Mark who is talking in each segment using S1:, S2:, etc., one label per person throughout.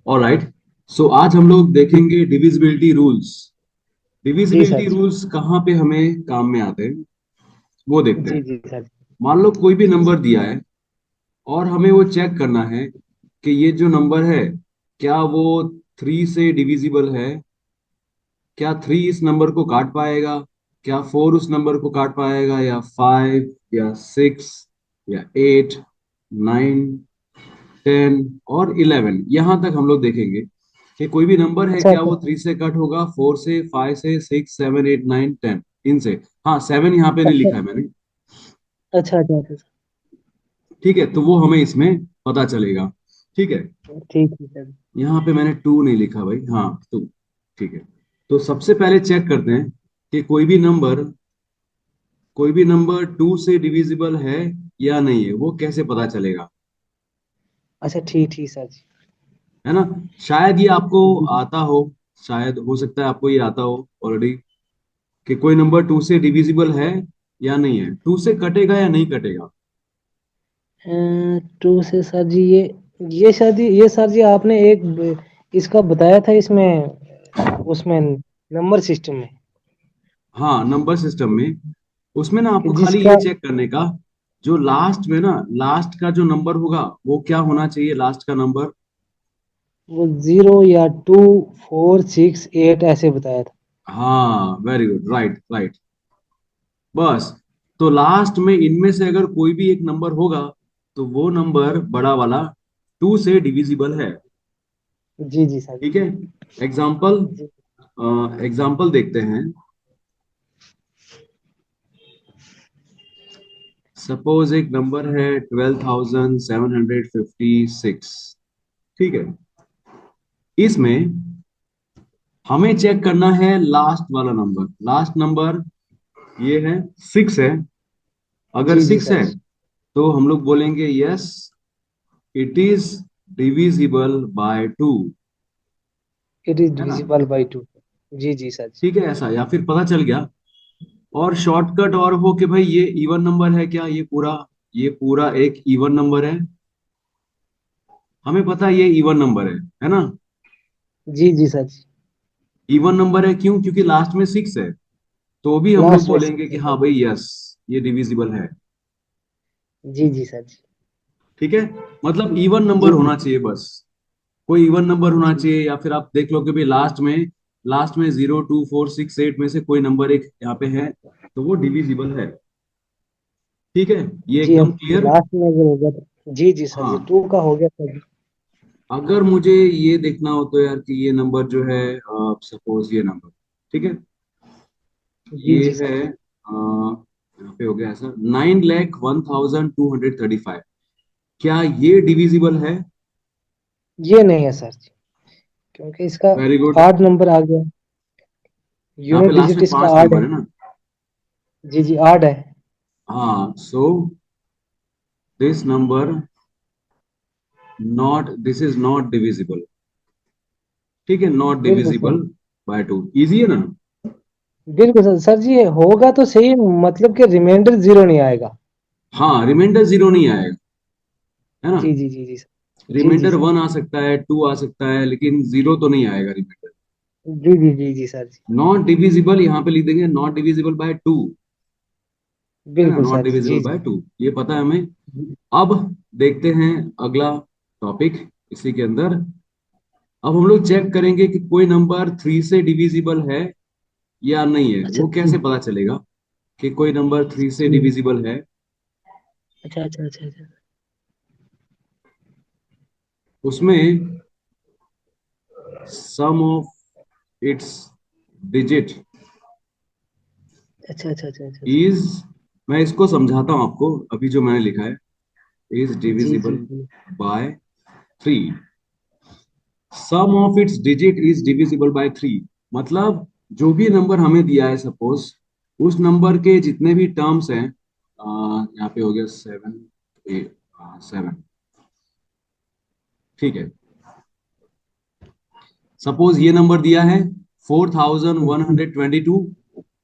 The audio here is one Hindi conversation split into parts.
S1: ऑलराइट। सो आज हम लोग देखेंगे डिविजिबिलिटी रूल्स।
S2: जी सर
S1: डिविजिबिलिटी
S2: जी।
S1: रूल्स कहाँ पे हमें काम में आते हैं वो देखते
S2: जी
S1: हैं।
S2: जी सर।
S1: मान लो कोई भी नंबर दिया है और हमें वो चेक करना है कि ये जो नंबर है क्या वो 3 से डिविजिबल है, क्या 3 इस नंबर को काट पाएगा, क्या 4 उस नंबर को काट पाएगा, या 5 या 6 या 8 9 10 और 11। यहां तक हम लोग देखेंगे कि कोई भी नंबर है
S2: अच्छा
S1: क्या
S2: अच्छा
S1: वो 3 से कट होगा, 4 से, 5 से, 6 7 8 9 10 इनसे। हाँ, 7 यहाँ पे नहीं
S2: अच्छा
S1: लिखा है मैंने।
S2: अच्छा अच्छा अच्छा।
S1: ठीक है, तो वो हमें इसमें पता चलेगा। ठीक है,
S2: ठीक है सर।
S1: यहाँ पे मैंने 2 नहीं लिखा भाई, हाँ 2। ठीक है, तो सबसे पहले चेक करते हैं कि कोई भी नंबर 2 से डिविजिबल है या नहीं है, वो कैसे पता चलेगा।
S2: अच्छा ठीक ठीक सर जी।
S1: है ना। शायद ये आपको
S2: जी
S1: आता हो, शायद हो सकता है आपको ये आता हो ऑलरेडी, कि कोई नंबर 2 से डिविजिबल है या नहीं है, 2 से कटेगा या नहीं कटेगा।
S2: टू से सर जी ये सर जी ये सर जी आपने एक इसका बताया था इसमें उसमें नंबर सिस्टम में
S1: हाँ, नंबर सिस्टम में, उसमें ना
S2: कि
S1: आपको खाली
S2: जिसका
S1: ये चेक करने का, जो लास्ट में ना, लास्ट का जो नंबर होगा वो क्या होना चाहिए, लास्ट का नंबर।
S2: वो 0 या 2 4 6 8 ऐसे बताया था।
S1: हाँ, वेरी गुड, राइट राइट। बस, तो लास्ट में इनमें से अगर कोई भी एक नंबर होगा तो वो नंबर बड़ा वाला 2 से डिविजिबल है।
S2: जी जी सर
S1: ठीक है, एग्जाम्पल,
S2: जी।
S1: एग्जाम्पल देखते हैं। सपोज एक नंबर है 12,756। ठीक है, इसमें हमें चेक करना है लास्ट वाला नंबर। लास्ट नंबर ये है, 6 है। अगर
S2: जी जी
S1: 6
S2: सर
S1: है
S2: जी।
S1: तो हम लोग बोलेंगे yes, it is divisible by 2।
S2: It is
S1: है ना।
S2: Divisible by 2। जी जी सर जी।
S1: ठीक है, ऐसा या फिर पता चल गया। और शॉर्टकट और हो कि भाई ये इवन नंबर है क्या, ये पूरा एक इवन नंबर है। हमें पता है ये इवन नंबर है ना।
S2: जी जी सर जी।
S1: इवन नंबर है क्यों, क्योंकि लास्ट में 6 है। तो भी हम लोग
S2: लास्ट में
S1: बोलेंगे कि
S2: 6 है।
S1: हाँ भाई यस, ये डिविजिबल है।
S2: जी जी सर जी।
S1: ठीक है, मतलब इवन
S2: जी
S1: नंबर
S2: जी।
S1: होना चाहिए बस। कोई इवन नंबर होना
S2: जी
S1: चाहिए, या फिर आप देख लो कि भाई लास्ट में 0 2 4 6 8 में से कोई नंबर एक यहाँ पे है, तो वो डिविजिबल है। ठीक है, ये
S2: जी
S1: एकदम
S2: अब
S1: क्लियर।
S2: लास्ट में अगर हो गया तो जी जी सर जी
S1: हाँ,
S2: 2 का हो गया सर जी।
S1: अगर मुझे ये देखना हो तो यार कि ये नंबर जो है, सपोज ये नंबर, ठीक है,
S2: जी
S1: ये
S2: जी
S1: है
S2: सर जी।
S1: यहाँ पे हो गया ऐसा 9,01,235। क्या ये डिविजिबल है।
S2: ये नहीं है सर जी क्योंकि इसका
S1: वेरी गुड।
S2: 8 नंबर आ गया।
S1: यहाँ पे
S2: यूनिट
S1: लास्ट
S2: डिजिट
S1: में
S2: इसका
S1: 5
S2: 8
S1: नंबर
S2: है।
S1: है ना।
S2: जी जी 8 है।
S1: हाँ, so this number not, this is not divisible. ठीक है, नॉट
S2: बिल्कुल सर।
S1: Divisible by 2। इजी है ना।
S2: बिल्कुल सर सर जी ये होगा तो सही मतलब कि रिमाइंडर 0 नहीं आएगा।
S1: हाँ, रिमाइंडर 0 नहीं आएगा, है ना।
S2: जी जी जी जी सर जी जी
S1: रिमाइंडर
S2: सर।
S1: 1 आ सकता है, 2 आ सकता है, लेकिन 0 तो नहीं आएगा रिमाइंडर।
S2: जी जी जी जी सर जी।
S1: नॉट डिविजिबल यहाँ पे लिख देंगे, नॉट डिविजिबल बाय 2। है ना,
S2: बिल्कुल
S1: नॉट
S2: सर जी
S1: डिविजिबल
S2: जी जी।
S1: बाय 2, ये पता है हमें।
S2: जी
S1: अब देखते हैं अगला टॉपिक इसी के अंदर। अब हम लोग चेक करेंगे कि कोई नंबर 3 से डिविजिबल है या नहीं है,
S2: अच्छा
S1: वो
S2: जी
S1: कैसे पता चलेगा कि कोई नंबर 3 से
S2: जी।
S1: डिविजिबल है।
S2: अच्छा अच्छा अच्छा अच्छा
S1: उसमें सम ऑफ इट्स डिजिट
S2: अच्छा अच्छा अच्छा अच्छा अच्छा।
S1: इज, मैं इसको समझाता हूं आपको, अभी जो मैंने लिखा है, इज
S2: जी जी
S1: डिविजिबल
S2: जी।
S1: By 3। Sum of its digit is divisible by 3, मतलब जो भी नंबर हमें दिया है, सपोज उस नंबर के जितने भी टर्म्स हैं, यहाँ पे हो गया 7 8 7। ठीक है, सपोज ये नंबर दिया है 4,122।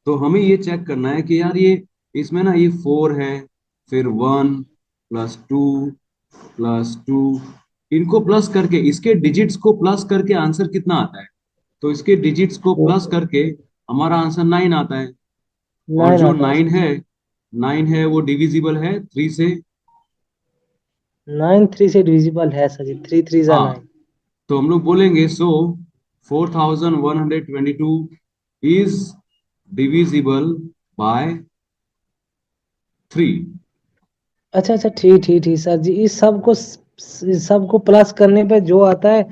S1: तो हमें ये चेक करना है कि यार ये, इसमें ना ये 4 है, फिर 1 +2 +2 इनको प्लस करके, इसके डिजिट्स को प्लस करके आंसर कितना आता है? तो इसके डिजिट्स को प्लस करके हमारा आंसर 9 आता है। और
S2: 9
S1: जो
S2: आता है
S1: 9
S2: सर।
S1: है, 9 है वो डिविजिबल है 3 से।
S2: 9 3 से डिविजिबल है सर जी, 3 3 जा
S1: हाँ,
S2: 9।
S1: तो हम लोग बोलेंगे, सो 4122 इज डिविजिबल बाय 3।
S2: अच्छा अच्छा, ठीक ठीक ठीक सर जी, इस सबको प्लस करने पे जो आता है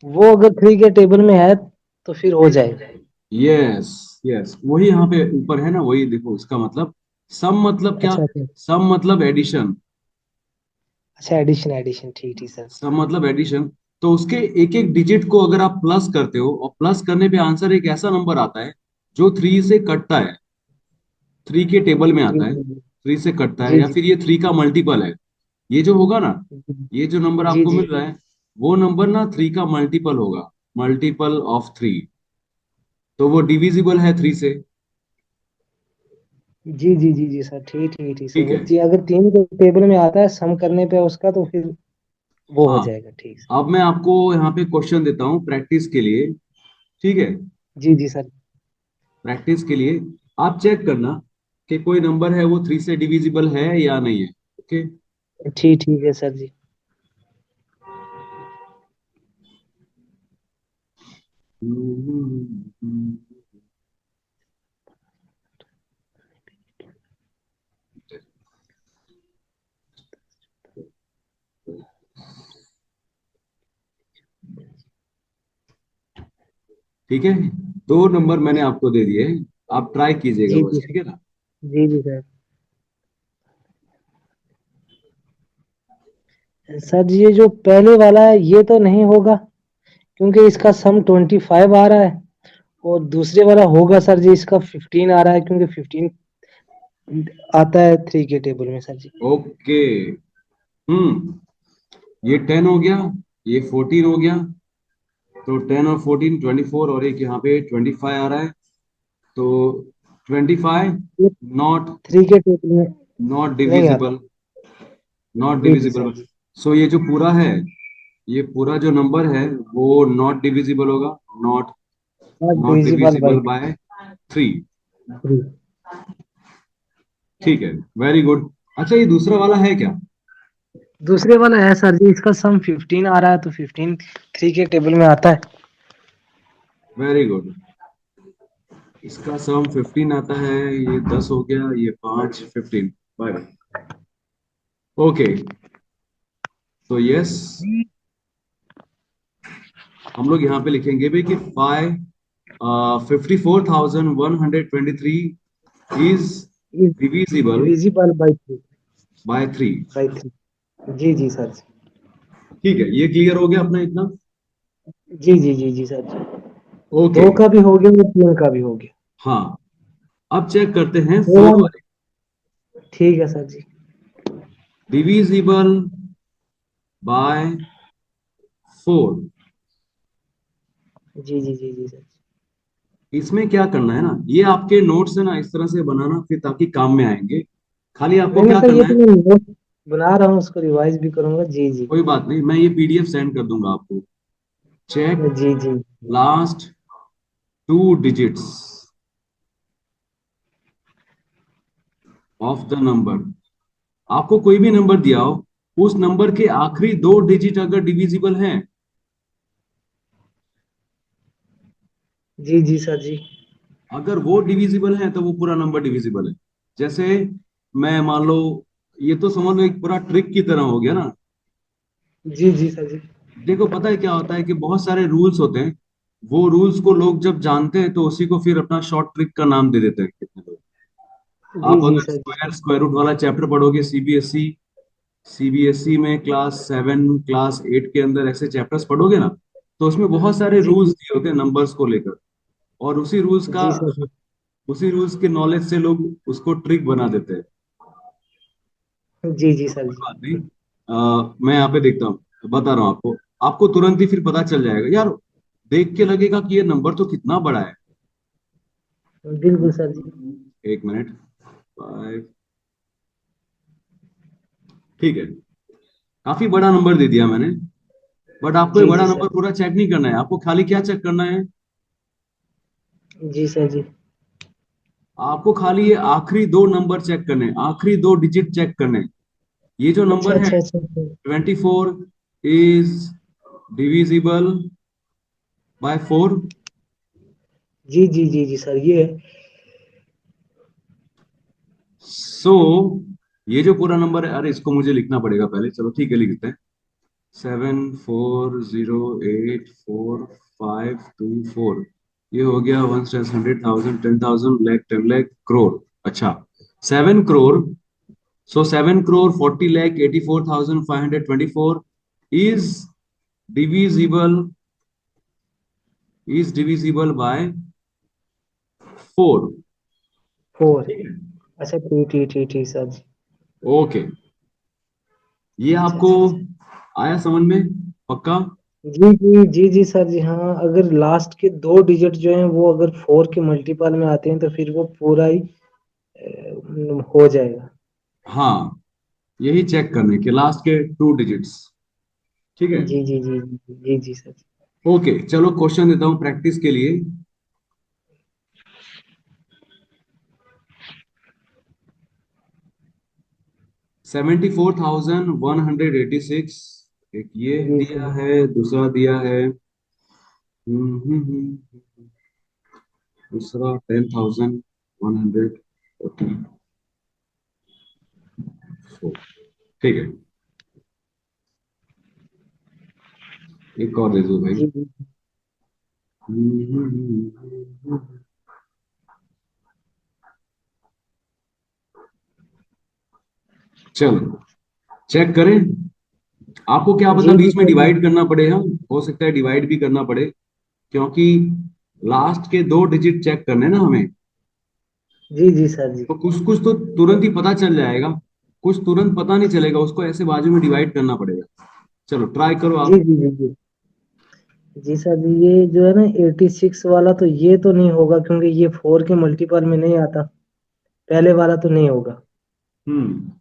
S2: वो अगर 3 के टेबल में है तो फिर हो जाएगा।
S1: यस, यस, वही यहाँ पे ऊपर है ना, वही देखो इसका मतलब। सम मतलब क्या?
S2: अच्छा अच्छा
S1: सम मतलब एडिशन।
S2: अच्छा, एडिशन एडिशन, ठीक ठीक सर।
S1: सम मतलब एडिशन। तो उसके एक एक डिजिट को अगर आप प्लस करते हो, और प्लस करने पे आंसर एक ऐसा नंबर आता है जो 3 से कटता है, 3 के टेबल में
S2: जी
S1: आता है,
S2: जी
S1: 3 से कटता है,
S2: जी
S1: या
S2: जी
S1: फिर ये 3 का मल्टीपल है। ये जो होगा ना,
S2: जी
S1: ये जो नंबर
S2: जी
S1: आपको
S2: जी
S1: मिल रहा है, वो नंबर ना 3 का मल्टीपल होगा, मल्टीपल ऑफ 3। तो वो डिविजिबल है 3 से।
S2: जी जी जी जी सर, ठीक ठीक ठीक सर,
S1: ठीक
S2: वो
S1: है।
S2: अगर 3 के टेबल में आता है सम करने पे उसका तो फिर वो हो
S1: हाँ,
S2: जाएगा, ठीक सर।
S1: अब मैं आपको यहाँ पे क्वेश्चन देता हूँ प्रैक्टिस के लिए। ठीक है।
S2: जी जी सर।
S1: प्रैक्टिस के लिए आप चेक करना कि कोई नंबर है वो 3 से डिविजिबल है या नहीं है। ओके।
S2: ठीक ठीक है सर जी।
S1: ठीक है, दो नंबर मैंने आपको दे दिए, आप ट्राई कीजिएगा
S2: जी
S1: बस,
S2: जी
S1: ठीक
S2: सर।
S1: है ना।
S2: जी जी सर। सर जी ये जो पहले वाला है ये तो नहीं होगा, क्योंकि इसका सम 25 आ रहा है। और दूसरे वाला होगा सर जी, इसका 15 आ रहा है, क्योंकि 15 आता है 3 के टेबल में सर जी।
S1: ओके। ये 10 हो गया, ये 14 हो गया। तो 10 और 14 24, और एक यहाँ पे 25 आ रहा है। तो 25
S2: ये
S1: नॉट,
S2: 3 के टेबल में
S1: नॉट
S2: नहीं आता।
S1: डिविजिबल, नॉट
S2: जी जी सर
S1: डिविजिबल।
S2: जी।
S1: सो ये जो पूरा है, ये पूरा जो नंबर है वो नॉट डिविजिबल होगा। Not,
S2: not
S1: not
S2: divisible by
S1: divisible by 3।
S2: 3।
S1: ठीक है, वेरी गुड। अच्छा, ये दूसरा वाला है क्या?
S2: दूसरे वाला है सर जी, इसका सम 15 आ रहा है, तो 15 3 के टेबल में आता है।
S1: Very good. इसका सम 15 आता है, ये 10 हो गया, ये 5, 15। By by. ओके। तो यस, हम लोग यहाँ पे लिखेंगे भी कि 54,123 is
S2: is
S1: divisible
S2: divisible by 3।
S1: By 3।
S2: By 3। जी जी सर जी।
S1: ठीक है, ये क्लियर हो गया अपना इतना।
S2: जी जी जी जी सर जी।
S1: ओके।
S2: 2 का भी हो गया और 3 का भी हो गया।
S1: हाँ, अब चेक करते हैं
S2: दो
S1: 4
S2: वाला-
S1: वाले।
S2: ठीक है सर जी।
S1: Divisible by 4।
S2: जी जी जी जी सर।
S1: इसमें क्या करना है ना, ये आपके नोट्स है ना, इस तरह से बनाना फिर, ताकि काम में आएंगे। खाली आपको
S2: नहीं नहीं
S1: क्या
S2: सर, ये
S1: करना
S2: तो
S1: है,
S2: मैं नोट बना रहा हूँ, उसको रिवाइज भी करूंगा। जी जी।
S1: कोई बात नहीं, मैं ये पीडीएफ सेंड कर दूंगा आपको। चेक
S2: जी जी।
S1: Last 2 digits of the number. आपको कोई भी नंबर दिया हो, उस नंबर के आखिरी 2 डिजिट अगर डिविजिबल हैं,
S2: जी जी सर जी।
S1: अगर वो डिविजिबल हैं तो वो पूरा नंबर डिविजिबल है। जैसे, मैं मान लो, ये तो समझ लो एक पूरा ट्रिक की तरह हो गया ना।
S2: जी जी सर जी।
S1: देखो, पता है क्या होता है कि बहुत सारे रूल्स होते हैं, वो रूल्स को लोग जब जानते हैं तो उसी को फिर अपना शॉर्ट ट्रिक का नाम दे देते हैं कितने लोग।
S2: जी
S1: आप
S2: जी
S1: अगर
S2: सर जी।
S1: स्क्वायर रूट वाला चैप्टर पढ़ोगे सीबीएसई, सीबीएसई में क्लास 7 क्लास 8 के अंदर ऐसे चैप्टर्स पढ़ोगे ना, तो उसमें बहुत सारे
S2: जी
S1: रूल्स
S2: जी
S1: दिए होते हैं नंबर्स को लेकर। और
S2: जी सर जी।
S1: उसी रूल्स के नॉलेज से लोग उसको ट्रिक बना देते हैं।
S2: जी जी सर
S1: कोई
S2: जी।
S1: बात नहीं। मैं यहाँ पे देखता हूँ, बता रहा हूँ आपको। आपको तुरंत ही फिर पता चल जाएगा यार, देख के लगेगा कि ये नंबर तो कितना बड़ा है।
S2: बिल्कुल सर जी।
S1: एक मिनट। 5। ठीक है, काफी बड़ा नंबर दे दिया मैंने। बट आपको ये
S2: जी
S1: बड़ा
S2: जी
S1: नंबर
S2: सर।
S1: पूरा चेक नहीं करना है, आपको खाली क्या चेक करना है,
S2: जी सर जी।
S1: आपको खाली ये आखिरी दो नंबर चेक करने हैं, आखिरी दो डिजिट चेक करने हैं। ये जो
S2: अच्छा
S1: नंबर है
S2: अच्छा अच्छा अच्छा।
S1: 24 इज डिविजिबल बाय 4।
S2: जी जी जी जी सर, ये है।
S1: सो ये जो पूरा नंबर है, अरे इसको मुझे लिखना पड़ेगा पहले, चलो ठीक है लिख देते हैं। 74084524, ये हो गया 100,000 10,000 लाख 10 लाख करोड़। अच्छा, 7 करोड़, सो 7 crore 40 lakh 84,524 is divisible, is divisible by 4।
S2: Four.
S1: ठीक है,
S2: अच्छा ठीक ठीक ठीक ठीक सर जी।
S1: ओके, ये
S2: अच्छा
S1: आपको
S2: अच्छा अच्छा।
S1: आया समझ में, पक्का।
S2: जी जी जी जी सर जी, हाँ अगर लास्ट के दो डिजिट जो हैं वो अगर फोर के मल्टीपल में आते हैं तो फिर वो पूरा ही हो जाएगा।
S1: हाँ, यही चेक करने के लास्ट के 2 डिजिट्स। ठीक है,
S2: जी जी जी जी जी जी सर।
S1: ओके, चलो क्वेश्चन देता हूं प्रैक्टिस के लिए। 74,186, एक ये
S2: जी
S1: दिया
S2: सर।
S1: है, दूसरा दिया है, दूसरा 10,144। ठीक है, एक और दे दो भाई।
S2: जी जी
S1: चलो चेक करें, आपको क्या पता
S2: जी जी
S1: बीच में
S2: सर जी।
S1: डिवाइड करना पड़े, हम हो सकता है डिवाइड भी करना पड़े, क्योंकि लास्ट के 2 डिजिट चेक करने हैं ना हमें।
S2: जी जी सर जी।
S1: तो कुछ कुछ तो तुरंत ही पता चल जाएगा, कुछ तुरंत पता नहीं चलेगा, उसको ऐसे बाजू में डिवाइड करना पड़ेगा। चलो ट्राई करो
S2: जी
S1: आप।
S2: जी जी जी जी सर जी, ये जो है ना 86 वाला तो ये तो नहीं होगा क्योंकि ये फोर के मल्टीपल में नहीं आता। पहले वाला तो नहीं होगा।
S1: हम्म।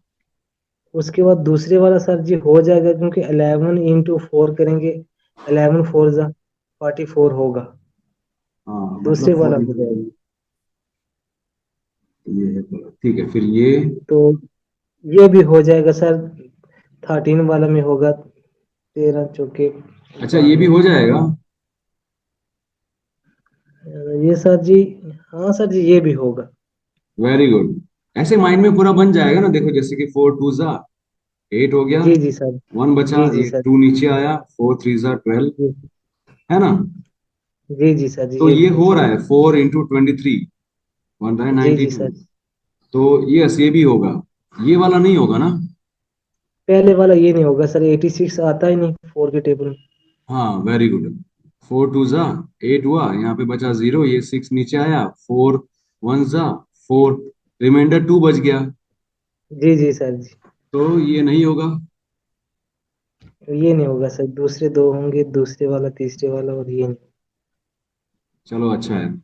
S2: उसके बाद दूसरे वाला सर जी हो जाएगा क्योंकि 11 इंटू फोर करेंगे, 11 फोर जा 44 होगा।
S1: हाँ
S2: दूसरे
S1: मतलब
S2: वाला
S1: फोर
S2: हो
S1: इंटू
S2: जाएगा।
S1: ये है पूरा। ठीक है, फिर ये,
S2: तो ये भी हो जाएगा सर, 13 वाला में होगा, 13 चौके
S1: अच्छा ये भी
S2: 92।
S1: हो जाएगा।
S2: ये सर जी, हाँ सर जी ये भी होगा।
S1: वेरी गुड, ऐसे माइंड में पूरा बन जाएगा ना, देखो जैसे कि 4 2 8 हो गया,
S2: जी जी सर।
S1: 1 बचा,
S2: जी जी
S1: ये
S2: सर।
S1: 2 नीचे आया, 4 3 12,
S2: जी
S1: है ना।
S2: जी जी सर जी,
S1: तो
S2: ये
S1: ये
S2: भी हो
S1: हो रहा
S2: जाएगा।
S1: है 4 इंटू 23, बन रहा है
S2: जी
S1: नाइनटी
S2: जी
S1: टू
S2: सर।
S1: तो यस ये भी होगा, ये वाला नहीं होगा ना।
S2: पहले वाला ये नहीं होगा सर, 86 आता ही नहीं फोर के टेबल में।
S1: हाँ वेरी गुड, 4 2 8 हुआ, यहाँ पे बचा 0, ये 6 नीचे आया, 4 1 4, रिमाइंडर 2 बच गया,
S2: जी जी सर जी।
S1: तो ये नहीं होगा।
S2: ये नहीं होगा सर, दूसरे दो होंगे, दूसरे वाला तीसरे वाला, और ये नहीं।
S1: चलो अच्छा है,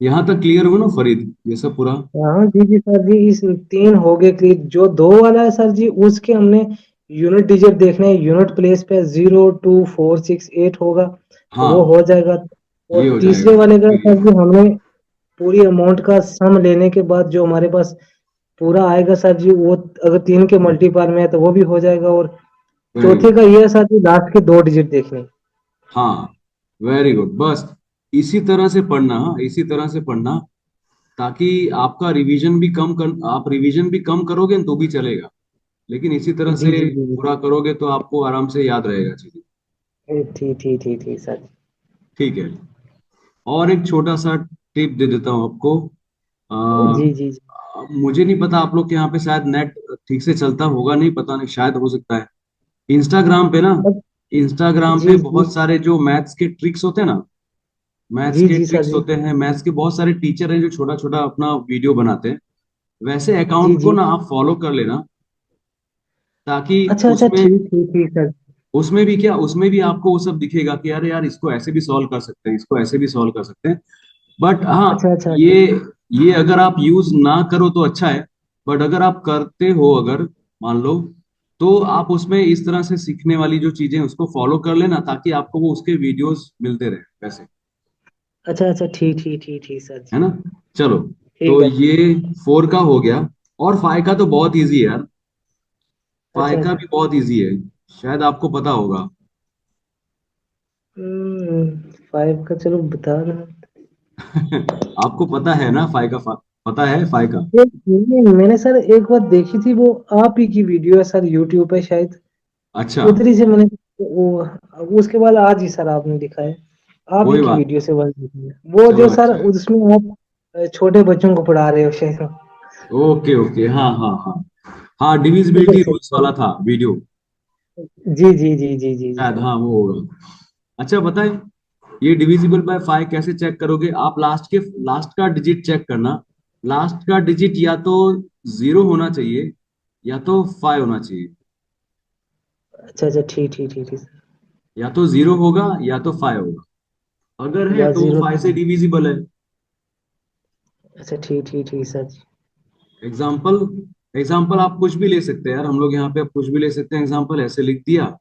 S1: यहाँ तक क्लियर हुआ ना फरीद, ये सब पूरा।
S2: हाँ जी जी सर जी, इस तीन हो गए क्लिक। जो दो वाला है सर जी उसके हमने यूनिट डिजिट देखने हैं, यूनिट प्लेस पे 0 2 4 6 8 होगा तो वो
S1: हाँ
S2: हो जाएगा।
S1: ये
S2: और
S1: हो जाएगा,
S2: तीसरे वाले का
S1: ठीक
S2: सर
S1: है।
S2: जी हमें पूरी अमाउंट का सम लेने के बाद जो हमारे पास पूरा आएगा सर जी, वो अगर तीन के मल्टीपल में है तो वो भी हो जाएगा। और
S1: वेरी
S2: चौथे
S1: गुड,
S2: का ये है सर जी, लास्ट के दो डिजिट देखने।
S1: हाँ वेरी गुड, बस इसी तरह से पढ़ना, हाँ इसी तरह से पढ़ना, ताकि आपका रिवीजन भी कम कर, आप रिवीजन भी कम करोगे न तो भी चलेगा, लेकिन इसी तरह
S2: जी
S1: से
S2: जी जी
S1: पूरा करोगे तो आपको आराम से याद रहेगा चीजें।
S2: जी, ठीक ठीक ठीक ठीक सर।
S1: ठीक है, और एक छोटा सा टिप दे देता हूँ आपको।
S2: जी जी जी
S1: मुझे नहीं पता, आप लोग के यहाँ पे शायद नेट ठीक से चलता होगा नहीं, पता नहीं, शायद हो सकता है। इंस्टाग्राम पे ना, इंस्टाग्राम
S2: जी
S1: पे
S2: जी
S1: बहुत सारे जो मैथ्स के ट्रिक्स होते हैं ना, मैथ्स
S2: जी
S1: के
S2: जी सर
S1: ट्रिक्स
S2: जी।
S1: होते हैं, मैथ्स के बहुत सारे टीचर हैं जो छोटा छोटा अपना वीडियो बनाते हैं, वैसे
S2: जी
S1: अकाउंट को
S2: जी।
S1: ना आप फॉलो कर लेना, ताकि
S2: अच्छा अच्छा,
S1: उसमें,
S2: ठीक ठीक ठीक सर।
S1: उसमें भी क्या, उसमें भी आपको वो सब दिखेगा कि अरे यार इसको ऐसे भी सॉल्व कर सकते हैं, इसको ऐसे भी सॉल्व कर सकते हैं। बट हाँ,
S2: अच्छा अच्छा अच्छा।
S1: ये अगर आप यूज ना करो तो अच्छा है, बट अगर आप करते हो, अगर मान लो, तो आप उसमें इस तरह से सीखने वाली जो चीजें हैं, उसको फॉलो कर लेना, ताकि आपको वो उसके वीडियोस मिलते रहे वैसे।
S2: अच्छा अच्छा, ठीक ठीक ठीक ठीक सर
S1: है
S2: जी।
S1: ना? चलो।
S2: ठीक
S1: तो
S2: है।
S1: ये 4 का हो गया। और 5 का तो बहुत इजी है यार।
S2: अच्छा
S1: 5 का
S2: अच्छा।
S1: भी बहुत इजी है, शायद आपको पता होगा।
S2: 5 का चलो बता दो।
S1: आपको पता है ना 5 का? पता है 5 का?
S2: मैंने सर एक बार देखी थी, वो आप ही की वीडियो है सर, यूट्यूब पे शायद।
S1: अच्छा।
S2: उधर से मैंने वो, उसके बाद आज ही सर आपने दिखाया। आप ही
S1: कोई
S2: की
S1: बात।
S2: वीडियो से बस देखी है वो,
S1: चलो
S2: जो सर
S1: अच्छा है।
S2: उसमें आप छोटे बच्चों को पढ़ा रहे हो शायद।
S1: ओके ओके, हाँ हाँ हाँ। हाँ,
S2: अच्छा
S1: डिविजिबिलिटी
S2: अच्छा
S1: रूल्स
S2: अच्छा।
S1: वाला था वीडियो।
S2: जी जी जी जी जी जी
S1: शायद
S2: सर।
S1: हाँ वो होगा। अच्छा बताएं, ये डिविजिबल बाय 5 कैसे चेक करोगे? आप लास्ट का डिजिट चेक करना। लास्ट का डिजिट या तो 0 होना चाहिए, या तो 5 होना चाहिए।
S2: अच्छा अच्छा, ठीक ठीक ठीक ठीक सर।
S1: या तो 0 होगा या तो 5 होगा। अगर है
S2: या
S1: तो वो
S2: जीरो।
S1: 5 से डिविजिबल है।
S2: अच्छा ठीक ठीक ठीक सर जी।
S1: एग्जाम्पल एग्जाम्पल आप कुछ भी ले सकते हैं यार, हम लोग यहाँ पे आप कुछ भी ले सकते हैं। एग्जाम्पल ऐसे लिख दिया,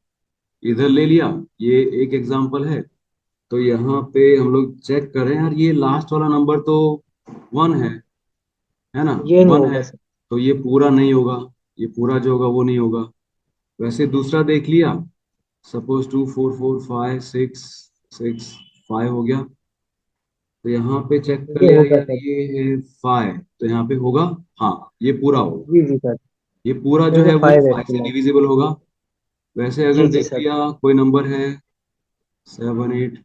S1: इधर ले लिया। ये एक एग्जाम्पल है। तो यहाँ पे हम लोग चेक कर रहे हैं यार, ये लास्ट वाला नंबर तो 1 है ना?
S2: ये नहीं
S1: 1 है।
S2: होगा सर।
S1: तो ये पूरा नहीं होगा। ये पूरा जो होगा वो नहीं होगा। वैसे दूसरा देख लिया। सपोज 2 4 4 5 6 6 5 हो गया। तो यहाँ पे चेक कर
S2: ये
S1: लिया
S2: होगा
S1: यार,
S2: सर।
S1: ये है 5, तो यहाँ पे होगा। हाँ, ये पूरा होगा।
S2: जी जी सर।
S1: ये पूरा जो
S2: क्योंकि
S1: है वो
S2: 5 है
S1: 5 से
S2: फिलहाल।
S1: डिविजिबल होगा। वैसे
S2: जी
S1: अगर
S2: जी
S1: देख
S2: सर।
S1: लिया, कोई नंबर है 7 8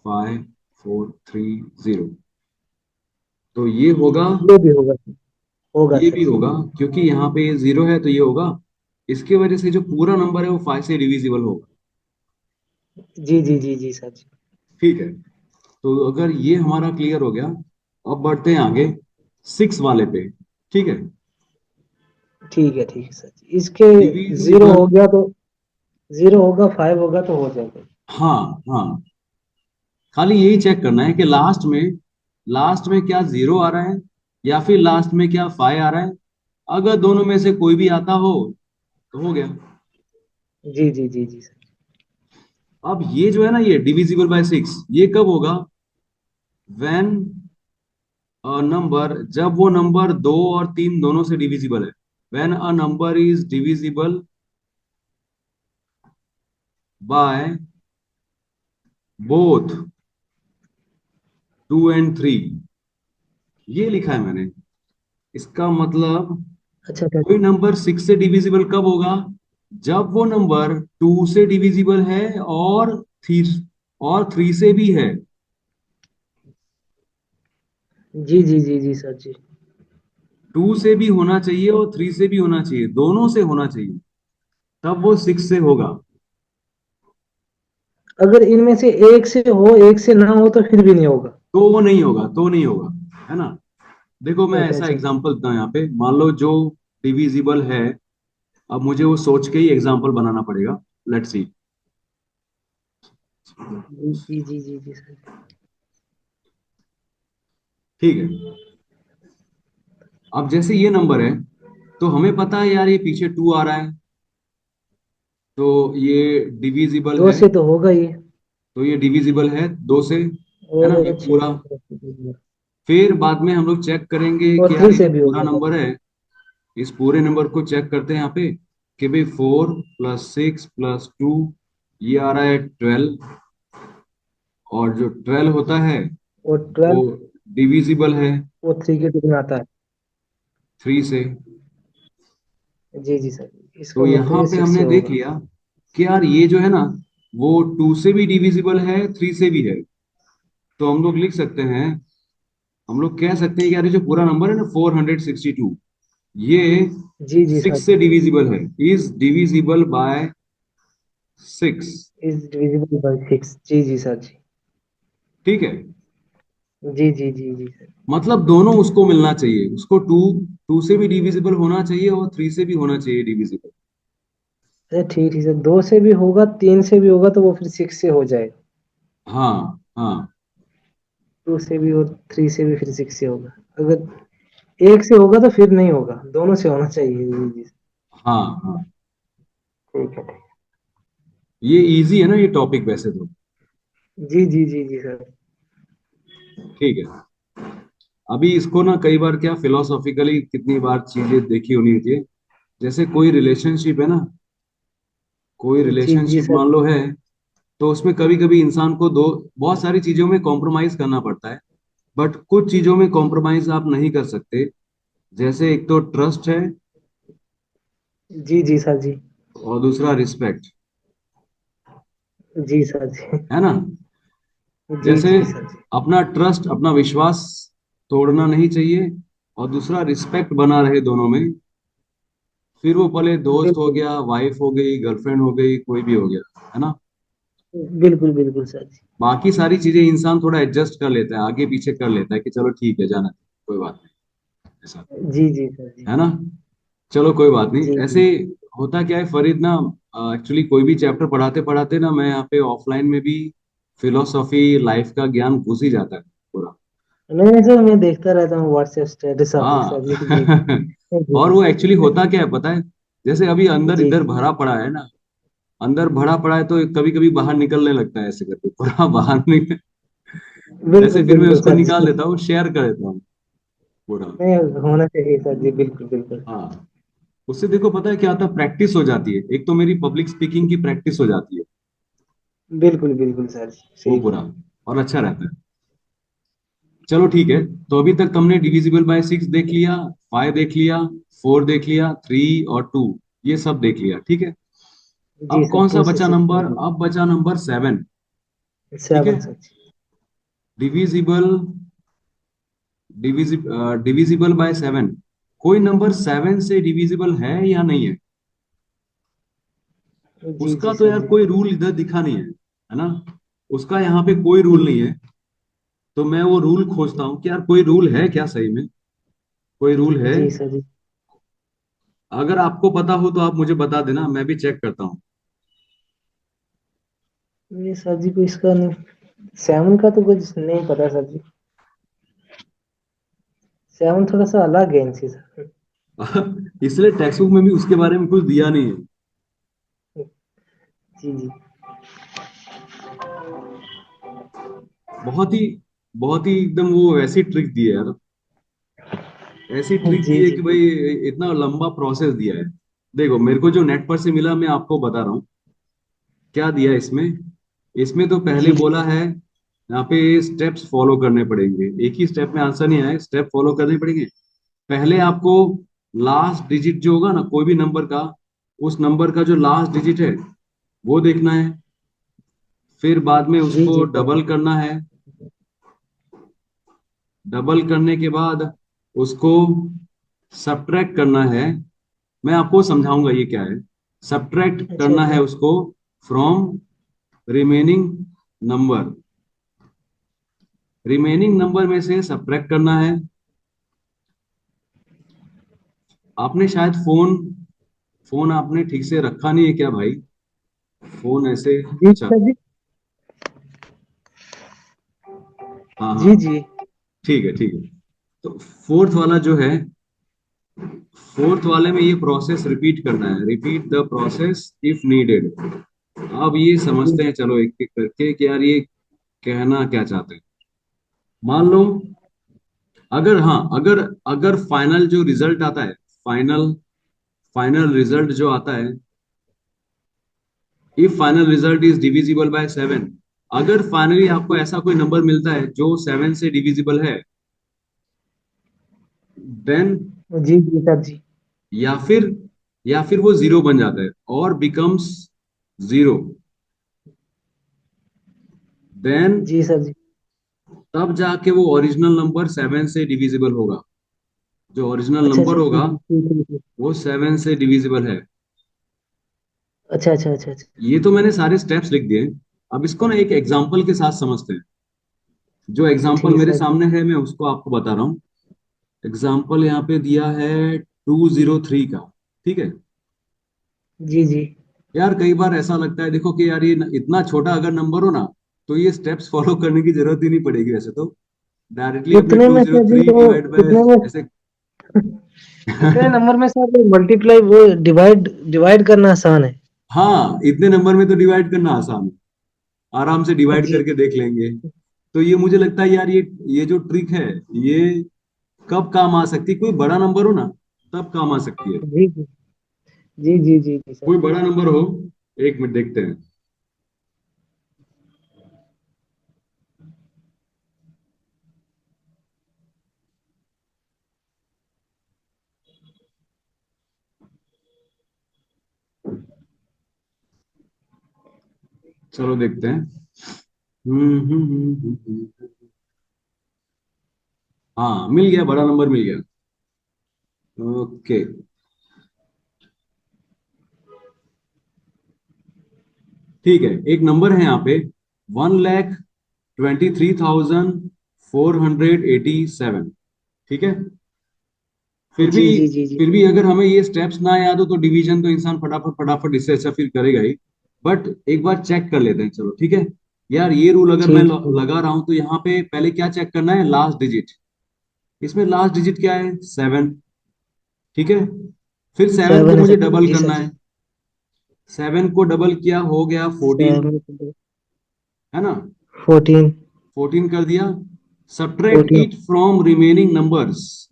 S1: 5 4 3 0, तो ये होगा।
S2: ये भी होगा सर। होगा
S1: ये
S2: सर
S1: भी
S2: जी।
S1: होगा, क्योंकि यहाँ पे ये 0 है तो ये होगा। इसके वजह से जो पूरा नंबर है वो 5 से डिविजिबल होगा।
S2: जी जी जी जी सर जी।
S1: ठीक है। तो अगर ये हमारा क्लियर हो गया, अब बढ़ते हैं आगे 6 वाले पे। ठीक है।
S2: ठीक है सर जी, इसके जीरो
S1: डिविजिबल।
S2: हो गया तो, जीरो होगा 5 होगा तो हो जाएगा।
S1: हाँ हाँ। खाली यही चेक करना है कि लास्ट में क्या 0 आ रहा है, या फिर लास्ट में क्या 5 आ रहा है। अगर दोनों में से कोई भी आता हो तो हो गया।
S2: जी जी जी जी सर।
S1: अब ये जो है ना, ये डिविजिबल बाय 6, ये कब होगा? व्हेन नंबर, जब वो नंबर 2 और 3 दोनों से डिविजिबल है। When a number is divisible by both 2 and 3। ये लिखा है मैंने। इसका मतलब
S2: अच्छा अच्छा।
S1: कोई नंबर 6 से डिविजिबल कब होगा? जब वो नंबर 2 से डिविजिबल है, और 3 से भी है।
S2: जी जी जी जी सर जी।
S1: 2 से भी होना चाहिए और 3 से भी होना चाहिए, दोनों से होना चाहिए, तब वो 6 से होगा।
S2: अगर इनमें से एक से हो, एक से ना हो, तो फिर भी नहीं होगा।
S1: तो वो नहीं होगा, तो नहीं होगा। है ना? देखो मैं
S2: अच्छा
S1: ऐसा
S2: अच्छा अच्छा।
S1: एग्जांपल देता हूँ यहाँ पे। मान लो जो डिविजिबल है, अब मुझे वो सोच के ही एग्जांपल बनाना पड़ेगा। Let's see.
S2: जी जी जी जी जी सर।
S1: ठीक है। अब जैसे ये नंबर है, तो हमें पता है यार, ये पीछे 2 आ रहा है, तो ये डिविजिबल
S2: दो
S1: है।
S2: से तो होगा ये।
S1: तो ये डिविजिबल है 2 से, है ना?
S2: और
S1: ये
S2: अच्छे
S1: पूरा।
S2: से।
S1: फिर बाद में हम लोग चेक करेंगे
S2: और
S1: कि यार
S2: 3
S1: ये
S2: से
S1: जो
S2: भी हो
S1: पूरा
S2: जाएगा।
S1: नंबर है, इस पूरे नंबर को चेक करते हैं यहाँ पे, कि भाई 4 + 6 + 2, ये आ रहा है 12। और जो 12 होता है
S2: और
S1: वो
S2: 12,
S1: डिविजिबल है
S2: वो 3 के कितना आता है?
S1: 3 से।
S2: जी जी सर। इसका
S1: तो
S2: मतलब
S1: यहाँ
S2: ये
S1: पे
S2: 6 से
S1: हमने देख
S2: होगा।
S1: लिया कि यार ये जो है ना, वो 2 से भी डिविजिबल है, 3 से भी है। तो हम लोग लिख सकते हैं, हम लोग कह सकते हैं कि यार ये जो पूरा नंबर है ना 462, ये
S2: जी जी सर
S1: 6 से
S2: जी।
S1: डिविजिबल है, is divisible by 6।
S2: Is divisible by 6। जी जी सर जी।
S1: ठीक है।
S2: जी जी जी जी सर।
S1: मतलब दोनों उसको मिलना चाहिए, उसको 2 से भी डिविजिबल होना चाहिए और 3 से भी होना चाहिए डिविजिबल।
S2: अच्छा ठीक ठीक सर, 2 से भी होगा, 3 से भी होगा, तो वो फिर 6 से हो जाएगा।
S1: हाँ हाँ
S2: 2 से भी और 3 से भी फिर 6 से होगा। अगर एक से होगा तो फिर नहीं होगा, दोनों से होना चाहिए। जी जी।
S1: हाँ हाँ।
S2: ठीक है।
S1: ये इजी है ना ये टॉपिक वैसे तो।
S2: जी जी जी जी सर।
S1: ठीक है। अभी इसको ना कई बार क्या फिलोसॉफिकली कितनी बार चीजें देखी होनी होती है। जैसे कोई रिलेशनशिप है ना, कोई
S2: जी जी
S1: रिलेशनशिप
S2: सर।
S1: मान लो है, तो उसमें कभी कभी इंसान को दो बहुत सारी चीजों में कॉम्प्रोमाइज करना पड़ता है। बट कुछ चीजों में कॉम्प्रोमाइज आप नहीं कर सकते। जैसे एक तो ट्रस्ट है,
S2: जी जी सर जी।
S1: और दूसरा रिस्पेक्ट,
S2: जी सर जी।
S1: है ना।
S2: जी
S1: जैसे
S2: जी सर जी।
S1: अपना ट्रस्ट, अपना विश्वास तोड़ना नहीं चाहिए, और दूसरा रिस्पेक्ट बना रहे दोनों में। फिर वो भले दोस्त हो
S2: बिल्कुल
S1: गया, वाइफ हो गई, गर्लफ्रेंड हो गई, कोई भी हो गया, है ना।
S2: बिल्कुल बिल्कुल सर जी।
S1: बाकी सारी चीजें इंसान थोड़ा एडजस्ट कर लेता है, आगे पीछे कर लेता है कि चलो ठीक है, जाना दे, कोई बात नहीं, ऐसा,
S2: जी जी सर जी।
S1: है ना। चलो कोई बात नहीं
S2: जी
S1: ऐसे।
S2: जी।
S1: होता क्या है फरीद ना, एक्चुअली कोई भी चैप्टर पढ़ाते पढ़ाते ना मैं यहाँ पे ऑफलाइन में भी फिलोसॉफी लाइफ का ज्ञान घुस ही जाता है पूरा।
S2: नहीं सर, मैं देखता रहता हूँ व्हाट्सएप स्टेटस आपकी
S1: हाँ।
S2: सर जी।
S1: और वो एक्चुअली होता क्या है पता है, जैसे अभी अंदर
S2: जी
S1: इधर
S2: जी।
S1: भरा पड़ा है ना, अंदर भरा पड़ा है तो कभी कभी बाहर निकलने लगता है ऐसे करके पूरा बाहर निकल। ऐसे
S2: बिल्कुल
S1: फिर मैं
S2: बिल्कुल
S1: उसको
S2: सर
S1: निकाल
S2: जी।
S1: देता हूँ, शेयर कर देता हूँ पूरा।
S2: नहीं, होना चाहिए सर जी, बिल्कुल बिल्कुल।
S1: हाँ। उससे देखो पता है क्या होता है, प्रैक्टिस हो जाती है, एक तो मेरी पब्लिक स्पीकिंग की प्रैक्टिस हो जाती है,
S2: बिल्कुल बिल्कुल सर जी,
S1: वो
S2: सही
S1: पूरा,
S2: बात।
S1: और अच्छा रहता है। चलो ठीक है। तो अभी तक तुमने डिविजिबल बाय 6 देख लिया, 5 देख लिया, 4 देख लिया, 3 और 2, ये सब देख लिया, ठीक है।
S2: जी
S1: अब
S2: सर,
S1: कौन सा
S2: 2 से
S1: बचा
S2: 6
S1: नंबर,
S2: देख लीजिए।
S1: अब बचा नंबर 7। ठीक है।
S2: 7 सर जी।
S1: डिविजिबल, डिविजिबल बाय 7, कोई नंबर 7 से डिविजिबल है या नहीं है।
S2: जी
S1: उसका
S2: जी
S1: तो
S2: सर
S1: यार
S2: जी।
S1: कोई रूल इधर दिखा नहीं है ना। उसका यहाँ पे कोई रूल नहीं है। तो मैं वो रूल खोजता हूँ कि यार कोई रूल है क्या सही में, कोई रूल है।
S2: जी सर जी।
S1: अगर आपको पता हो तो आप मुझे बता देना, मैं भी चेक करता हूँ।
S2: ये सर जी को इसका नहीं, 7 का तो कुछ नहीं पता सर जी। 7 थोड़ा सा अलग है इनसे सर।
S1: इसलिए टेक्स्ट बुक में भी उसके बारे में कुछ दिया नहीं है।
S2: जी जी।
S1: बहुत ही, बहुत ही एकदम वो ऐसी ट्रिक दी है यार, ऐसी ट्रिक दी
S2: जी
S1: है
S2: जी
S1: कि
S2: जी।
S1: भाई इतना लंबा प्रोसेस दिया है। देखो मेरे को जो नेट पर से मिला मैं आपको बता रहा हूँ क्या दिया है इसमें। इसमें तो पहले
S2: जी जी।
S1: बोला है यहाँ पे स्टेप्स फॉलो करने पड़ेंगे, एक ही स्टेप में आंसर नहीं आए, स्टेप फॉलो करने पड़ेंगे। पहले आपको लास्ट डिजिट जो होगा ना कोई भी नंबर का, उस नंबर का जो लास्ट डिजिट है वो देखना है। फिर बाद में
S2: जी
S1: उसको
S2: जी सर जी।
S1: डबल करना है। डबल करने के बाद उसको सब्ट्रैक्ट करना है। मैं आपको समझाऊंगा ये क्या है। सब्ट्रैक्ट
S2: अच्छा
S1: करना
S2: अच्छा।
S1: है उसको from remaining number, remaining number में से सब्ट्रैक्ट करना है। आपने शायद फोन, फोन आपने ठीक से रखा नहीं है क्या भाई, फोन ऐसे,
S2: जी
S1: अच्छा,
S2: सर जी।
S1: हाँ हाँ,
S2: जी जी।
S1: ठीक है ठीक है। तो फोर्थ वाला जो है, फोर्थ वाले में ये प्रोसेस रिपीट करना है, repeat the process if needed. अब ये
S2: जी
S1: समझते हैं चलो एक एक करके कि यार ये कहना क्या चाहते हैं। मान लो, अगर हाँ, अगर अगर फाइनल जो रिजल्ट आता है, फाइनल, फाइनल रिजल्ट जो आता है, if final result is divisible by 7, अगर फाइनली आपको ऐसा कोई नंबर मिलता है जो 7 से डिविजिबल है, देन,
S2: जी जी सर जी।
S1: या फिर, या फिर वो जीरो बन जाता है और बिकम्स जीरो, देन
S2: जी सर जी।
S1: तब जाके वो ओरिजिनल नंबर 7 से डिविजिबल होगा। जो ओरिजिनल
S2: अच्छा
S1: नंबर
S2: अच्छा,
S1: होगा
S2: ठीक है ठीक है ठीक है।
S1: वो 7 से डिविजिबल है।
S2: अच्छा अच्छा अच्छा अच्छा।
S1: ये तो मैंने सारे स्टेप्स लिख दिए। अब इसको ना एक एग्जांपल के साथ समझते हैं। जो एग्जांपल
S2: ठीक
S1: मेरे
S2: सर जी।
S1: सामने है मैं उसको आपको बता रहा हूँ। एग्जाम्पल यहाँ पे दिया है 203 का, ठीक है।
S2: जी जी।
S1: यार कई बार ऐसा लगता है देखो कि यार ये इतना छोटा अगर नंबर हो ना, तो ये स्टेप्स फॉलो करने की जरूरत ही नहीं पड़ेगी वैसे तो, डायरेक्टली अपने
S2: उतने
S1: टू
S2: में
S1: जीरो
S2: सर जी
S1: थ्री
S2: वो,
S1: डिवाइड बाय
S2: उतने में
S1: ऐसे।
S2: उतने नंबर में सर वो मल्टीप्लाई, वो डिवाइड डिवाइड करना आसान है।
S1: हाँ, इतने नंबर में तो डिवाइड करना आसान है, आराम से डिवाइड
S2: जी
S1: करके देख लेंगे। तो ये मुझे लगता है यार, ये जो ट्रिक है, ये कब काम आ सकती है, कोई बड़ा नंबर हो ना, तब काम आ सकती है।
S2: जी जी जी जी जी जी सर।
S1: कोई बड़ा नंबर हो, एक मिनट देखते हैं। चलो देखते हैं। हम्म। हाँ, मिल गया, बड़ा नंबर मिल गया। ओके, ठीक है, एक नंबर है यहाँ पे, 1,23,487। ठीक है। फिर भी
S2: जी जी जी जी
S1: फिर भी अगर हमें ये स्टेप्स ना याद हो तो डिवीजन तो इंसान फटाफट फटाफट इससे अच्छा फिर करेगा ही। बट एक बार चेक कर लेते हैं, चलो ठीक है। यार ये रूल अगर मैं
S2: ठीक है।
S1: लगा रहा हूं तो यहाँ पे पहले क्या चेक करना है, लास्ट डिजिट। इसमें लास्ट डिजिट क्या है, 7। ठीक है। फिर 7 को
S2: 7 है
S1: मुझे
S2: सर
S1: डबल
S2: जी सर
S1: करना
S2: जी।
S1: है। 7 को डबल किया, हो गया 14।
S2: 7
S1: है ना।
S2: 14
S1: 14 कर दिया। Subtract
S2: 14
S1: it from remaining numbers.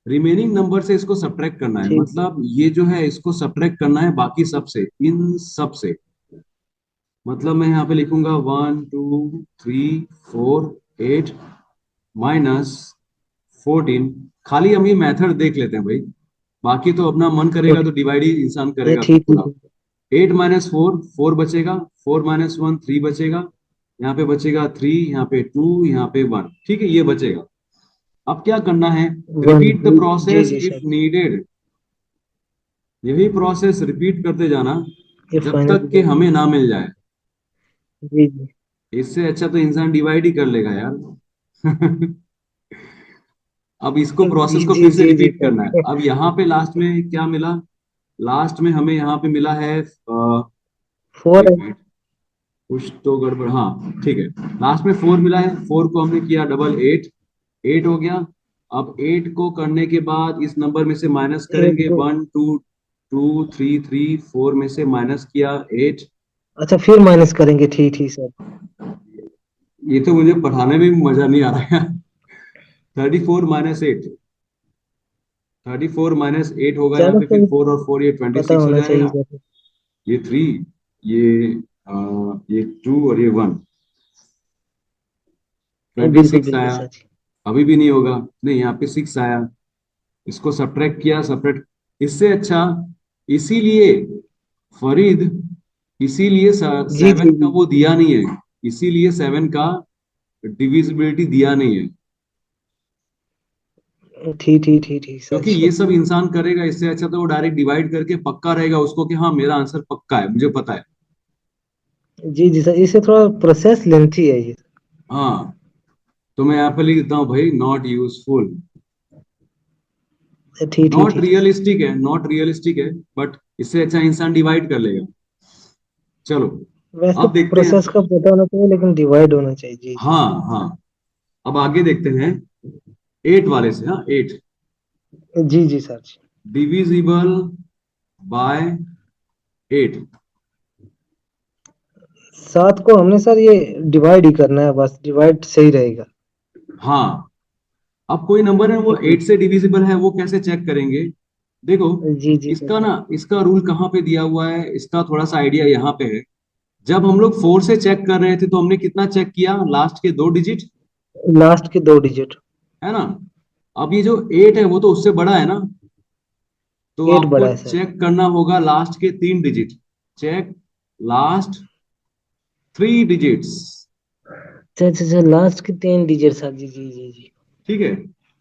S1: Remaining number से इसको सब्ट्रैक्ट करना है,
S2: ठीक है।
S1: मतलब ये जो है इसको सब्ट्रैक्ट करना है बाकी सब से, इन सब से। मतलब मैं यहाँ पे लिखूंगा 1, 2, 3, 4, 8 -14। खाली हम ये मेथड देख लेते हैं भाई, बाकी तो अपना मन करेगा तो
S2: 14
S1: डिवाइड ही इंसान करेगा फिर
S2: ठीक
S1: पूरा।
S2: ठीक
S1: 8 - 4, 4 बचेगा। 4 - 1, 3 बचेगा। यहाँ पे बचेगा 3, यहाँ पे 2, यहाँ पे 1। ठीक है, ये बचेगा। अब क्या करना है,
S2: 1
S1: रिपीट द
S2: जी
S1: प्रोसेस
S2: जी
S1: इफ
S2: सर।
S1: नीडेड। यही प्रोसेस रिपीट करते जाना
S2: ये
S1: जब
S2: फाइनल
S1: तक कि हमें ना मिल जाए।
S2: जी जी
S1: इससे अच्छा तो इंसान डिवाइड ही कर लेगा यार। अब इसको
S2: जी
S1: प्रोसेस को
S2: जी
S1: फिर से
S2: जी जी
S1: रिपीट करना है।
S2: सर।
S1: अब यहाँ पे लास्ट में क्या मिला, लास्ट में हमें यहाँ पे मिला है
S2: 4
S1: एक
S2: है।
S1: मिनट, कुछ तो गड़बड़, हाँ ठीक है। लास्ट में 4 मिला है, 4 को हमने किया डबल, 8। 8 हो गया। अब 8 को करने के बाद इस नंबर में से माइनस
S2: 8
S1: करेंगे,
S2: को
S1: 1, 2, 2, 3, 3, 4 में से माइनस किया 8।
S2: अच्छा फिर माइनस करेंगे ठीक ठीक सर।
S1: ये तो मुझे पढ़ाने में भी मजा नहीं आ रहा है। 34 - 8। 34 - 8 होगा यहाँ
S2: चलो
S1: पे, फिर
S2: सर
S1: 4 और 4, ये
S2: पता
S1: 26 हो
S2: होना चाहिए
S1: जाएगा।
S2: सर।
S1: ये 3, ये ये 2 और ये 1, ट्वेंटी
S2: बिल्कुल
S1: सिक्स
S2: बिल्कुल
S1: आया।
S2: सर जी।
S1: अभी भी नहीं होगा, नहीं, यहाँ पे 6 आया। इसको सब्ट्रैक्ट किया, सब्ट्रैक्ट, इससे अच्छा, इसीलिए फरीद, इसीलिए
S2: जी
S1: 7
S2: जी
S1: का
S2: जी
S1: वो दिया नहीं है, इसीलिए 7 का डिविजिबिलिटी दिया नहीं है।
S2: ठीक ठीक ठीक ठीक सर
S1: क्योंकि
S2: जी।
S1: ये सब इंसान करेगा, इससे अच्छा तो वो डायरेक्ट डिवाइड करके पक्का रहेगा उसको कि हाँ मेरा आंसर पक्का है, मुझे पता है।
S2: जी जी सर इससे थोड़ा प्रोसेस लेंथी है ये।
S1: हाँ, तो मैं यहाँ पे लिख देता हूँ भाई, नॉट यूजफुल।
S2: ठीक ठीक
S1: नॉट
S2: ठीक है सर।
S1: रियलिस्टिक है, नॉट रियलिस्टिक है, बट इससे अच्छा इंसान डिवाइड कर लेगा। चलो,
S2: वैसे
S1: अब देखते हैं।
S2: प्रोसेस का पता होना चाहिए लेकिन डिवाइड होना चाहिए जी जी।
S1: हाँ हाँ, अब आगे देखते हैं, 8 वाले से। हाँ, 8
S2: जी जी सर जी।
S1: Divisible by 8।
S2: 7 को हमने सर ये डिवाइड ही करना है बस डिवाइड सही रहेगा।
S1: हाँ, अब कोई नंबर है वो
S2: जी
S1: 8 से डिविजिबल है, वो कैसे चेक करेंगे। देखो,
S2: जी जी सर
S1: इसका ना, इसका रूल कहाँ पे दिया हुआ है, इसका थोड़ा सा आइडिया यहाँ पे है। जब हम लोग 4 से चेक कर रहे थे तो हमने कितना चेक किया, लास्ट के 2 डिजिट।
S2: लास्ट के 2 डिजिट।
S1: है ना। अब ये जो 8 है वो तो उससे बड़ा है ना, तो
S2: 8
S1: आपको
S2: बड़ा है सर।
S1: चेक करना होगा लास्ट के 3 डिजिट। Check last 3 digits.
S2: अच्छा अच्छा अच्छा लास्ट के 3 डिजिट सर जी जी जी जी।
S1: ठीक है,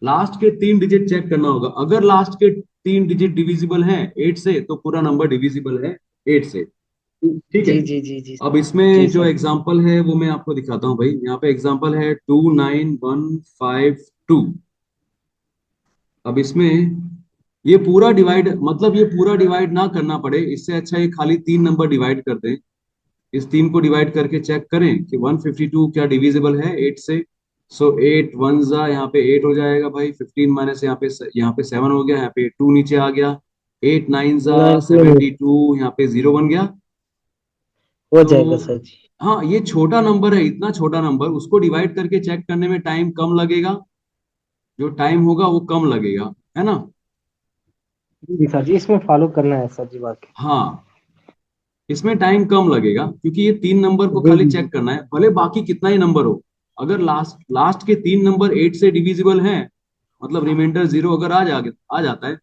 S1: लास्ट के 3 डिजिट चेक करना होगा। अगर लास्ट के 3 डिजिट डिविजिबल है 8 से तो पूरा नंबर डिविजिबल है 8 से। ठीक है।
S2: जी जी जी जी
S1: अब
S2: जी
S1: इसमें जो
S2: सर।
S1: एग्जाम्पल है वो मैं आपको दिखाता हूँ भाई, यहाँ पे एग्जाम्पल है 29152। अब इसमें ये पूरा डिवाइड, मतलब ये पूरा डिवाइड ना करना पड़े, इससे अच्छा ये खाली 3 नंबर डिवाइड कर दें। इस 3 को डिवाइड करके चेक करें कि 152 क्या डिविजिबल है 8 से। सो 8 वन जा, यहाँ पे 8 हो जाएगा भाई, 15 माइनस यहाँ पे 7 हो गया, यहाँ पे 2 नीचे आ गया। एट नाइन जा
S2: 19
S1: 72, यहाँ पे जीरो बन गया।
S2: हो जाएगा
S1: तो
S2: सर जी।
S1: हाँ, ये छोटा नंबर है, इतना छोटा नंबर, उसको डिवाइड करके चेक करने में टाइम कम लगेगा, जो टाइम होगा वो कम लगेगा, है ना।
S2: जी सर जी, इसमें फॉलो करना है सर जी बाकी।
S1: हाँ, इसमें टाइम कम लगेगा क्योंकि ये तीन नंबर को
S2: जी
S1: खाली
S2: जी जी।
S1: चेक करना है, भले बाकी कितना ही नंबर हो। अगर लास्ट लास्ट के तीन नंबर एट से डिविजिबल हैं, मतलब रिमाइंडर जीरो अगर आ जाता है,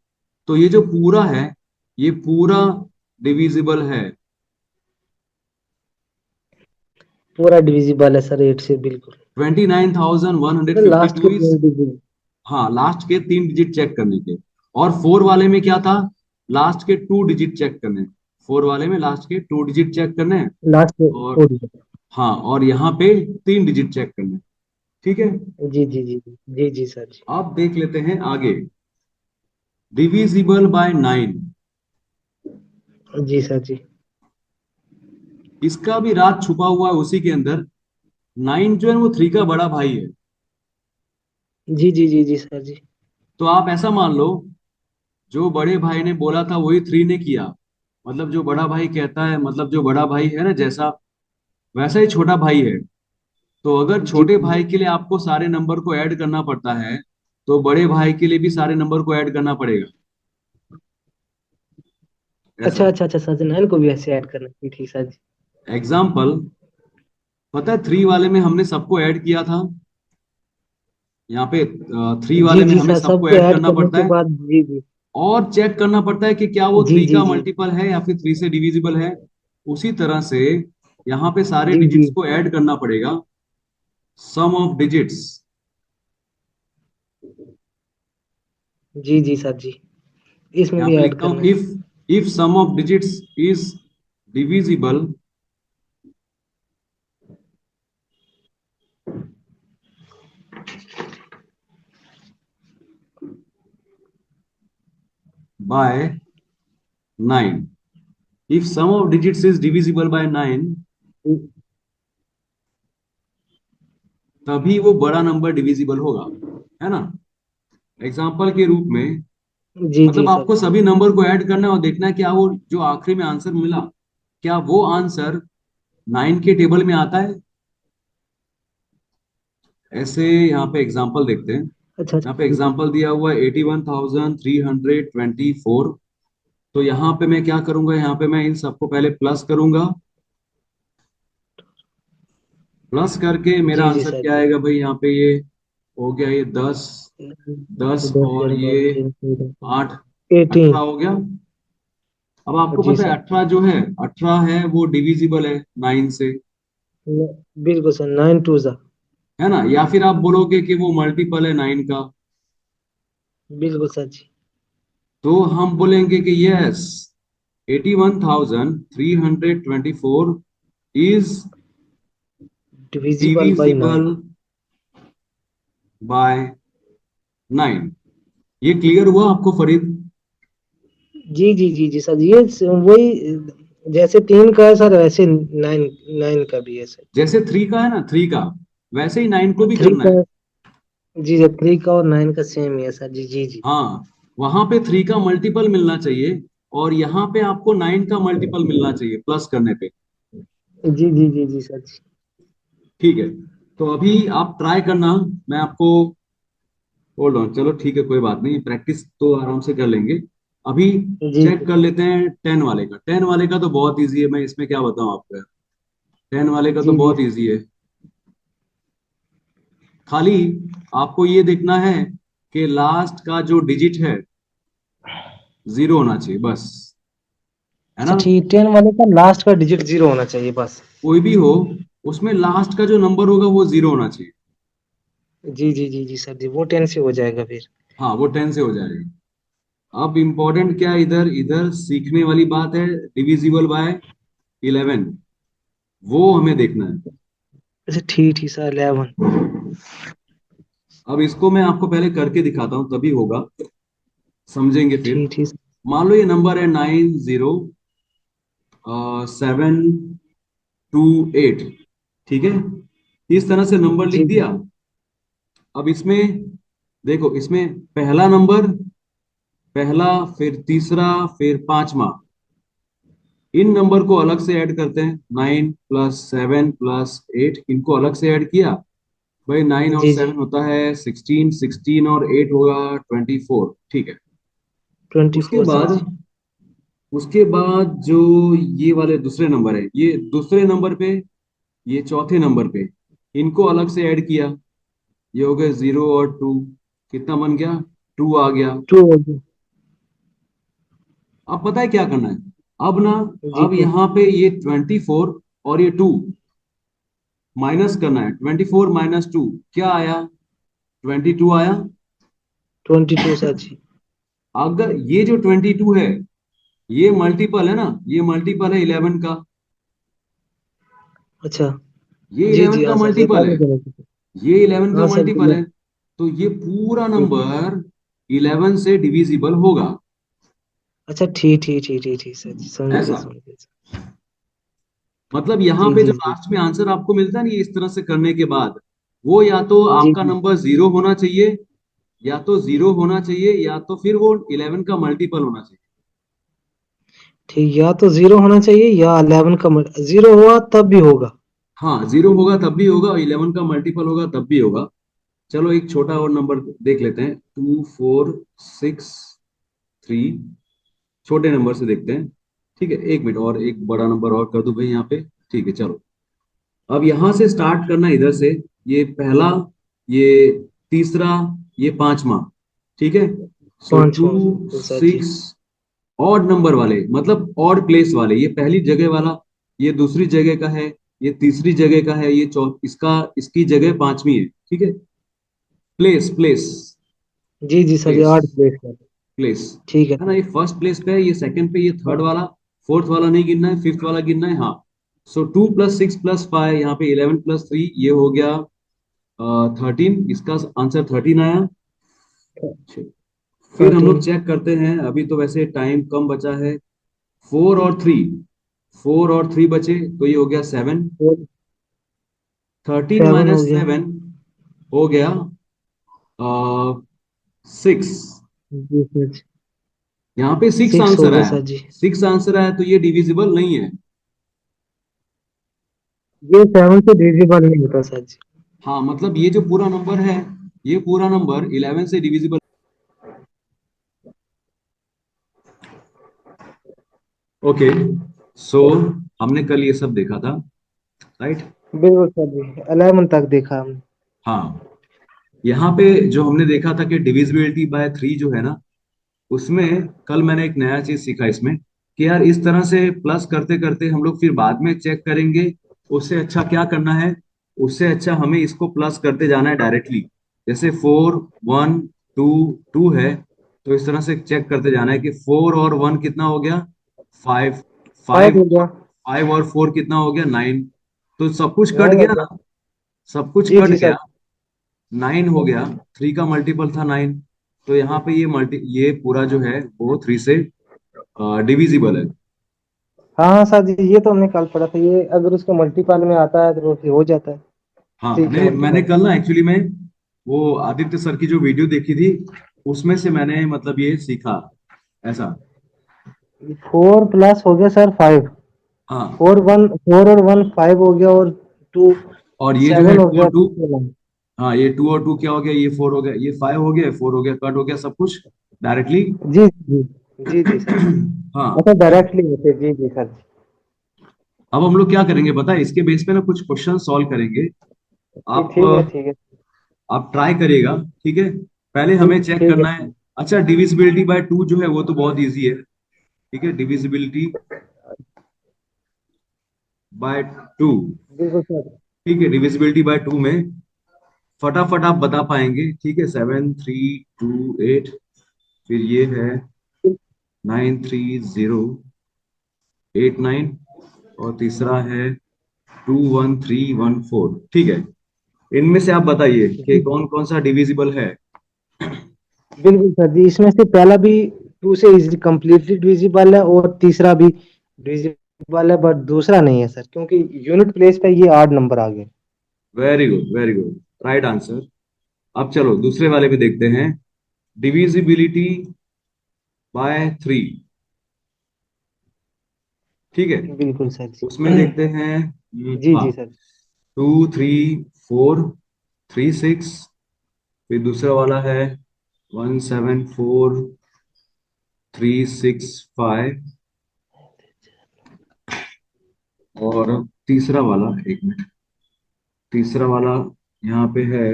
S1: तो ये जो पूरा है, ये पूरा डिविजिबल है।
S2: पूरा डिविजिबल है सर 8 से, बिल्कुल।
S1: 29,152
S2: लास्ट के
S1: इज,
S2: 3 डिजिट।
S1: हाँ, लास्ट के तीन डिजिट चेक करने के। और फोर वाले में क्या था, लास्ट के टू डिजिट चेक करने। फोर वाले में लास्ट के टू डिजिट चेक करने हैं।
S2: लास्ट के
S1: और
S2: 4 डिजिट।
S1: हाँ, और यहाँ पे तीन डिजिट चेक करने हैं। ठीक है।
S2: जी जी जी जी जी जी सर जी।
S1: अब देख लेते हैं आगे, डिविजिबल बाय नाइन।
S2: जी सर जी।
S1: इसका भी राज छुपा हुआ है उसी के अंदर। नाइन जो है वो थ्री का बड़ा भाई है।
S2: जी जी जी जी सर जी।
S1: तो आप ऐसा मान लो, जो बड़े भाई ने बोला था वही थ्री ने किया। मतलब जो बड़ा भाई कहता है, मतलब जो बड़ा भाई है ना, जैसा वैसा ही छोटा भाई है। तो अगर
S2: जी
S1: छोटे
S2: जी।
S1: भाई के लिए आपको सारे नंबर को ऐड करना पड़ता है, तो बड़े भाई के लिए भी सारे नंबर को ऐड करना पड़ेगा,
S2: अच्छा
S1: ऐसा।
S2: अच्छा अच्छा सर जी, 9 को भी ऐसे ऐड करना है, ठीक सर जी।
S1: एग्जाम्पल, पता है थ्री वाले में हमने सबको ऐड किया था, यहाँ पे थ्री
S2: जी
S1: वाले में
S2: जी
S1: हमें
S2: सर,
S1: सबको
S2: सबको
S1: ऐड
S2: ऐड
S1: करना
S2: करने
S1: पड़ता
S2: के
S1: है।
S2: बाद जी जी।
S1: और चेक करना पड़ता है कि क्या वो
S2: जी
S1: थ्री
S2: जी
S1: का
S2: जी
S1: मल्टीपल है या फिर थ्री से डिविजिबल है। उसी तरह से यहाँ पे सारे
S2: जी जी
S1: डिजिट्स को ऐड करना पड़ेगा, सम ऑफ डिजिट्स।
S2: जी जी सर जी, इसमें
S1: यहाँ
S2: भी
S1: पे
S2: ऐड
S1: लिखता हूँ,
S2: करना है।
S1: If sum of digits is divisible by nine. If sum of digits is divisible by nine, तभी वो बड़ा नंबर डिविजिबल होगा, है ना। एग्जाम्पल के रूप में,
S2: जी जी
S1: मतलब
S2: सर
S1: आपको
S2: जी।
S1: सभी नंबर को ऐड करना है और देखना है क्या वो जो आखिरी में आंसर मिला, क्या वो आंसर नाइन के टेबल में आता है। ऐसे यहाँ पे एग्जाम्पल देखते हैं।
S2: अच्छा अच्छा
S1: यहाँ पे
S2: ठीक है।
S1: एग्जाम्पल दिया हुआ है 81,324। तो यहाँ पे मैं क्या करूंगा, यहाँ पे मैं इन सबको पहले प्लस करूंगा। प्लस करके मेरा
S2: जी जी
S1: आंसर
S2: सर
S1: क्या
S2: जी।
S1: आएगा भाई, यहाँ पे ये हो गया, ये 10, 10
S2: 10
S1: और ये 8,
S2: 18।
S1: 18 हो गया। अब आपको
S2: जी
S1: पता है
S2: सर।
S1: 18 जो है, 18 है वो डिविजिबल है नाइन से,
S2: बिल्कुल सर, 9 टू जा।
S1: है ना। या फिर आप बोलोगे कि वो मल्टीपल है नाइन का,
S2: बिल्कुल सर जी।
S1: तो हम बोलेंगे कि yes, 81,324 is
S2: divisible bye
S1: divisible
S2: 9।
S1: By nine. ये क्लियर हुआ आपको फरीद।
S2: जी जी जी जी सर, वही जैसे 3 का है सर, वैसे 9 का भी है सर।
S1: जैसे थ्री का है ना, थ्री का, वैसे ही नाइन को भी
S2: 3
S1: करना
S2: का,
S1: है।
S2: जी जी, 3 का और 9 का सेम ही है सर जी। जी जी
S1: हाँ, वहां पे थ्री का मल्टीपल मिलना चाहिए, और यहाँ पे आपको नाइन का मल्टीपल मिलना चाहिए प्लस करने पे।
S2: जी जी जी जी सर जी।
S1: ठीक है। तो अभी आप ट्राई करना, मैं आपको, होल्ड ऑन, चलो ठीक है, कोई बात नहीं, प्रैक्टिस तो आराम से कर लेंगे। अभी
S2: जी
S1: चेक
S2: जी
S1: कर लेते हैं टेन वाले का। टेन वाले का तो बहुत इजी है, मैं इसमें क्या बताऊं आपको। टेन वाले का तो
S2: जी जी
S1: बहुत इजी है। खाली आपको ये देखना है कि लास्ट का जो डिजिट है जीरो होना चाहिए, बस, है
S2: अच्छा
S1: ना।
S2: ठीक, 10 वाले का लास्ट का डिजिट 0 होना चाहिए बस।
S1: कोई भी हो, उसमें लास्ट का जो नंबर होगा वो जीरो होना चाहिए।
S2: जी जी जी जी सर जी, वो 10 से हो जाएगा फिर।
S1: हाँ, वो टेन से हो जाएगा। अब इंपॉर्टेंट क्या है, इधर इधर सीखने वाली बात है, डिविजिबल बाय 11, वो हमें देखना है।
S2: अच्छा ठीक ठीक सर, 11।
S1: अब इसको मैं आपको पहले करके दिखाता हूँ, तभी होगा, समझेंगे फिर।
S2: ठीक ठीक।
S1: मान लो ये नंबर है 90,728, ठीक है। इस तरह से नंबर लिख
S2: जी जी
S1: दिया। अब इसमें देखो, इसमें पहला नंबर, पहला, फिर तीसरा, फिर पांचवा, इन नंबर को अलग से ऐड करते हैं। 9 + 7 + 8, इनको अलग से ऐड किया। भाई 9 और 7
S2: जी।
S1: होता है 16, 16 और 8 होगा 24, ठीक है। उसके
S2: 24 सर
S1: बाद
S2: जी।
S1: उसके बाद जो ये वाले दूसरे नंबर है, ये दूसरे नंबर पे, ये चौथे नंबर पे, इनको अलग से ऐड किया। ये हो गए 0 और 2। कितना बन गया? 2 आ गया।
S2: 2 हो गया।
S1: अब पता है क्या करना है? अब ना,
S2: जी
S1: अब
S2: जी।
S1: यहाँ पे ये 24 और ये 2 माइनस करना है। 24 - 2 क्या आया? 22 आया।
S2: 22 सर जी।
S1: अगर ये जो 22 है, ये मल्टीपल है ना, ये मल्टीपल है 11 का।
S2: अच्छा।
S1: ये
S2: जी
S1: 11
S2: जी
S1: का
S2: हाँ सर जी,
S1: मल्टीपल
S2: बाद
S1: है।
S2: में करेंगे।
S1: ये 11 का
S2: हाँ सर
S1: मल्टीपल
S2: जी।
S1: है। तो ये पूरा
S2: ठीक।
S1: नंबर 11 से डिविजिबल होगा।
S2: अच्छा ठीक ठीक ठीक ठीक ठीक सर जी, समझ गया
S1: ऐसा
S2: समझ गया।
S1: मतलब यहाँ
S2: जी
S1: पे जो
S2: जी जी।
S1: लास्ट में आंसर आपको मिलता है ना, ये इस तरह से करने के बाद, वो या तो
S2: जी
S1: आपका
S2: जी।
S1: नंबर 0 होना चाहिए, या तो 0 होना चाहिए, या तो फिर वो 11 का मल्टीपल होना चाहिए।
S2: ठीक, या तो 0 होना चाहिए या 11 का 0 हुआ तब भी होगा।
S1: हाँ, 0 होगा तब भी होगा, 11 का मल्टीपल होगा तब भी होगा। चलो एक छोटा और नंबर देख लेते हैं। 2, 4, 6, 3, छोटे नंबर से देखते हैं। ठीक है, एक मिनट, और एक बड़ा नंबर और कर दूं भाई यहाँ पे। ठीक है, चलो। अब यहां से स्टार्ट करना इधर से। ये पहला, ये तीसरा, ये पांचवा, ठीक है। सो
S2: 5
S1: टू,
S2: बिल्कुल सर जी।
S1: 6, ऑड नंबर वाले, मतलब ऑड प्लेस वाले, ये पहली जगह वाला, ये दूसरी जगह का है, ये तीसरी जगह का है, ये इसका, इसकी जगह पांचवी है, ठीक है। प्लेस, प्लेस,
S2: जी जी सर जी,
S1: प्लेस,
S2: 8 प्लेस कर।
S1: प्लेस,
S2: ठीक है
S1: है ना।
S2: सर।
S1: ये फर्स्ट प्लेस पे है, ये सेकंड पे, ये थर्ड वाला, फोर्थ वाला नहीं गिनना है, फिफ्थ वाला गिनना है, हाँ। सो 2 + 6 + 5, यहाँ पे 11 + 3, ये हो गया 13। इसका आंसर 13 आया। फिर हम लोग
S2: 13।
S1: चेक करते हैं, अभी तो वैसे टाइम कम बचा है। 4 और 3, 4 और 3 बचे, तो ये हो गया 7। 13
S2: 7 हो
S1: माइनस
S2: गया।
S1: सेवन हो गया 6।
S2: जी सर जी।
S1: यहाँ पे 6
S2: 6 हो
S1: आंसर
S2: गया
S1: आया।
S2: सर जी।
S1: 6 आंसर आया, तो ये डिविजिबल नहीं है।
S2: ये 7 से डिविजिबल नहीं होता सर जी।
S1: हाँ, मतलब ये जो पूरा नंबर है, ये पूरा नंबर 11 से डिविजिबल। ओके। सो हमने कल ये सब देखा था, राइट।
S2: बिल्कुल सर जी, 11 तक देखा हमने।
S1: हाँ, यहाँ पे जो हमने देखा था कि डिविजिबिलिटी बाय 3 जो है ना, उसमें कल मैंने एक नया चीज सीखा इसमें, कि यार इस तरह से प्लस करते करते हम लोग फिर बाद में चेक करेंगे। उससे अच्छा क्या करना है? उससे अच्छा हमें इसको प्लस करते जाना है डायरेक्टली। जैसे 4, 1, 2, 2 है, तो इस तरह से चेक करते जाना है कि 4 और 1 कितना हो गया? 5।
S2: 5
S1: फाइव
S2: हो गया।
S1: 5 और 4 कितना हो गया? 9। तो सब कुछ कट
S2: 9 हो
S1: गया
S2: गया।
S1: ना, सब कुछ
S2: जी
S1: कट
S2: जी
S1: गया।
S2: सर।
S1: 9 हो गया। 3 का मल्टीपल था 9। तो यहाँ पे ये पूरा जो है वो 3 से डिविजिबल है।
S2: हाँ हाँ सर जी, ये तो हमने कल पढ़ा था, ये अगर उसके मल्टीपल में आता है तो फिर हो जाता है।
S1: हाँ,
S2: 3 के
S1: नहीं, मैंने
S2: मल्टीपल।
S1: कल ना एक्चुअली में वो आदित्य सर की जो वीडियो देखी थी, उसमें से मैंने मतलब ये सीखा, ऐसा।
S2: 4 प्लस हो गया सर 5।
S1: हाँ,
S2: 4 और 1 5 हो गया, और 2
S1: और ये जो है
S2: 7 हो
S1: 2
S2: गया,
S1: और 2,
S2: 6 और 9।
S1: हाँ, ये 2 और 2 क्या हो गया? ये 4 हो गया, ये 5 हो गया, 4 हो गया, कट हो गया सब कुछ डायरेक्टली।
S2: जी जी। जी जी सर।
S1: हाँ।
S2: अच्छा डायरेक्टली होते, जी जी सर।
S1: अब हम लोग क्या करेंगे पता है? इसके बेस पे ना कुछ क्वेश्चन सॉल्व करेंगे।
S2: जी
S1: आप
S2: ठीक है ठीक है।
S1: आप ट्राई करिएगा, ठीक है। पहले हमें
S2: ठीक
S1: चेक
S2: ठीक है।
S1: करना है। अच्छा, डिविजिबिलिटी बाय 2 जो है वो तो बहुत इजी है, ठीक है। डिविजिबिलिटी बाय 2,
S2: बिल्कुल सर।
S1: ठीक है। डिविजिबिलिटी बाय 2 में फटाफट आप बता पाएंगे, ठीक है। 7, 3, 2, 8, फिर ये है 9, 3, 0, 8, 9, और तीसरा है 2, 1, 3, 1, 4, ठीक है। इनमें से आप बताइए कि
S2: जी
S1: कौन कौन सा डिविजिबल है।
S2: बिल्कुल सर जी, इसमें से पहला भी 2 से इजी कंप्लीटली डिविजिबल है, और तीसरा भी डिविजिबल है, बट दूसरा नहीं है सर, क्योंकि यूनिट प्लेस पे ये 8 नंबर आ गए।
S1: Very good, very good, right answer. अब चलो दूसरे वाले पे देखते हैं। Divisibility bye 3। ठीक है।
S2: बिल्कुल सर
S1: उसमें
S2: जी।
S1: देखते हैं।
S2: जी
S1: हाँ,
S2: जी सर।
S1: 2 3 4 3 6। फिर दूसरा वाला है 1 7 4 3 6 5। और तीसरा वाला, एक मिनट, तीसरा वाला यहाँ पे है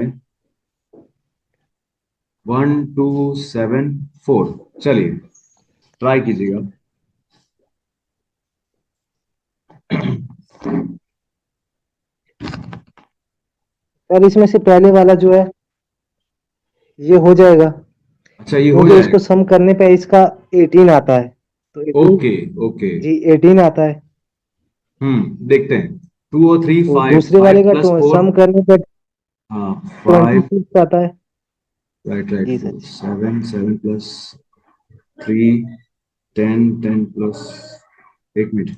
S1: 1 2 7 4। चलिए, ट्राई कीजिएगा।
S2: सर इसमें से पहले वाला जो है ये हो जाएगा,
S1: अच्छा, ये हो
S2: क्योंकि इसको
S1: जाएगा।
S2: सम करने पे इसका 18 आता है, तो 18।
S1: Okay, okay.
S2: जी 18 आता है।
S1: देखते हैं। 2 और 3
S2: तो
S1: 5,
S2: दूसरे वाले
S1: 5
S2: का
S1: प्लस
S2: तो
S1: 4।
S2: सम करने पे
S1: हाँ, 5।
S2: 26 आता है।
S1: राइट, राइट,
S2: जी सर
S1: 4
S2: जी।
S1: 7 7 प्लस 3 10 10 प्लस, एक मिनट,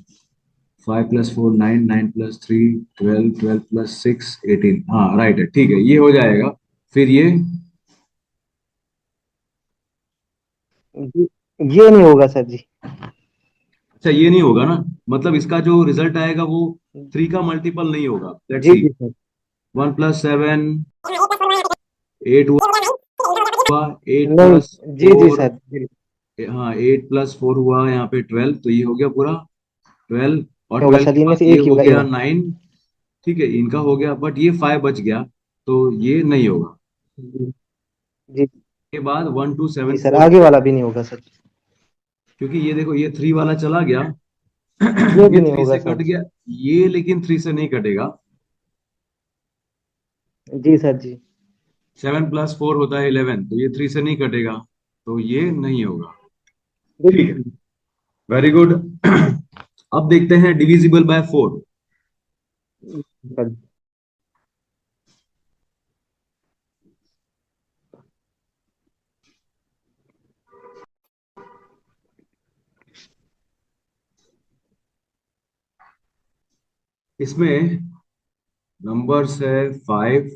S1: 5 प्लस 4 9 9 प्लस 3 12 12 प्लस 6 18। हाँ, राइट है, ठीक है, ये हो जाएगा। फिर ये।
S2: जी, ये नहीं होगा सर जी।
S1: अच्छा, ये नहीं होगा ना? मतलब इसका जो रिजल्ट आएगा वो 3 का मल्टीपल नहीं होगा। लेट्स
S2: जी
S1: सी।
S2: जी सर।
S1: 1 प्लस 7 8 हुआ। एट
S2: नहीं।
S1: प्लस
S2: जी जी
S1: फोर
S2: सर बिल्कुल।
S1: हाँ, 8 प्लस 4 हुआ यहाँ पे 12, तो ये हो गया पूरा 12। और
S2: होगा
S1: 12
S2: सर,
S1: के
S2: इनमें
S1: बाद
S2: से
S1: ये
S2: एक ही
S1: हो
S2: होगा, ये
S1: गया
S2: वाला।
S1: 9। ठीक है, इनका हो गया, बट ये 5 बच गया, तो ये नहीं होगा।
S2: जी जी।
S1: के बाद वन टू
S2: जी
S1: सेवन
S2: सर,
S1: फोर
S2: आगे
S1: फोर
S2: वाला भी नहीं होगा सर।
S1: क्योंकि ये देखो, ये 3 वाला चला गया।
S2: ये
S1: ये
S2: भी नहीं
S1: 3
S2: होगा
S1: से
S2: सर
S1: कट
S2: जी।
S1: गया। ये लेकिन 3 से नहीं कटेगा।
S2: जी सर जी।
S1: 7 प्लस 4 होता है 11, तो ये 3 से नहीं कटेगा, तो ये नहीं होगा। ठीक है।
S2: बिल्कुल
S1: वेरी गुड। अब देखते हैं डिविजिबल बाय 4।
S2: सर।
S1: इसमें नंबर्स है 5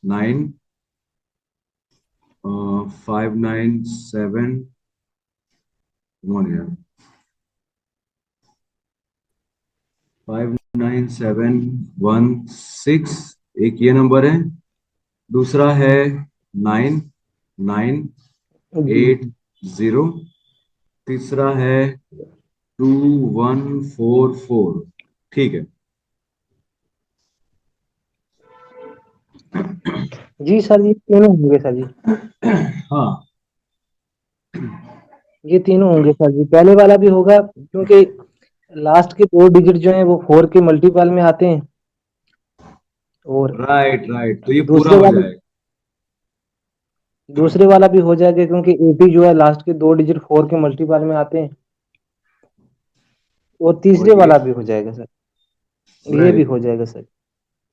S1: 9, 5 9 7। कौन यार? 5 9 7 1 6। एक ये नंबर है। दूसरा है 9 9 8 0। तीसरा है 2 1 4 4। ठीक है।
S2: जी सर, ये तीनों होंगे सर जी।
S1: हाँ,
S2: ये तीनों होंगे सर जी, पहले वाला भी होगा क्योंकि लास्ट के दो डिजिट जो हैं वो 4 के मल्टीपल में आते हैं। और
S1: राइट, राइट, तो ये पूरा
S2: दूसरे
S1: हो
S2: वाले
S1: जाएगा।
S2: दूसरे वाला भी हो जाएगा क्योंकि 80 जो है लास्ट के दो डिजिट 4 के मल्टीपल में आते हैं। और
S1: और
S2: तीसरे
S1: ये।
S2: वाला भी हो जाएगा सर। ये
S1: वेरी
S2: भी हो
S1: गुड।
S2: जाएगा सर।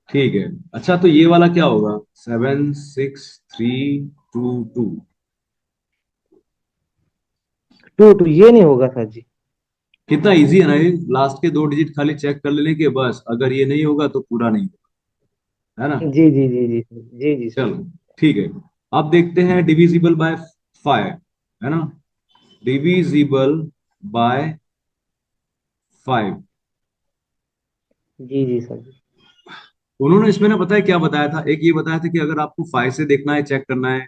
S1: ठीक है। अच्छा, तो ये वाला क्या होगा? 7 6 3 2 2।
S2: टू टू ये नहीं होगा सर जी।
S1: कितना इजी है ना ये! लास्ट के 2 डिजिट खाली चेक कर लेने के, बस अगर ये नहीं होगा तो पूरा नहीं होगा, है ना?
S2: जी जी जी जी सर, जी जी सर।
S1: चलो, ठीक है। अब देखते हैं डिविजिबल बाय 5, है ना? Divisible by 5।
S2: जी जी सर।
S1: उन्होंने इसमें ना, पता है क्या बताया था? एक ये बताया था कि अगर आपको 5 से देखना है, चेक करना है,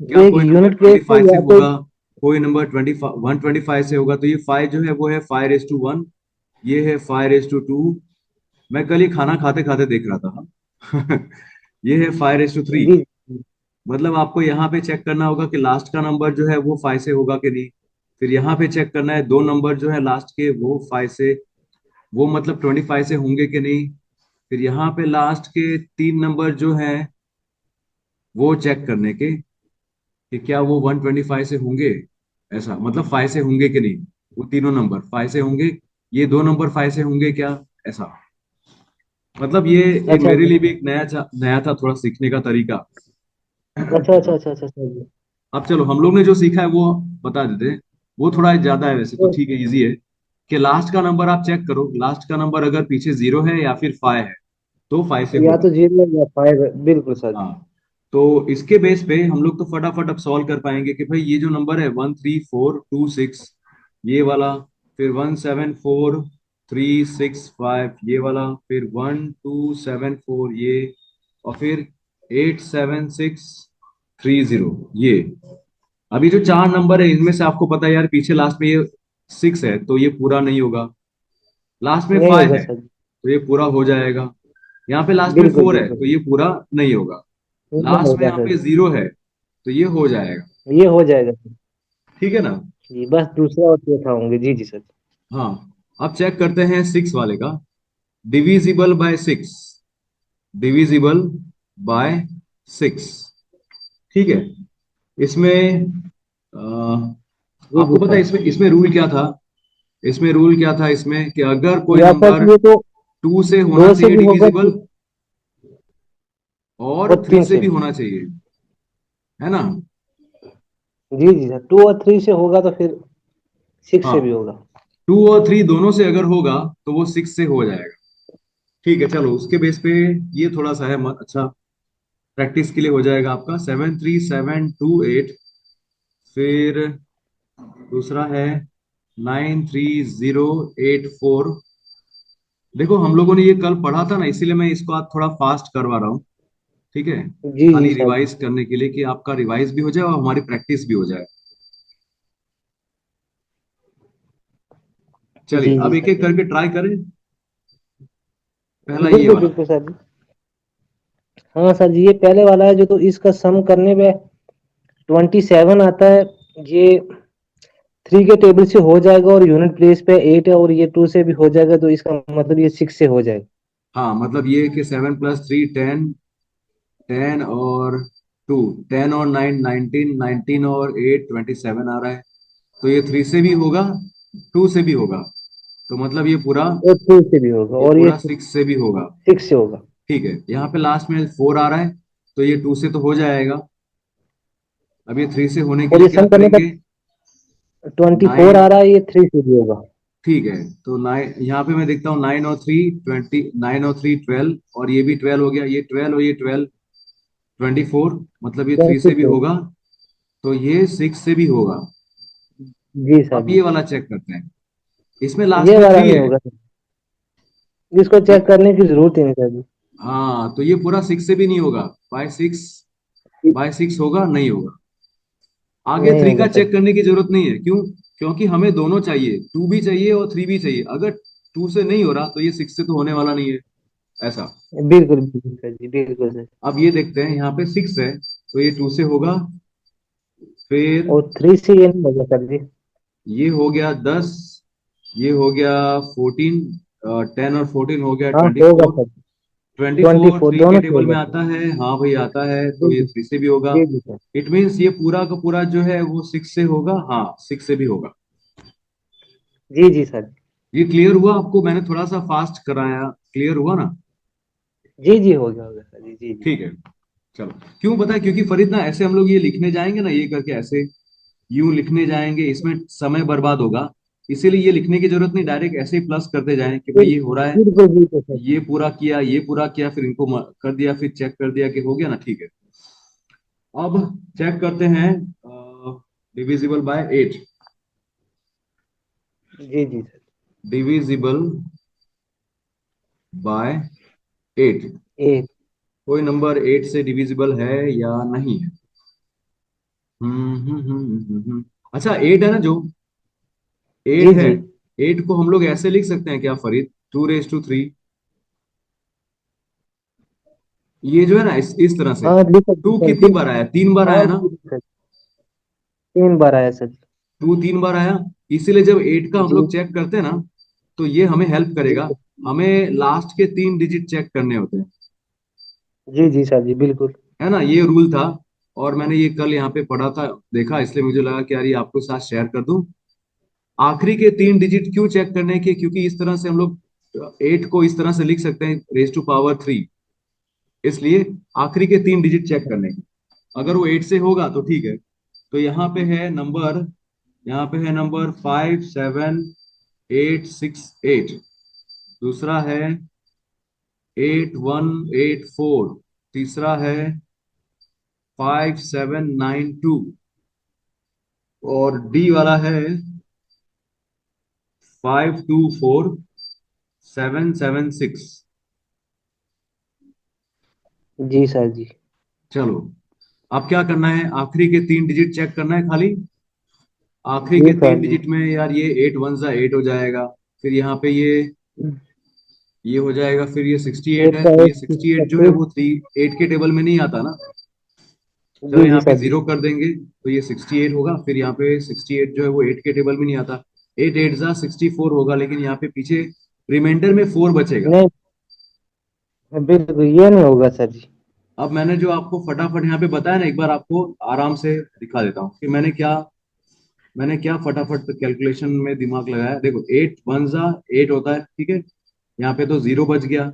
S1: क्या
S2: एक
S1: कोई नंबर
S2: यूनिट प्लेस
S1: ट्वेंटी
S2: पे
S1: फाइव से
S2: या तो।
S1: होगा, कोई नंबर 125 से होगा, तो ये 5 जो है वो है 5:1। ये है 5:2। मैं कल ही खाना खाते खाते देख रहा था। ये है 5:3।
S2: जी
S1: मतलब आपको यहाँ पे चेक करना होगा कि लास्ट का नंबर जो है वो 5 से होगा कि नहीं। फिर यहाँ पे चेक करना है, दो नंबर जो है लास्ट के वो 5 से, वो मतलब 25 से होंगे कि नहीं। फिर यहाँ पे लास्ट के 3 नंबर जो है वो चेक करने के, कि क्या वो 125 से होंगे। ऐसा मतलब 5 से होंगे कि नहीं। वो तीनों नंबर 5 से होंगे। ये दो नंबर 5 से होंगे क्या। ऐसा। मतलब ये एक
S2: अच्छा
S1: मेरे
S2: अच्छा
S1: लिए भी एक नया था थोड़ा सीखने का तरीका।
S2: अच्छा अच्छा अच्छा अच्छा सर जी।
S1: अब चलो, हम लोग ने जो सीखा है वो बता देते हैं। वो थोड़ा ज्यादा है वैसे तो,
S2: तो
S1: ठीक है, इजी है। कि लास्ट का नंबर आप चेक करो, लास्ट का नंबर अगर पीछे 0 है या फिर 5 है, तो 5 से
S2: या
S1: होगा।
S2: तो 0 या 5 है, बिल्कुल सर जी।
S1: हाँ, तो इसके बेस पे हम लोग तो फटाफट अब सॉल्व कर पाएंगे कि भाई ये जो नंबर है 13426, ये वाला, फिर 174 365 ये वाला, फिर 1274 ये, और फिर 87630 ये। अभी जो चार नंबर है इनमें से आपको पता है यार, पीछे लास्ट में ये 6 है तो ये पूरा नहीं होगा। लास्ट में
S2: नहीं
S1: 5
S2: होगा
S1: है
S2: सर।
S1: तो ये पूरा हो जाएगा। यहाँ पे लास्ट में
S2: बिल्कुल
S1: 4 है तो
S2: बिल्कुल।
S1: ये पूरा नहीं होगा।
S2: नहीं
S1: लास्ट में
S2: होगा
S1: यहाँ
S2: सर।
S1: पे 0 है तो ये हो जाएगा।
S2: ये हो जाएगा सर।
S1: ठीक है ना।
S2: जी, बस दूसरा और चौथा होंगे। जी जी सर।
S1: हाँ, अब चेक करते हैं 6 वाले का। Divisible by 6, divisible by 6। ठीक है। इसमें
S2: जी जी
S1: आपको पता है
S2: सर।
S1: इसमें इसमें रूल क्या था? इसमें रूल क्या था इसमें कि अगर कोई
S2: या सर
S1: नंबर
S2: ये तो
S1: 2 से होना
S2: दो से
S1: चाहिए
S2: भी होगा
S1: डिविजिबल, और
S2: और
S1: 3
S2: तीन
S1: से
S2: से
S1: भी
S2: भी।
S1: होना चाहिए, है ना।
S2: जी जी सर, 2 और 3 से होगा तो फिर 6
S1: हाँ,
S2: से भी होगा।
S1: 2 और 3 दोनों से अगर होगा तो वो 6 से हो जाएगा। ठीक है, चलो उसके बेस पे ये थोड़ा सा है अच्छा, प्रैक्टिस के लिए हो जाएगा आपका। 73728, फिर दूसरा है 93084। देखो हम लोगों ने ये कल पढ़ा था ना, इसीलिए मैं इसको आज थोड़ा फास्ट करवा रहा हूँ। ठीक है,
S2: जी जी
S1: खाली
S2: सर।
S1: रिवाइज करने के लिए कि आपका रिवाइज भी हो जाए और हमारी प्रैक्टिस भी हो जाए। चलिए
S2: जी जी
S1: अब एक
S2: सर।
S1: एक करके ट्राई करें। पहला ये
S2: बिल्कुल
S1: वाला।
S2: बिल्कुल सर। हाँ सर जी, ये पहले वाला है जो, तो इसका सम करने में 27 आता है। ये 3 के टेबल से हो जाएगा और यूनिट प्लेस पे 8 है, और ये 2 से भी हो जाएगा, तो इसका मतलब ये 6 से हो जाएगा।
S1: हाँ मतलब ये कि 7 + 3 10, 10 और 2, 10 और 9 19, 19 और 8 27 आ रहा है। तो ये 3 से भी होगा, 2 से भी होगा, तो मतलब
S2: और 2 से भी होगा,
S1: ये
S2: और ये
S1: पूरा 6 से भी होगा।
S2: 6 से होगा।
S1: ठीक है, यहाँ पे लास्ट में 4 आ रहा है तो ये 2 से तो हो जाएगा। अब ये 3 से होने के
S2: और
S1: लिए
S2: ये
S1: क्या
S2: सम करने
S1: करेंगे?
S2: पर 24
S1: 9।
S2: आ रहा है, ये 3 से भी होगा।
S1: ठीक है, तो 9 यहाँ पे मैं देखता हूँ, 9 और 3 20, 9 और 3 12, और ये भी 12 हो गया, ये 12 और ये 12 24, मतलब ये 3 से भी
S2: 24।
S1: होगा, तो ये 6 से भी होगा।
S2: जी सर
S1: अब
S2: जी।
S1: ये वाला चेक करते हैं, इसमें लास्ट
S2: ये
S1: में
S2: वाला
S1: 3
S2: नहीं
S1: है।
S2: होगा सर, इसको
S1: ये
S2: चेक करने की जरूरत ही नहीं सर जी।
S1: हाँ, तो ये पूरा 6 से भी नहीं होगा, बाय 6 होगा नहीं होगा। आगे
S2: नहीं
S1: 3 का
S2: होगा सर।
S1: चेक करने की जरूरत नहीं है, क्यों? क्योंकि हमें दोनों चाहिए, 2 भी चाहिए और 3 भी चाहिए। अगर 2 से नहीं हो रहा तो ये 6 से तो होने वाला नहीं है, ऐसा।
S2: बिल्कुल बिल्कुल सर जी, बिल्कुल सर।
S1: अब ये देखते हैं, यहाँ पे 6 है तो ये 2 से होगा, फिर
S2: और 3 से ये नहीं होगा सर जी।
S1: ये हो गया 10, ये हो गया 14, 10 और 14 हो गया
S2: हाँ, होगा
S1: 24।
S2: सर।
S1: 24
S2: 24
S1: 3 के
S2: दोनों से
S1: टेबल
S2: होगा
S1: में
S2: सर।
S1: आता है, हाँ भाई आता है, तो
S2: जी
S1: ये
S2: जी।
S1: 3 से भी होगा।
S2: जी जी सर।
S1: इट मीन्स ये पूरा का पूरा जो है वो 6 से होगा, हाँ 6 से भी होगा।
S2: जी जी सर।
S1: ये क्लियर हुआ आपको? मैंने थोड़ा सा फास्ट कराया, क्लियर हुआ ना?
S2: जी जी हो गया होगा सर जी। जी जी।
S1: ठीक है, चलो। क्यों पता है? क्योंकि फरीद ना, ऐसे हम लोग ये लिखने जाएंगे ना, ये करके ऐसे यूं लिखने जाएंगे, इसमें समय बर्बाद होगा। इसीलिए ये लिखने की जरूरत नहीं, डायरेक्ट ऐसे ही प्लस करते जाएं कि भाई ये हो रहा है,
S2: बिल्कुल बिल्कुल सर।
S1: ये पूरा किया, ये पूरा किया, फिर इनको कर दिया, फिर चेक कर दिया कि हो गया ना। ठीक है, अब चेक करते हैं डिविजिबल बाय 8।
S2: जी जी सर।
S1: Divisible by 8।
S2: एक।
S1: कोई नंबर 8 से डिविजिबल है या नहीं है? अच्छा 8 है ना जो, 8
S2: जी
S1: है।
S2: जी।
S1: 8 को हम लोग ऐसे लिख सकते हैं क्या फरीद? 2⁻3। ये जो है ना, इस तरह से।
S2: हाँ लिख सकते
S1: 2
S2: सर
S1: कितनी
S2: जी।
S1: बार आया? 3 बार
S2: हाँ
S1: आया ना।
S2: जी सर, 3 बार आया सर।
S1: 2 3 बार आया। इसीलिए जब 8 का हम
S2: जी
S1: लोग चेक करते हैं ना, तो ये हमें हेल्प
S2: जी
S1: करेगा। हमें लास्ट के 3 डिजिट चेक करने होते हैं,
S2: जी जी सर जी, बिल्कुल।
S1: है ना। ये रूल था, और मैंने ये कल यहाँ पे पढ़ा था, देखा, इसलिए मुझे लगा कि यार ये आपको साथ शेयर कर दूं। आखिरी के 3 डिजिट क्यों चेक करने के? क्योंकि इस तरह से हम लोग 8 को इस तरह से लिख सकते हैं, रेज टू पावर 3, इसलिए आखिरी के 3 डिजिट चेक करने के। अगर वो 8 से होगा तो ठीक है। तो यहाँ पे है नंबर 57868। दूसरा है 8184। तीसरा है 5792 और डी वाला है 524776।
S2: जी सर जी।
S1: चलो, अब क्या करना है, आखिरी के तीन डिजिट चेक करना है खाली। आखिरी
S2: जी
S1: के
S2: सर
S1: तीन
S2: जी।
S1: डिजिट में यार ये 8 1 8 हो जाएगा। फिर यहाँ पे ये हो जाएगा, फिर ये 68
S2: एट
S1: है,
S2: का
S1: तो ये
S2: एट, सिक्स
S1: 68
S2: का
S1: जो है
S2: सिक्स।
S1: वो थ्री एट के टेबल में नहीं आता ना। चलो
S2: जी जी
S1: यहाँ पे
S2: सर जी।
S1: जीरो कर देंगे तो ये 68 होगा, फिर यहाँ पे 68 जो है वो 8 के टेबल में नहीं आता। 8 8 जा 64 होगा, लेकिन यहाँ पे पीछे रिमाइंडर में 4 बचेगा।
S2: नहीं, बिल्कुल ये नहीं होगा सर जी।
S1: अब मैंने जो आपको फटाफट यहाँ पे बताया ना, एक बार आपको आराम से दिखा देता हूँ कि मैंने क्या फटाफट कैलकुलेशन में दिमाग लगाया। देखो, 8 1 जा 8 होता है, ठीक है। यहाँ पे तो जीरो बच गया।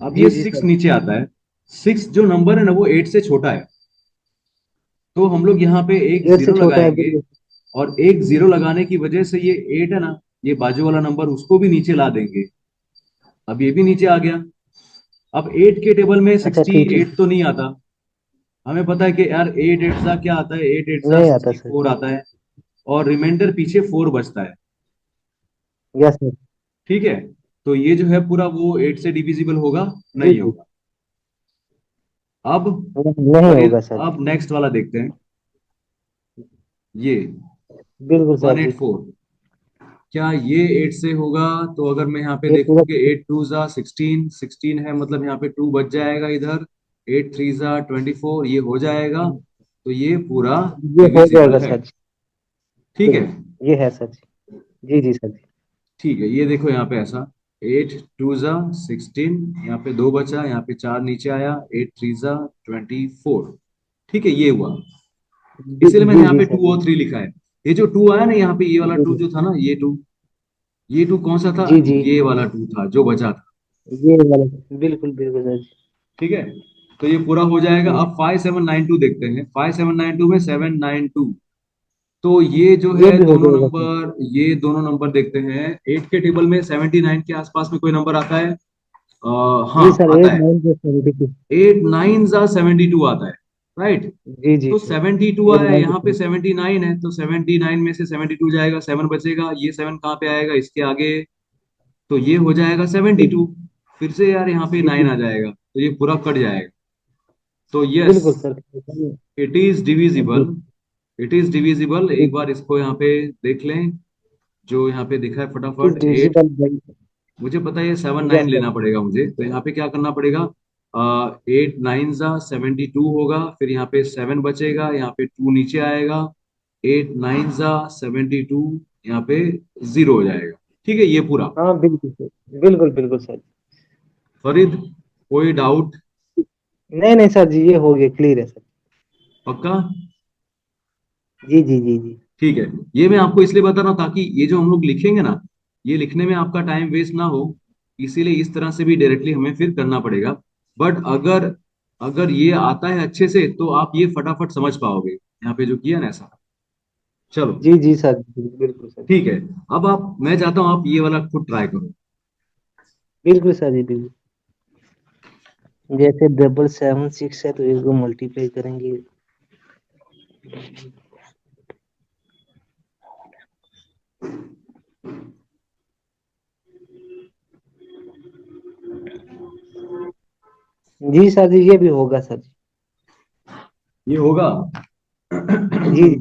S1: अब
S2: जी
S1: ये
S2: जी
S1: सिक्स
S2: सर।
S1: नीचे आता है। सिक्स जो नंबर है ना वो 8 से छोटा है, तो हम लोग यहाँ पे एक
S2: एट से
S1: जीरो
S2: छोटा है,
S1: लगाएंगे।
S2: बिल्कुल।
S1: और एक जीरो लगाने की वजह से ये 8 है ना, ये बाजू वाला नंबर उसको भी नीचे ला देंगे। अब ये भी नीचे आ गया। अब 8 के टेबल में
S2: अच्छा
S1: सिक्सटी
S2: ठीक ठीक।
S1: एट तो नहीं आता। हमें पता है कि यार 8 8 जा क्या आता है, 8 8 जा
S2: नहीं आता
S1: सिक्सटी
S2: सर।
S1: फोर आता है। और रिमाइंडर पीछे 4 बचता है।
S2: Yes sir.
S1: ठीक है, तो ये जो है पूरा वो 8 से डिविजिबल होगा
S2: जी
S1: नहीं
S2: जी।
S1: होगा। अब
S2: नहीं
S1: फरीद,
S2: होगा सर जी।
S1: अब नेक्स्ट वाला देखते हैं, ये
S2: बिल्कुल सर
S1: वन एट
S2: जी।
S1: फोर क्या ये 8 से होगा? तो अगर मैं यहाँ पे
S2: ये
S1: देखूं
S2: पूरा।
S1: कि 8 2 जा 16, 16 है, मतलब यहाँ पे 2 बच जाएगा इधर। 8 3 जा 24 ये हो जाएगा। तो ये पूरा
S2: ये हो
S1: डिविजिबल
S2: जाएगा
S1: है।
S2: सर जी।
S1: ठीक है।
S2: बिल्कुल ये है सर जी। जी जी सर जी।
S1: ठीक है, ये देखो यहाँ पे ऐसा 8 2 जा 16, यहाँ पे 2 बचा, यहाँ पे 4 नीचे आया। 8 3 जा 24। ठीक है, ये हुआ।
S2: जी
S1: इसीलिए मैंने
S2: जी
S1: यहाँ
S2: जी
S1: पे
S2: सर
S1: 2 और 3 लिखा है। ये जो 2 आया ना यहाँ पे, ये वाला
S2: जी
S1: 2
S2: जी
S1: जो था ना, ये टू कौन सा था?
S2: जी जी।
S1: ये वाला 2 था जो बचा था।
S2: ये वाला। बिल्कुल बिल्कुल सर जी।
S1: ठीक है, तो ये पूरा हो जाएगा।
S2: जी।
S1: अब 5792 देखते हैं। 5792 में 792, तो ये जो
S2: ये
S1: है
S2: भी हो
S1: दोनों
S2: जाएगा सर।
S1: नंबर, ये दोनों नंबर देखते हैं। 8 के टेबल में 79 के आसपास में कोई नंबर आता है?
S2: जी
S1: हाँ,
S2: सर,
S1: आता
S2: एट
S1: है।
S2: Nine plus 72।
S1: 8 9 जा 72 आता है, राइट।
S2: जी जी
S1: तो
S2: सर।
S1: 72
S2: एट
S1: आया है,
S2: नाइन
S1: यहाँ पे
S2: प्लस।
S1: 79 है, तो 79 में से 72 जाएगा, 7 बचेगा। ये 7 कहाँ पे आएगा इसके आगे? तो ये हो जाएगा 72। फिर से यार यहाँ पे
S2: जी
S1: 9
S2: जी।
S1: आ जाएगा, तो ये पूरा कट जाएगा। तो यस,
S2: बिल्कुल सर।
S1: It is divisible.
S2: जी
S1: इट इज डिविजिबल।
S2: जी।
S1: एक बार इसको यहाँ पे देख लें, जो यहाँ पे दिखा है
S2: इस
S1: फटाफट। Eight,
S2: digital bank.
S1: मुझे पता है ये 7 9
S2: यस सर।
S1: लेना पड़ेगा मुझे, तो यहाँ पे क्या करना पड़ेगा? 8 9 जा 72 होगा, फिर यहाँ पे 7 बचेगा, यहाँ पे 2 नीचे आएगा। 8 9 जा 72, यहाँ पे 0 हो जाएगा। ठीक है, ये पूरा।
S2: हाँ बिल्कुल सर। बिल्कुल बिल्कुल सर।
S1: फरीद, कोई डाउट?
S2: नहीं नहीं सर जी, ये हो गया, क्लियर है सर।
S1: पक्का?
S2: जी जी जी जी।
S1: ठीक है, ये मैं आपको इसलिए बता रहा हूँ ताकि ये जो हम लोग लिखेंगे ना, ये लिखने में आपका टाइम वेस्ट ना हो। इसीलिए इस तरह से भी डायरेक्टली हमें फिर करना पड़ेगा। बट अगर अगर ये आता है अच्छे से तो आप ये फटाफट समझ पाओगे, यहाँ पे जो किया ना ऐसा। चलो,
S2: जी जी सर, बिल्कुल सर।
S1: ठीक है। अब मैं चाहता हूँ आप ये वाला खुद ट्राई करो।
S2: बिल्कुल सर जी, बिल्कुल। जैसे 776 है तो इसको मल्टीप्लाई करेंगे। जी सर जी, ये भी होगा सर जी।
S1: ये होगा।
S2: जी जी।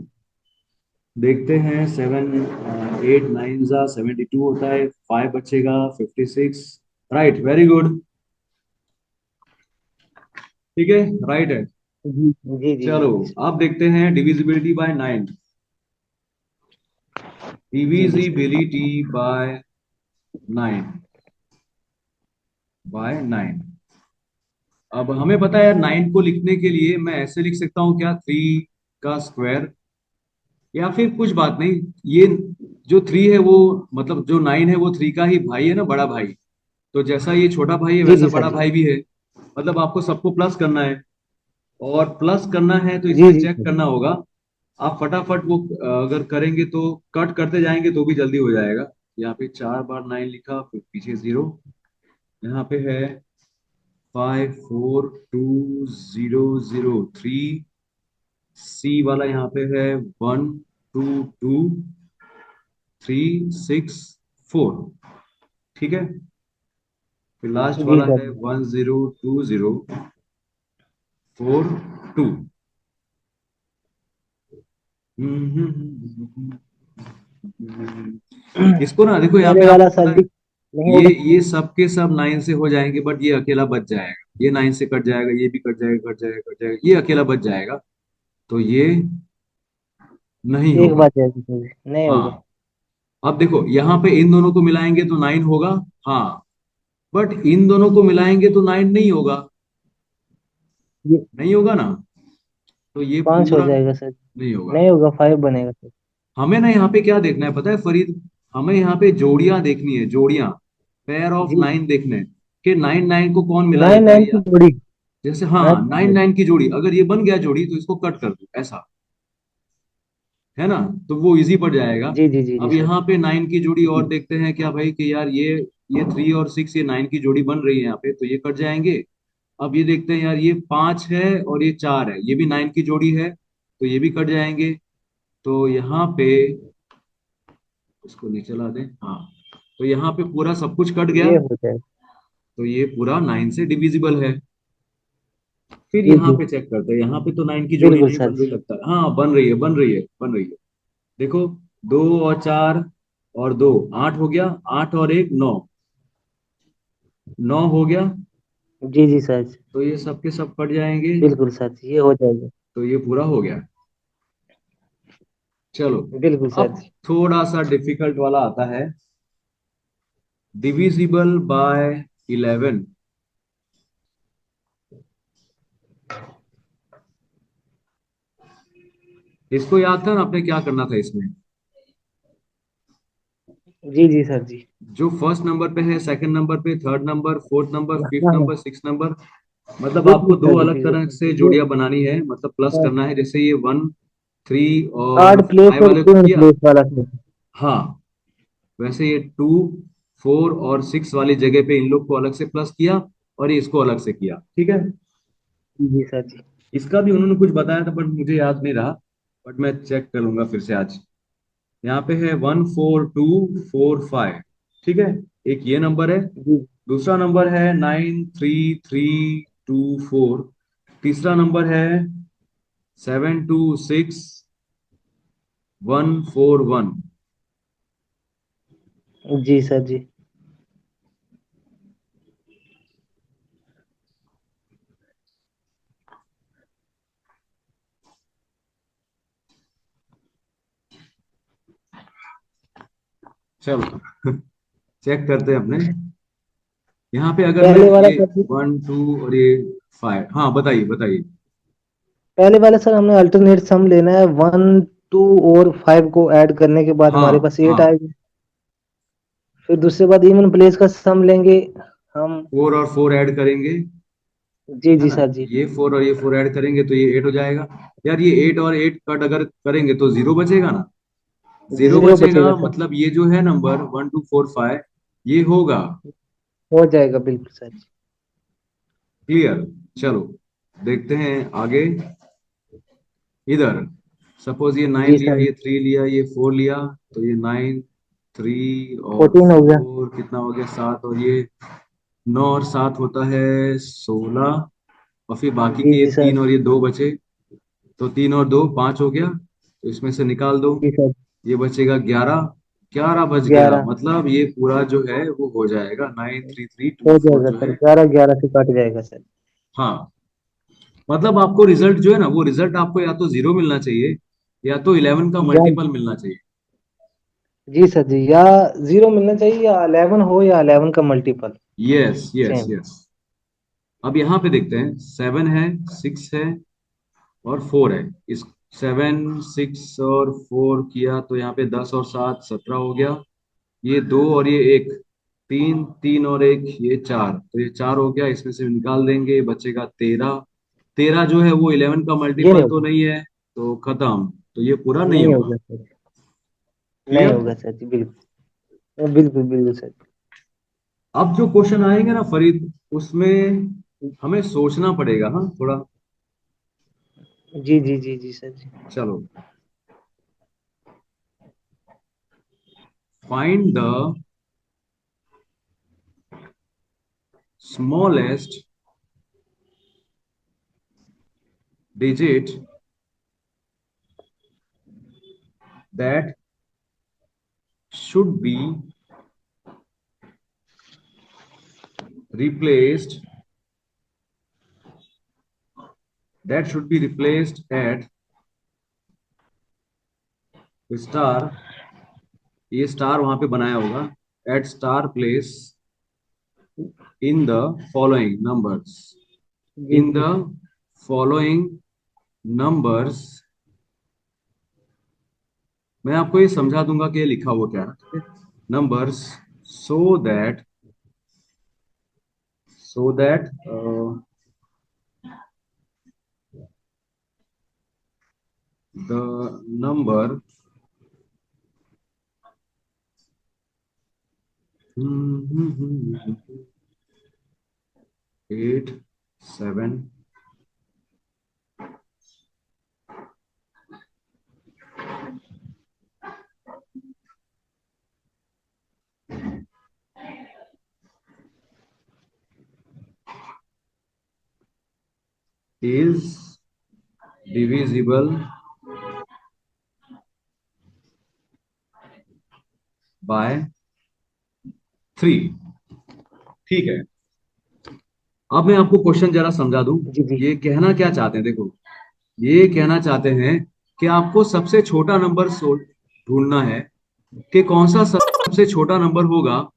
S1: देखते हैं। 8 9 जा 72 होता है, 5 बचेगा, 56। Right, very good. ठीक है, राइट है।
S2: जी जी जी
S1: चलो,
S2: जी
S1: अब देखते हैं डिविजिबिलिटी बाय 9।
S2: जी जी सर।
S1: डिविजिबिलिटी बाय 9 अब हमें पता है यार, 9 को लिखने के लिए मैं ऐसे लिख सकता हूँ क्या? 3 का स्क्वायर, या फिर कुछ बात नहीं। ये जो 3 है वो, मतलब जो 9 है वो 3 का ही भाई है ना, बड़ा भाई। तो जैसा ये छोटा भाई है
S2: जी
S1: वैसा
S2: जी सर
S1: बड़ा
S2: जी।
S1: भाई भी है। मतलब आपको सबको प्लस करना है, और प्लस करना है तो
S2: जी
S1: इसमें
S2: जी
S1: चेक
S2: सर।
S1: करना होगा। आप फटाफट वो अगर करेंगे तो कट करते जाएंगे तो भी जल्दी हो जाएगा। यहाँ पे 4 बार 9 लिखा, फिर पीछे 0। यहाँ पे है 5 4 2 0 0 3। सी वाला यहाँ पे है 1 2 2 3 6 4। ठीक है। फिर लास्ट
S2: जी
S1: वाला
S2: सर
S1: है
S2: जी।
S1: 10 20 4 2। इसको ना देखो, यहाँ
S2: पहले
S1: पे
S2: वाला
S1: आपको पता
S2: सर
S1: है,
S2: जी नहीं
S1: ये
S2: होगा।
S1: ये सबके सब 9 से हो जाएंगे, बट ये अकेला बच जाएगा। ये 9 से कट जाएगा, ये भी कट जाएगा, कट जाएगा, कट जाएगा, ये अकेला बच जाएगा। तो ये नहीं
S2: एक
S1: होगा।
S2: बात है सर जी, नहीं होगा।
S1: हाँ। अब देखो, यहाँ पे इन दोनों को मिलाएंगे तो 9 होगा। हाँ। बट इन दोनों को मिलाएंगे तो 9 नहीं होगा।
S2: ये
S1: नहीं होगा ना। तो ये
S2: 5 हो
S1: पूरा
S2: जाएगा सर।
S1: नहीं होगा।
S2: नहीं होगा, 5 बनेगा सर।
S1: हमें ना यहाँ पे क्या देखना है पता है फरीद? हमें यहाँ पे जोड़ियां देखनी है, जोड़ियां। पेयर ऑफ
S2: जी।
S1: 9 देखने हैं कि 9 9 को कौन मिला
S2: नाइन
S1: देता है
S2: नाइन की
S1: यार।
S2: जोड़ी।
S1: जैसे हाँ, 9
S2: नाइन।
S1: 9 की जोड़ी, अगर ये बन गया जोड़ी तो इसको कट कर दो ऐसा। है ना। तो वो इजी पड़ जाएगा।
S2: जी जी जी जी
S1: अब
S2: सर।
S1: यहाँ पे 9 की जोड़ी
S2: जी
S1: और देखते हैं क्या भाई, कि यार ये 3 और 6, ये 9 की जोड़ी बन रही है यहाँ पे, तो ये कट जाएंगे। अब ये देखते हैं यार, ये 5 है और ये 4 है, ये भी 9 की जोड़ी है, तो ये भी कट जाएंगे। तो यहाँ पे इसको नीचे ला दें, हाँ। तो यहाँ पे पूरा सब कुछ कट गया।
S2: ये हो जाएगा।
S1: तो ये पूरा 9 से डिविजिबल है। फिर
S2: जी
S1: यहाँ
S2: जी।
S1: पे चेक करते हैं, यहाँ पे तो 9 की जोड़ी
S2: बिल्कुल
S1: नहीं
S2: सर
S1: बन रही
S2: जी।
S1: लगता है। हाँ, बन रही है, बन रही है, बन रही है। देखो, 2 और 4 और 2, 8 हो गया। 8 और 1 9। 9 हो गया।
S2: जी जी सर जी।
S1: तो ये सबके सब कट जाएंगे।
S2: बिल्कुल सर जी, ये हो जाएगा।
S1: तो ये पूरा हो गया। चलो।
S2: बिल्कुल सर
S1: अब
S2: जी।
S1: थोड़ा सा डिफिकल्ट वाला आता है। Divisible by 11। इसको याद था ना आपने, क्या करना था इसमें?
S2: जी जी सर जी।
S1: जो फर्स्ट नंबर पे है, सेकंड नंबर पे, third number, fourth number, fifth
S2: हाँ हाँ।
S1: नंबर, सिक्स नंबर, मतलब
S2: बिल्कुल
S1: आपको दो
S2: सर जी,
S1: अलग
S2: बिल्कुल
S1: तरह
S2: सर
S1: से
S2: जी। ये
S1: जोड़ियां बनानी है, मतलब प्लस करना है। जैसे ये 1 3 और
S2: थर्ड प्लेस
S1: 5
S2: और
S1: वाले को
S2: सेकंड
S1: किया।
S2: प्लेस वाला सर।
S1: हाँ। वैसे ये 2 4 और 6 वाली जगह पे इन लोग को अलग से प्लस किया, और ये इसको अलग से किया। ठीक है।
S2: जी जी सर जी।
S1: इसका भी उन्होंने कुछ बताया था, बट मुझे याद नहीं रहा। बट मैं चेक कर लूंगा फिर से आज। यहाँ पे है 1 4 2 4 5। ठीक है। एक ये नंबर है।
S2: जी
S1: दूसरा नंबर है 9 3 3 2 4। तीसरा नंबर है 7 2 6 1 4 1।
S2: जी सर जी।
S1: चलो। चेक करते हैं अपने। यहाँ पे अगर मैं
S2: पहले वाला
S1: ये
S2: सर जी।
S1: 1 2 और ये 5, हाँ बताइए बताइए।
S2: पहले वाला सर हमने अल्टरनेट सम लेना है, 1 2 और 5 को ऐड करने के बाद हमारे
S1: हाँ
S2: पास
S1: हाँ।
S2: 8 आएगा। फिर दूसरे बाद इवन प्लेस का सम लेंगे हम।
S1: 4 और 4 ऐड करेंगे।
S2: जी
S1: है
S2: जी
S1: ना।
S2: सर जी।
S1: ये 4 और ये 4 ऐड करेंगे तो ये 8 हो जाएगा। यार ये 8 और 8 कट अगर करेंगे तो 0 बचेगा ना। 0
S2: 0
S1: बचेगा,
S2: बचेगा सर।
S1: मतलब ये जो है नंबर 1 2 4 5, ये होगा।
S2: हो जाएगा बिल्कुल सर जी।
S1: क्लियर। चलो, देखते हैं आगे। इधर सपोज ये 9
S2: जी
S1: लिया,
S2: सर।
S1: ये 3 लिया, ये 4 लिया। तो ये 9 3 और 4
S2: 14 हो गया।
S1: कितना हो गया, 7, और ये 9 और 7 होता है 16। और फिर बाकी
S2: जी
S1: के ये
S2: जी सर।
S1: 3 और ये 2 बचे। तो 3 और 2 5 हो गया, तो इसमें से निकाल दो।
S2: जी सर।
S1: ये बचेगा 11। 11 बच गया,
S2: 11
S1: मतलब ये पूरा जो है वो हो जाएगा, 9 3 3 2 4
S2: हो जाएगा
S1: जो
S2: सर,
S1: है।
S2: 11 से कट जाएगा सर।
S1: हाँ। मतलब आपको रिजल्ट जो है ना, वो रिजल्ट आपको या तो 0 मिलना चाहिए, या तो 11 का
S2: या
S1: मल्टीपल मिलना चाहिए।
S2: जी सर जी, या 0 मिलना चाहिए, या 11 हो, या 11 का multiple.
S1: Yes yes
S2: same.
S1: Yes. अब यहाँ पे देखते हैं, 7 है, 6 है, और 4 है। इस 7 6 और 4 किया तो यहाँ पे 10 और 7 17 हो गया। ये 2 और ये 1, 3 3 और 1, ये 4, तो ये 4 हो गया, इसमें से निकाल देंगे, ये बचेगा 13। 13 जो है वो 11 का
S2: ये नहीं
S1: मल्टीपल तो
S2: होगा।
S1: नहीं है। तो खत्म। तो ये पूरा नहीं
S2: नहीं
S1: होगा।
S2: होगा सर। नहीं
S1: क्लियर।
S2: होगा सर जी, बिल्कुल बिल्कुल बिल्कुल सर।
S1: अब जो क्वेश्चन आएंगे ना फरीद, उसमें हमें सोचना पड़ेगा, हाँ थोड़ा।
S2: जी जी जी जी सर जी।
S1: चलो, find the smallest digit that should be replaced at star, ये स्टार वहां पे बनाया होगा, at star place in the following numbers,
S2: जी
S1: इन द
S2: जी
S1: फॉलोइंग नंबर्स। मैं आपको ये समझा दूंगा कि ये लिखा हुआ क्या है। Numbers, so that so that the number 8 7 is divisible by 3। ठीक है, अब मैं आपको क्वेश्चन जरा समझा दूं।
S2: जी जी।
S1: ये कहना क्या चाहते हैं, देखो, ये कहना चाहते हैं कि आपको सबसे छोटा नंबर ढूंढना है, कि कौन सा सबसे छोटा नंबर होगा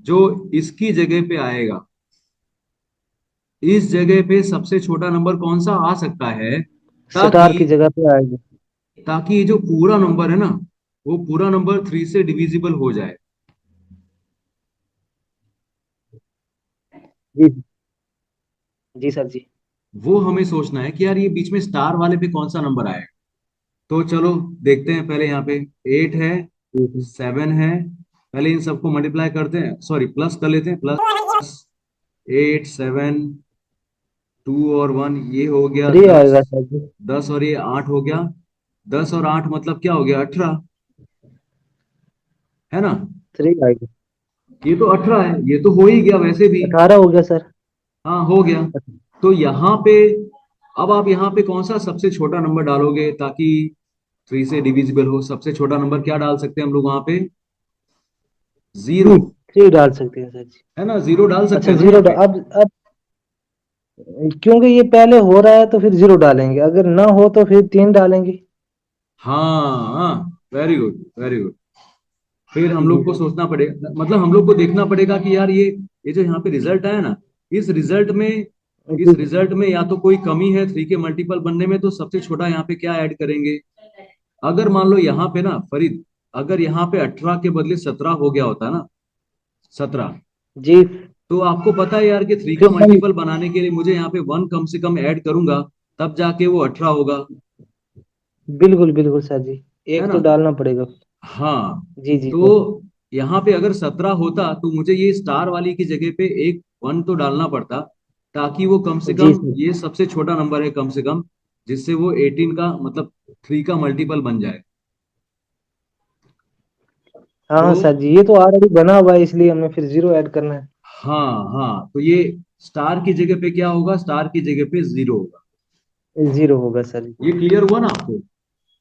S1: जो इसकी जगह पे आएगा। इस जगह पे सबसे छोटा नंबर कौन सा आ सकता है, ताकि
S2: स्टार की जगह पे आएगी।
S1: ताकि ये जो पूरा नंबर है ना, वो पूरा नंबर 3 से डिविजिबल हो जाए।
S2: जी जी सर जी।
S1: वो हमें सोचना है कि यार ये बीच में स्टार वाले पे कौन सा नंबर आएगा। तो चलो देखते हैं, पहले यहाँ पे 8 है,
S2: जी जी।
S1: 7 है, पहले इन सबको मल्टीप्लाई करते हैं, सॉरी प्लस कर लेते हैं। प्लस 8 7 2 और 1, ये हो गया
S2: 3
S1: दस।
S2: आएगा सर जी।
S1: 10 और ये 8 हो गया। 10 और 8 मतलब क्या हो गया, 18, है ना।
S2: 3 आएगा।
S1: ये तो 18 है, ये तो हो ही गया वैसे भी।
S2: 18 हो गया सर।
S1: हाँ हो गया। तो यहाँ पे, अब आप यहाँ पे कौन सा सबसे छोटा नंबर डालोगे ताकि 3 से डिविजिबल हो। सबसे छोटा नंबर क्या डाल सकते हैं हम लोग वहां पे, 0,
S2: 3 3 डाल सकते हैं सर जी।
S1: है ना, 0 डाल सकते
S2: अच्छा
S1: हैं ना यहाँ
S2: जीरो
S1: पे।
S2: अब क्योंकि ये पहले हो रहा है तो फिर जीरो डालेंगे, अगर ना हो तो फिर 3 डालेंगे।
S1: हाँ हाँ, वेरी गुड वेरी गुड। फिर हम
S2: जी
S1: लोग को
S2: सर।
S1: सोचना पड़ेगा, मतलब हम लोग को देखना पड़ेगा कि यार ये जो यहाँ पे रिजल्ट आया ना, इस रिजल्ट में इस
S2: जी
S1: रिजल्ट में या तो कोई कमी है 3 के मल्टीपल बनने में, तो सबसे छोटा यहाँ पे क्या ऐड करेंगे। अगर मान लो यहाँ पे ना फरीद, अगर यहाँ पे 18 के बदले 17 हो गया होता ना, 17,
S2: जी।
S1: तो आपको पता है यार कि 3 का
S2: फिर हम
S1: मल्टीपल बनाने के लिए मुझे यहाँ पे 1 कम से कम ऐड करूंगा, तब जाके वो 18 होगा,
S2: बिल्कुल बिल्कुल सर जी,
S1: है
S2: एक
S1: ना।
S2: तो डालना पड़ेगा।
S1: हाँ,
S2: जी जी सर।
S1: तो यहाँ पे अगर 17 होता तो मुझे ये स्टार वाली की जगह पे एक 1 तो डालना पड़ता, ताकि वो कम से
S2: जी
S1: कम,
S2: सर।
S1: ये सबसे छोटा नंबर है कम से कम, जिससे वो 18 का मतलब 3 का मल्टीपल बन जाए।
S2: हाँ
S1: तो
S2: हाँ सर जी, ये तो ऑलरेडी बना हुआ है इसलिए हमें फिर जीरो ऐड करना है।
S1: हाँ हाँ, तो ये स्टार की जगह पे क्या होगा, स्टार की जगह पे 0 होगा।
S2: जीरो होगा सर जी।
S1: ये क्लियर हुआ ना आपको।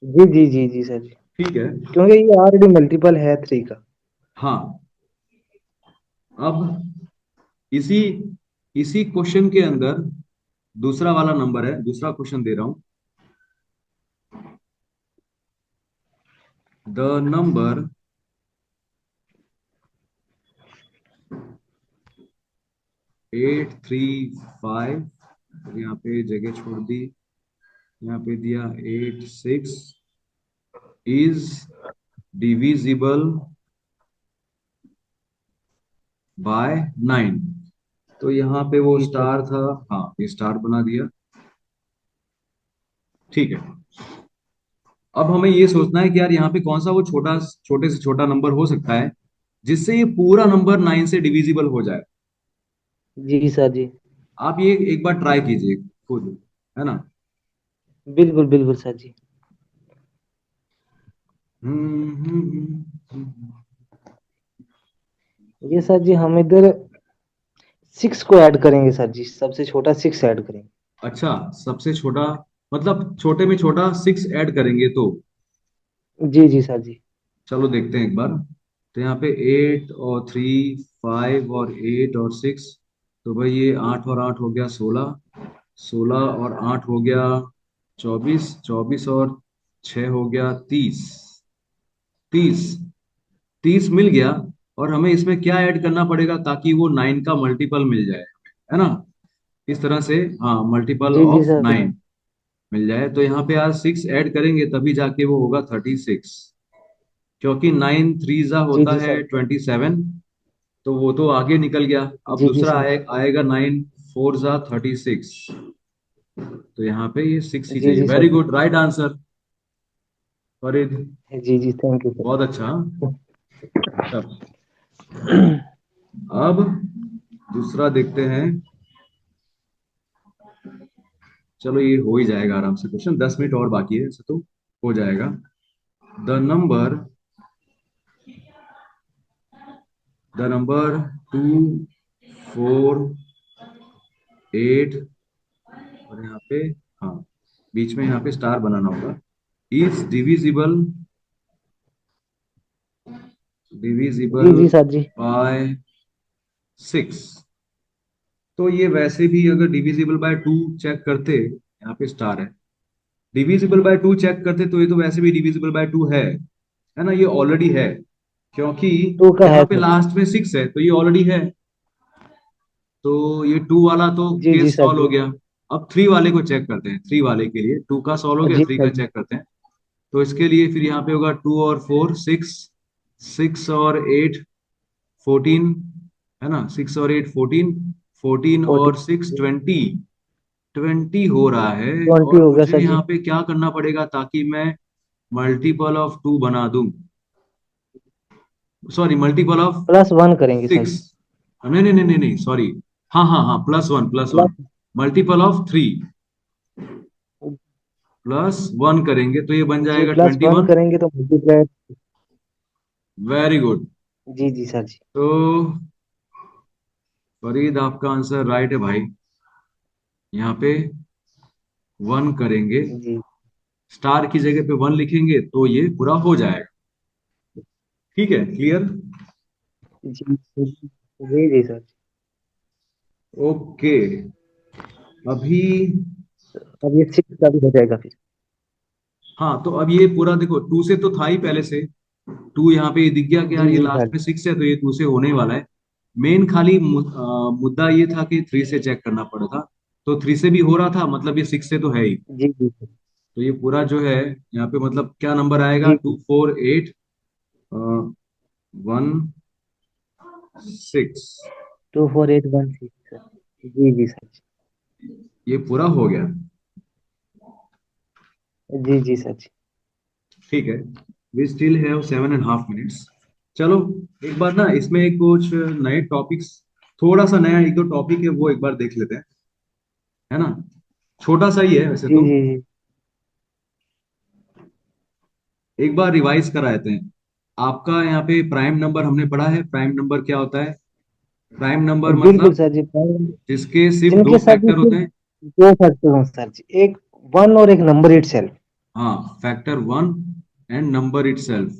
S2: जी जी जी जी सर जी।
S1: ठीक है।
S2: क्योंकि ये ऑलरेडी मल्टीपल है 3 का।
S1: हाँ, अब इसी इसी क्वेश्चन के अंदर दूसरा वाला नंबर है, दूसरा क्वेश्चन दे रहा हूं। द नंबर 8 3 5, यहाँ पे जगह छोड़ दी, यहाँ पे दिया 8 6, इज डिविजिबल बाय 9। तो यहाँ पे वो
S2: जी सर
S1: स्टार
S2: जी।
S1: था, हाँ ये स्टार बना दिया। ठीक है, अब हमें ये सोचना है कि यार यहाँ पे कौन सा वो छोटे से छोटा नंबर हो सकता है जिससे ये पूरा नंबर 9 से डिविजिबल हो जाए।
S2: जी सर जी।
S1: आप ये एक बार ट्राई कीजिए खुद, है ना।
S2: बिल्कुल बिल्कुल सर जी।
S1: हम्म।
S2: ये सर जी हम इधर 6 को ऐड करेंगे सर जी, सबसे छोटा 6 ऐड करेंगे।
S1: अच्छा, सबसे छोटा मतलब छोटे में छोटा 6 ऐड करेंगे तो
S2: जी जी सर जी।
S1: चलो देखते हैं एक बार। तो यहाँ पे 8 और 3, 5 और 8 और 6, तो भाई ये 8 और 8 हो गया 16, 16 और 8 हो गया 24, 24 और 6 हो गया 30, 30, 30 मिल गया। और हमें इसमें क्या ऐड करना पड़ेगा ताकि वो 9 का मल्टीपल मिल जाए, है ना? इस तरह से, हाँ, मल्टीपल
S2: जी जी
S1: ऑफ
S2: सर।
S1: 9 मिल जाए तो यहाँ पे यार 6 ऐड करेंगे तभी जाके वो होगा 36, क्योंकि 9 थ्री जा
S2: जी
S1: होता
S2: जी
S1: है
S2: सर।
S1: 27, तो वो तो आगे निकल गया। अब
S2: जी जी
S1: दूसरा
S2: सर।
S1: आएगा 9 फोर जा 36, तो यहाँ पे ये 6 ही
S2: जी
S1: चाहिए।
S2: जी सर
S1: वेरी
S2: जी।
S1: Good, right answer Farid.
S2: जी जी थैंक यू
S1: बहुत अच्छा, हाँ?
S2: सर।
S1: चल, अब दूसरा देखते हैं। चलो ये हो ही जाएगा आराम से, क्वेश्चन 10 मिनट और बाकी है, ऐसे तो हो जाएगा। द नंबर 2, 4, 8, और यहाँ पे, हाँ, बीच में यहाँ पे स्टार बनाना होगा। इज
S2: जी
S1: डिविजिबल
S2: जी सर जी।
S1: बाय 6। तो ये वैसे भी अगर डिविजिबल बाय 2 चेक करते, यहाँ पे स्टार है, डिविजिबल बाय 2 चेक करते तो ये तो वैसे भी डिविजिबल बाय 2 है ना? ये ऑलरेडी है, क्योंकि
S2: 2 का है
S1: यहाँ पे
S2: सर।
S1: लास्ट में 6 है तो ये ऑलरेडी है। तो ये 2 वाला तो
S2: जी जी
S1: केस
S2: सर
S1: सॉल्व हो
S2: जी।
S1: गया। अब 3 वाले को चेक करते हैं। 3 वाले के लिए 2 का सॉल्व हो गया,
S2: जी
S1: 3
S2: सर
S1: का
S2: जी।
S1: चेक करते हैं। तो इसके लिए फिर यहाँ पे होगा 2 और 4, 6, 6 और 8, 14, है ना? 6 और 8, 14, 14 और 6,
S2: 14
S1: 20, 20 हो रहा है।
S2: 20
S1: और
S2: हो गया
S1: मुझे
S2: सर जी।
S1: यहाँ पे क्या करना पड़ेगा ताकि मैं मल्टीपल ऑफ 2 बना दूं, सॉरी, मल्टीपल ऑफ
S2: +1 करेंगे सर
S1: 6।
S2: जी।
S1: नहीं नहीं नहीं नहीं नहीं, सॉरी, हाँ हाँ हाँ, +1, +1,
S2: प्लस।
S1: मल्टीपल ऑफ 3, +1 करेंगे तो ये बन
S2: जी
S1: जाएगा
S2: +1
S1: 21।
S2: करेंगे तो मल्टीप्लाई।
S1: Very good.
S2: जी जी सर जी।
S1: तो फरीद आपका आंसर राइट है भाई। यहाँ पे 1 करेंगे,
S2: जी
S1: स्टार की जगह पे 1 लिखेंगे तो ये पूरा हो जाएगा। ठीक है, क्लियर?
S2: जी जी जी सर।
S1: ओके। अभी,
S2: अब ये 6 का भी हो जाएगा फिर।
S1: हाँ, तो अब ये पूरा देखो, 2 से तो था ही पहले से। 2 यहाँ पे दिख गया कि यार
S2: जी
S1: ये
S2: जी
S1: लास्ट
S2: सर।
S1: में 6 है तो ये 2 से होने ही वाला है। मेन खाली मुद्दा ये था कि 3 से चेक करना पड़ा था। तो 3 से भी हो रहा था, मतलब ये 6 से तो है ही।
S2: जी जी सर।
S1: तो ये पूरा जो है यहाँ पे मतलब क्या नंबर आएगा?
S2: जी
S1: टू
S2: जी।
S1: Four eight 1, 6,
S2: 24816 sir. जी जी सर।
S1: ये पूरा हो गया।
S2: जी जी सर जी।
S1: ठीक है, वी स्टिल हैव 7.5 मिनट्स। चलो, एक बार ना इसमें कुछ नए टॉपिक्स, थोड़ा सा नया एक दो टॉपिक है वो एक बार देख लेते हैं, है ना? छोटा सा ही है वैसे
S2: जी
S1: तो।
S2: जी जी।
S1: एक बार रिवाइज करा देते हैं। आपका यहाँ पे प्राइम नंबर हमने पढ़ा है, प्राइम नंबर क्या होता है? प्राइम नंबर
S2: बिल्कुल
S1: मतलब
S2: सर जी।
S1: जिसके सिर्फ दो
S2: जिनके सर जी
S1: फैक्टर होते
S2: सिर्फ
S1: हैं।
S2: 2 फैक्टर हों सर जी, एक 1 और एक नंबर इटसेल्फ।
S1: हाँ, फैक्टर 1 एंड नंबर इटसेल्फ।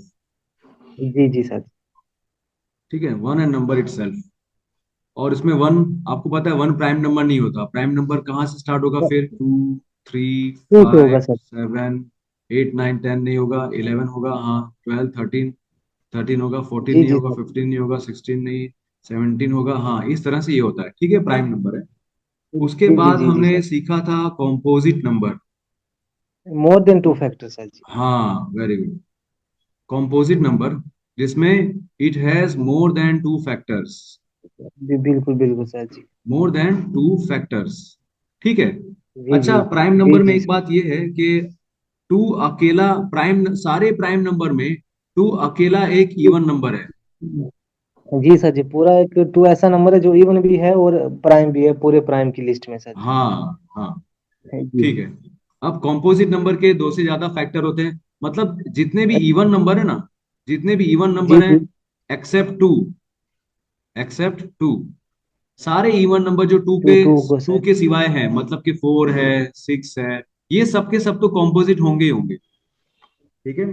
S2: जी जी सर।
S1: ठीक है, 1 एंड नंबर इटसेल्फ। और इसमें 1, आपको पता है 1 प्राइम नंबर नहीं होता। प्राइम नंबर कहाँ से स्टार्ट होगा फिर? 2, 3,
S2: 2 से होगा
S1: 5,
S2: सर।
S1: 7, 8, 9, 10 नहीं होगा, 11 होगा, हाँ, 12, 13, 13 होगा, 14
S2: जी
S1: नहीं
S2: जी
S1: होगा,
S2: सर।
S1: 15 नहीं होगा, 16 नहीं, 17 होगा। हाँ, इस तरह से ये होता है। ठीक है, प्राइम नंबर है। उसके
S2: जी जी
S1: बाद
S2: जी जी
S1: हमने
S2: सर।
S1: सीखा था composite number.
S2: More than 2 factor sir जी।
S1: हाँ, वेरी गुड। कॉम्पोजिट नंबर जिसमें it has more than 2 factors,
S2: बिल्कुल बिल्कुल सर जी।
S1: More than 2 factors. ठीक है।
S2: जी जी।
S1: अच्छा, प्राइम
S2: जी
S1: नंबर में
S2: जी
S1: एक
S2: सर।
S1: बात यह है कि 2 अकेला, प्राइम, सारे प्राइम नंबर में 2 अकेला एक इवन नंबर है।
S2: जी सर जी, पूरा एक 2 ऐसा नंबर है जो इवन भी है और प्राइम भी है पूरे प्राइम की लिस्ट में सर जी।
S1: हाँ हाँ,
S2: जी
S1: ठीक
S2: जी।
S1: है। अब कॉम्पोजिट नंबर के दो से ज्यादा फैक्टर होते हैं, मतलब जितने भी इवन नंबर है ना, जितने भी इवन
S2: जी
S1: नंबर हैं,
S2: जी।
S1: एक्सेप्ट टू, एक्सेप्ट टू, सारे इवन नंबर जो
S2: टू टू को
S1: टू
S2: सर।
S1: के सिवाय है, मतलब कि 4 है, 6 है, ये सब के सब तो कॉम्पोजिट होंगे ही होंगे। ठीक है।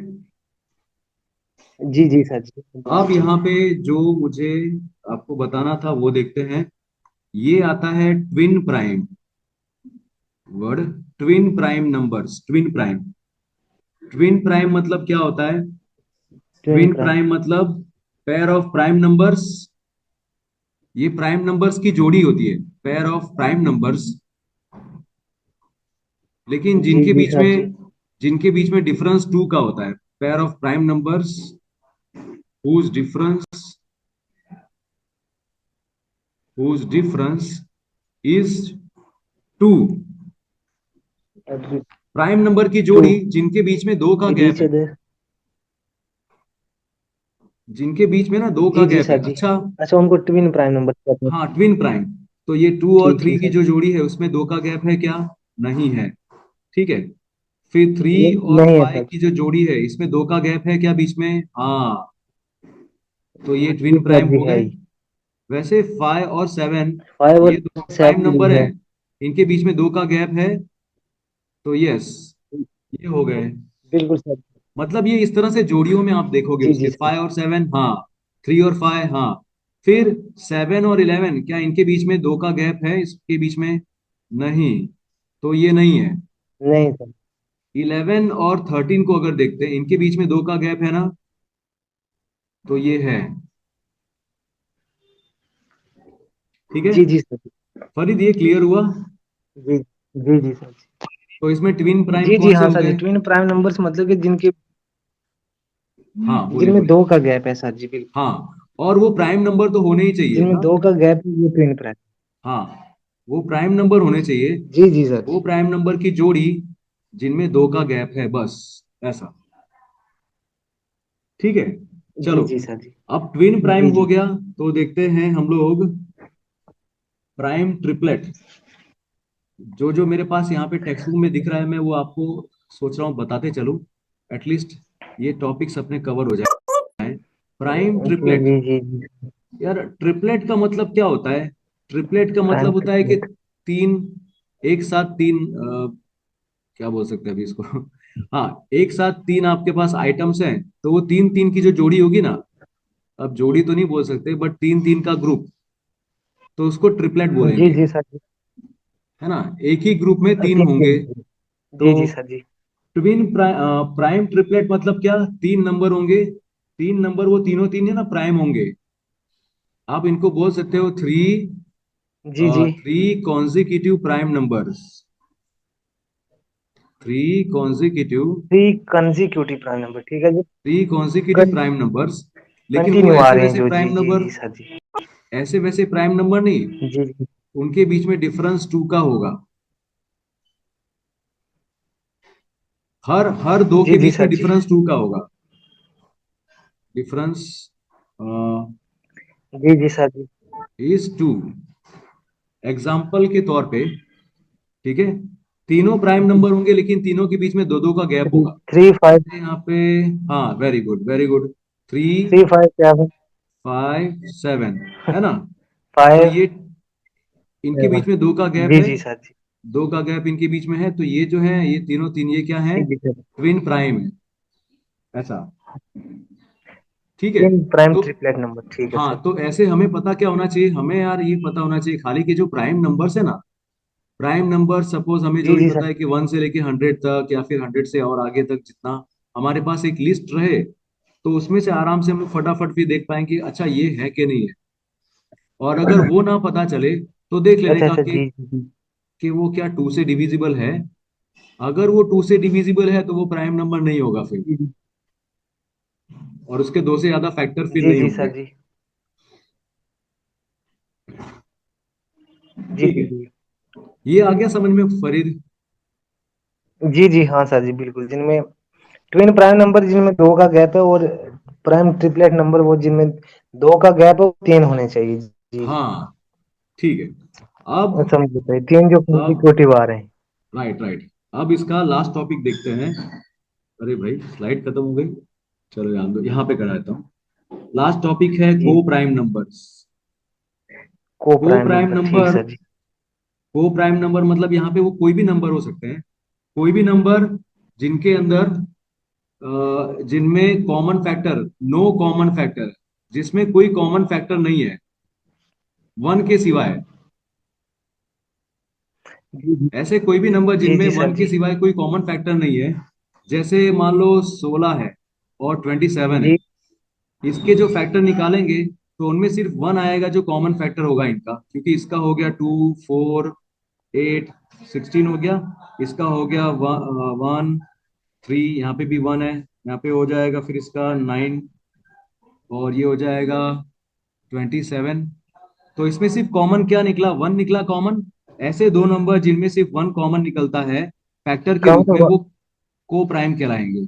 S2: जी जी सर जी।
S1: अब यहाँ पे जो मुझे आपको बताना था वो देखते हैं। ये आता है twin prime word, twin prime numbers, twin prime. Twin prime मतलब क्या होता है?
S2: Twin
S1: twin
S2: prime.
S1: प्राइम मतलब पेयर ऑफ प्राइम नंबर्स। ये प्राइम नंबर्स की जोड़ी होती है, पेयर ऑफ प्राइम नंबर्स, लेकिन
S2: जी
S1: जिनके
S2: जी
S1: बीच
S2: सर जी।
S1: में, जिनके बीच में डिफरेंस टू का होता है। Pair of prime numbers whose difference whose difference is 2। Prime number की
S2: टू।
S1: जोड़ी जिनके बीच में दो का
S2: विद
S1: गैप
S2: ईच
S1: है,
S2: अदर।
S1: जिनके बीच में ना दो का
S2: जी जी
S1: गैप है।
S2: सर जी।
S1: अच्छा,
S2: अच्छा, उनको ट्विन प्राइम नंबर कहते हैं।
S1: हाँ ट्विन प्राइम। तो ये 2 और
S2: ठीक
S1: 3
S2: ठीक
S1: की
S2: सर।
S1: जो जोड़ी है उसमें दो का गैप है क्या? नहीं है। ठीक है। फिर 3 और
S2: नहीं है
S1: 5
S2: सर।
S1: की जो जोड़ी है इसमें दो का गैप है क्या बीच में? हाँ। तो ये
S2: जी
S1: ट्विन
S2: सर
S1: प्राइम
S2: जी
S1: हो
S2: है
S1: गए।
S2: ही।
S1: वैसे 5 और 7
S2: फाइव और
S1: ये दोनों प्राइम
S2: सेवन
S1: नंबर
S2: भी
S1: है,
S2: है।
S1: इनके बीच में दो का गैप है। तो यस, ये हो गए।
S2: बिल्कुल सर।
S1: मतलब ये इस तरह से जोड़ियों में आप देखोगे
S2: जी
S1: उसके
S2: जी सर।
S1: 5 और 7, हाँ। 3 और 5, हाँ। फिर 7 और 11, क्या इनके बीच में दो का गैप है इसके बीच में? नहीं। तो ये नहीं है।
S2: नहीं सर।
S1: 11 और 13 को अगर देखते हैं, इनके बीच में दो का गैप है ना, तो ये है। ठीक है।
S2: जी जी सर।
S1: फरीद ये क्लियर हुआ?
S2: जी जी जी सर।
S1: तो इसमें ट्विन प्राइम
S2: जी जी
S1: कौन से
S2: हाँ
S1: हो
S2: सर जी,
S1: गए?
S2: ट्विन प्राइम नंबर्स मतलब कि जिनके
S1: हाँ बोलिए
S2: जिनमें
S1: बोलिए।
S2: दो का गैप है सर जी, बिल्कुल।
S1: हाँ, और वो प्राइम नंबर तो होने ही चाहिए
S2: जिनमें
S1: ना।
S2: दो का गैप है ये ट्विन प्राइम।
S1: हाँ, वो प्राइम नंबर होने चाहिए।
S2: जी जी सर
S1: वो
S2: जी।
S1: प्राइम नंबर की जोड़ी जिनमें दो का गैप है, बस ऐसा। ठीक है।
S2: जी
S1: चलो,
S2: जी सर जी।
S1: अब ट्विन प्राइम
S2: जी
S1: हो
S2: जी।
S1: गया। तो देखते हैं हम लोग प्राइम ट्रिपलेट। जो जो मेरे पास यहाँ पे टेक्स्ट बुक में दिख रहा है, मैं वो आपको सोच रहा हूँ बताते चलूं। एटलीस्ट ये टॉपिक्स अपने कवर हो जाए। प्राइम
S2: जी
S1: ट्रिपलेट।
S2: जी जी जी।
S1: यार ट्रिपलेट का मतलब क्या होता है? ट्रिपलेट का
S2: प्राइम
S1: मतलब होता है कि
S2: ट्रिपलेट।
S1: तीन, एक साथ तीन, क्या बोल सकते हैं अभी इसको हाँ, एक साथ तीन आपके पास आइटम्स हैं, तो वो तीन तीन की जो जोड़ी होगी ना, अब जोड़ी तो नहीं बोल सकते बट तीन तीन का ग्रुप, तो उसको ट्रिपलेट
S2: जी
S1: बोलेंगे।
S2: जी सर जी।
S1: है ना? एक ही ग्रुप में तीन
S2: तीन
S1: होंगे।
S2: तीन।
S1: तो
S2: जी जी सर जी।
S1: ट्विन प्राइम ट्रिपलेट मतलब क्या? तीन नंबर होंगे, तीन नंबर, वो तीनों तीन है ना प्राइम होंगे। आप इनको बोल सकते हो थ्री,
S2: जी जी।
S1: Three consecutive prime numbers, three consecutive,
S2: three consecutive prime number, ठीक है जी।
S1: Three consecutive prime numbers. लेकिन वो
S2: कंटिन्यू आ
S1: ऐसे
S2: रहे हैं
S1: वैसे
S2: जो, जी
S1: प्राइम
S2: जी
S1: नंबर,
S2: जी सर जी।
S1: ऐसे वैसे प्राइम नंबर नहीं,
S2: जी जी।
S1: उनके बीच में डिफरेंस टू का होगा। हर हर दो
S2: जी
S1: के
S2: जी
S1: बीच में
S2: सर जी।
S1: डिफरेंस टू का होगा। डिफरेंस
S2: जी जी सर जी।
S1: Is two. एग्जाम्पल के तौर पे, ठीक है, तीनों प्राइम नंबर होंगे लेकिन तीनों के बीच में दो दो का गैप
S2: थ्री
S1: होगा।
S2: Three five.
S1: जैसे यहाँ पे, हाँ वेरी गुड वेरी गुड। 3, 5, 7, है ना? तो
S2: फाइव
S1: ये इनके
S2: सेवन।
S1: बीच में दो का गैप
S2: जी
S1: है,
S2: जी सर जी।
S1: दो का गैप इनके बीच में है, तो ये जो है ये तीनों तीन, ये क्या है?
S2: जी जी सर।
S1: ट्विन प्राइम है, ऐसा। ठीक है।
S2: तीन प्राइम
S1: तो
S2: ट्रिपलेट नंबर, ठीक है
S1: हाँ,
S2: सर।
S1: तो ऐसे हमें पता क्या होना चाहिए? हमें यार ये पता होना चाहिए खाली कि जो प्राइम नंबर्स है ना, प्राइम नंबर सपोज हमें जो
S2: जी
S1: भी
S2: जी
S1: पता
S2: सर।
S1: है कि 1 से लेके 100 तक, या फिर 100 से और आगे तक, जितना हमारे पास एक लिस्ट रहे, तो उसमें से आराम से हम लोग फटाफट भी देख पाएंगे अच्छा ये है कि नहीं है। और अगर वो ना पता चले तो देख लेने
S2: अच्छा
S1: का
S2: अच्छा, जी जी
S1: कि वो क्या 2 से डिविजिबल है। अगर वो 2 से डिविजिबल है तो वो प्राइम नंबर नहीं होगा फिर,
S2: जी।
S1: और उसके दो से ज्यादा फैक्टर फिर
S2: जी
S1: नहीं
S2: जी
S1: होंगे।
S2: सर जी। जी
S1: ठीक
S2: जी
S1: है।
S2: जी।
S1: ये आ गया समझ में फरीद?
S2: जी जी हाँ सर जी, बिल्कुल। जिनमें ट्विन प्राइम नंबर जिनमें दो का गैप है, और प्राइम ट्रिपलेट नंबर वो जिनमें दो का गैप है, वो तीन होने चाहिए। जी जी।
S1: हाँ ठीक है। अब
S2: समझ गए, तीन जो
S1: अब
S2: कंसेक्यूटिव आ रहे हैं।
S1: Right right. अब इसका लास्ट टॉपिक देखते हैं। अरे भाई स्लाइड खत्म हो गई। चलो जान दो, यहाँ पे करा देता हूँ। लास्ट टॉपिक है
S2: जी।
S1: को प्राइम नंबर्स।
S2: को
S1: को
S2: प्राइम
S1: प्राइम
S2: नंबर, ठीक
S1: नंबर,
S2: सर जी।
S1: को प्राइम नंबर मतलब यहाँ पे वो कोई भी नंबर हो सकते हैं। कोई भी नंबर जिनके अंदर जिनमें common factor, no common factor, जिसमें कोई कॉमन फैक्टर नहीं है वन के सिवाय।
S2: जी जी।
S1: ऐसे कोई भी नंबर
S2: जी
S1: जिनमें
S2: जी
S1: वन
S2: सर
S1: के
S2: जी।
S1: सिवाय कोई कॉमन फैक्टर नहीं है। जैसे मान लो 16 है और 27 है।
S2: जी
S1: इसके जो फैक्टर निकालेंगे तो उनमें सिर्फ वन आएगा जो कॉमन फैक्टर होगा इनका, क्योंकि इसका हो गया 2, 4, 8, 16 हो गया। इसका हो गया 1, 3, यहाँ पे भी वन है, यहाँ पे हो जाएगा फिर इसका 9, और ये हो जाएगा 27। तो इसमें सिर्फ कॉमन क्या निकला, वन निकला कॉमन। ऐसे दो नंबर जिनमें सिर्फ वन कॉमन निकलता है फैक्टर के रूप में,
S2: कम।
S1: वो को प्राइम कहलाएंगे।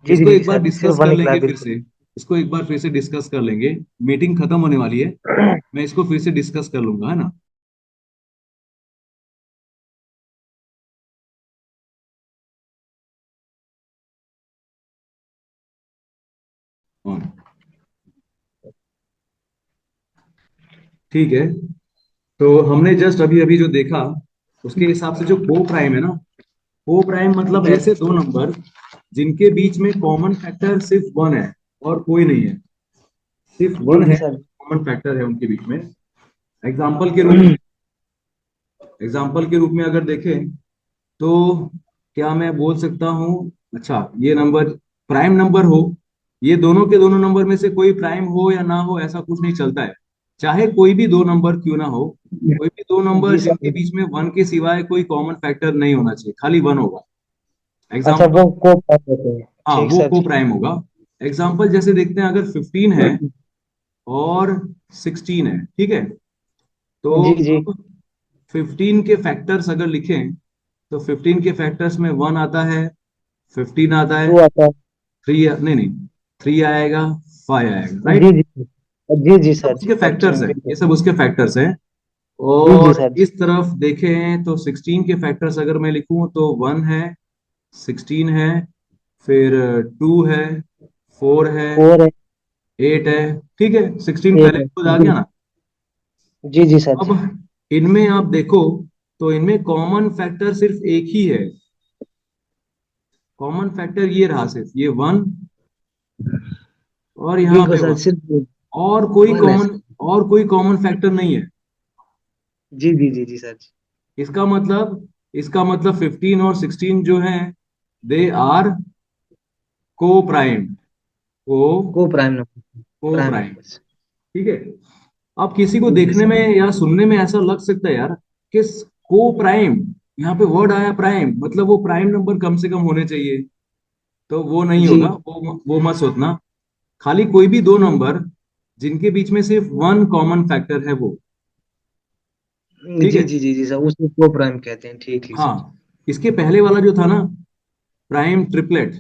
S2: जी जी
S1: इसको
S2: जी
S1: एक बार
S2: सर जी, सिर्फ
S1: डिस्कस
S2: वन
S1: कर
S2: निकला है,
S1: लेंगे फिर
S2: बिल्कुल।
S1: से। इसको एक बार फिर से डिस्कस कर लेंगे। मीटिंग खत्म होने वाली है, मैं इसको फिर से डिस्कस कर लूंगा, है ना। हाँ, ठीक है। तो हमने जस्ट अभी अभी जो देखा उसके हिसाब से जो को प्राइम है ना, को प्राइम मतलब
S2: जी
S1: ऐसे दो नंबर जिनके बीच में कॉमन फैक्टर सिर्फ वन है और कोई नहीं है। सिर्फ
S2: जी
S1: वन
S2: जी
S1: है,
S2: सर।
S1: कॉमन फैक्टर है उनके बीच में। एग्जाम्पल के रूप में, एग्जाम्पल के रूप में अगर देखें तो क्या मैं बोल सकता हूँ, अच्छा ये नंबर प्राइम नंबर हो, ये दोनों के दोनों नंबर में से कोई प्राइम हो या ना हो ऐसा कुछ नहीं चलता है। चाहे कोई भी दो नंबर क्यों ना हो, कोई भी दो नंबर
S2: जी
S1: जिनके
S2: सर।
S1: बीच में वन के सिवाय कोई कॉमन फैक्टर नहीं होना चाहिए, खाली वन होगा।
S2: अच्छा,
S1: एग्जाम्पल,
S2: वो को प्राइम होते हैं,
S1: हाँ
S2: ठीक
S1: वो
S2: सर
S1: को
S2: जी।
S1: प्राइम होगा। एग्जाम्पल जैसे देखते हैं, अगर 15 है और 16 है, ठीक है। तो
S2: जी जी।
S1: अब 15 के फैक्टर्स अगर लिखें तो 15 के फैक्टर्स में वन आता है, 15 आता है,
S2: टू आता है।
S1: थ्री, नहीं नहीं, थ्री आएगा, फाइव आएगा, राइट।
S2: जी जी। जी जी
S1: सब
S2: सर जी,
S1: उसके फैक्टर्स हैं,
S2: बिल्कुल।
S1: ये सब उसके फैक्टर्स हैं।
S2: जी जी
S1: और
S2: सर जी।
S1: इस तरफ देखें तो 16 के फैक्टर्स अगर मैं लिखूं तो वन है, 16 है, फिर टू है, फोर है,
S2: फोर है।
S1: एट है। ठीक है, 16
S2: एट
S1: पहले
S2: है
S1: खुद आ गया ना।
S2: जी जी सर
S1: अब
S2: जी।
S1: इनमें आप देखो तो इनमें कॉमन फैक्टर सिर्फ एक ही है। कॉमन फैक्टर ये रहा, सिर्फ ये वन, और यहाँ
S2: बिल्कुल
S1: पे
S2: सर,
S1: वन।
S2: सिर्फ
S1: और कोई
S2: वन है।
S1: कॉमन, और कोई कॉमन फैक्टर नहीं है।
S2: जी जी जी जी सर जी।
S1: इसका मतलब, इसका मतलब 15 और 16 जो हैं, दे आर को प्राइम, को
S2: को प्राइम नंबर।
S1: को
S2: प्राइम
S1: प्राइम।
S2: नंबर।
S1: ठीक है। अब किसी को
S2: जी जी
S1: देखने
S2: सर।
S1: में या सुनने में ऐसा लग सकता है यार कि को प्राइम, यहाँ पे वर्ड आया प्राइम, मतलब वो प्राइम नंबर कम से कम होने चाहिए। तो वो नहीं
S2: जी
S1: होगा, वो मत सोचना। खाली कोई भी दो नंबर जिनके बीच में सिर्फ वन कॉमन फैक्टर है वो। ठीक
S2: जी
S1: है।
S2: जी जी जी सर, उसे को प्राइम कहते हैं, ठीक है सर।
S1: हाँ, इसके पहले वाला जो था ना, प्राइम ट्रिपलेट,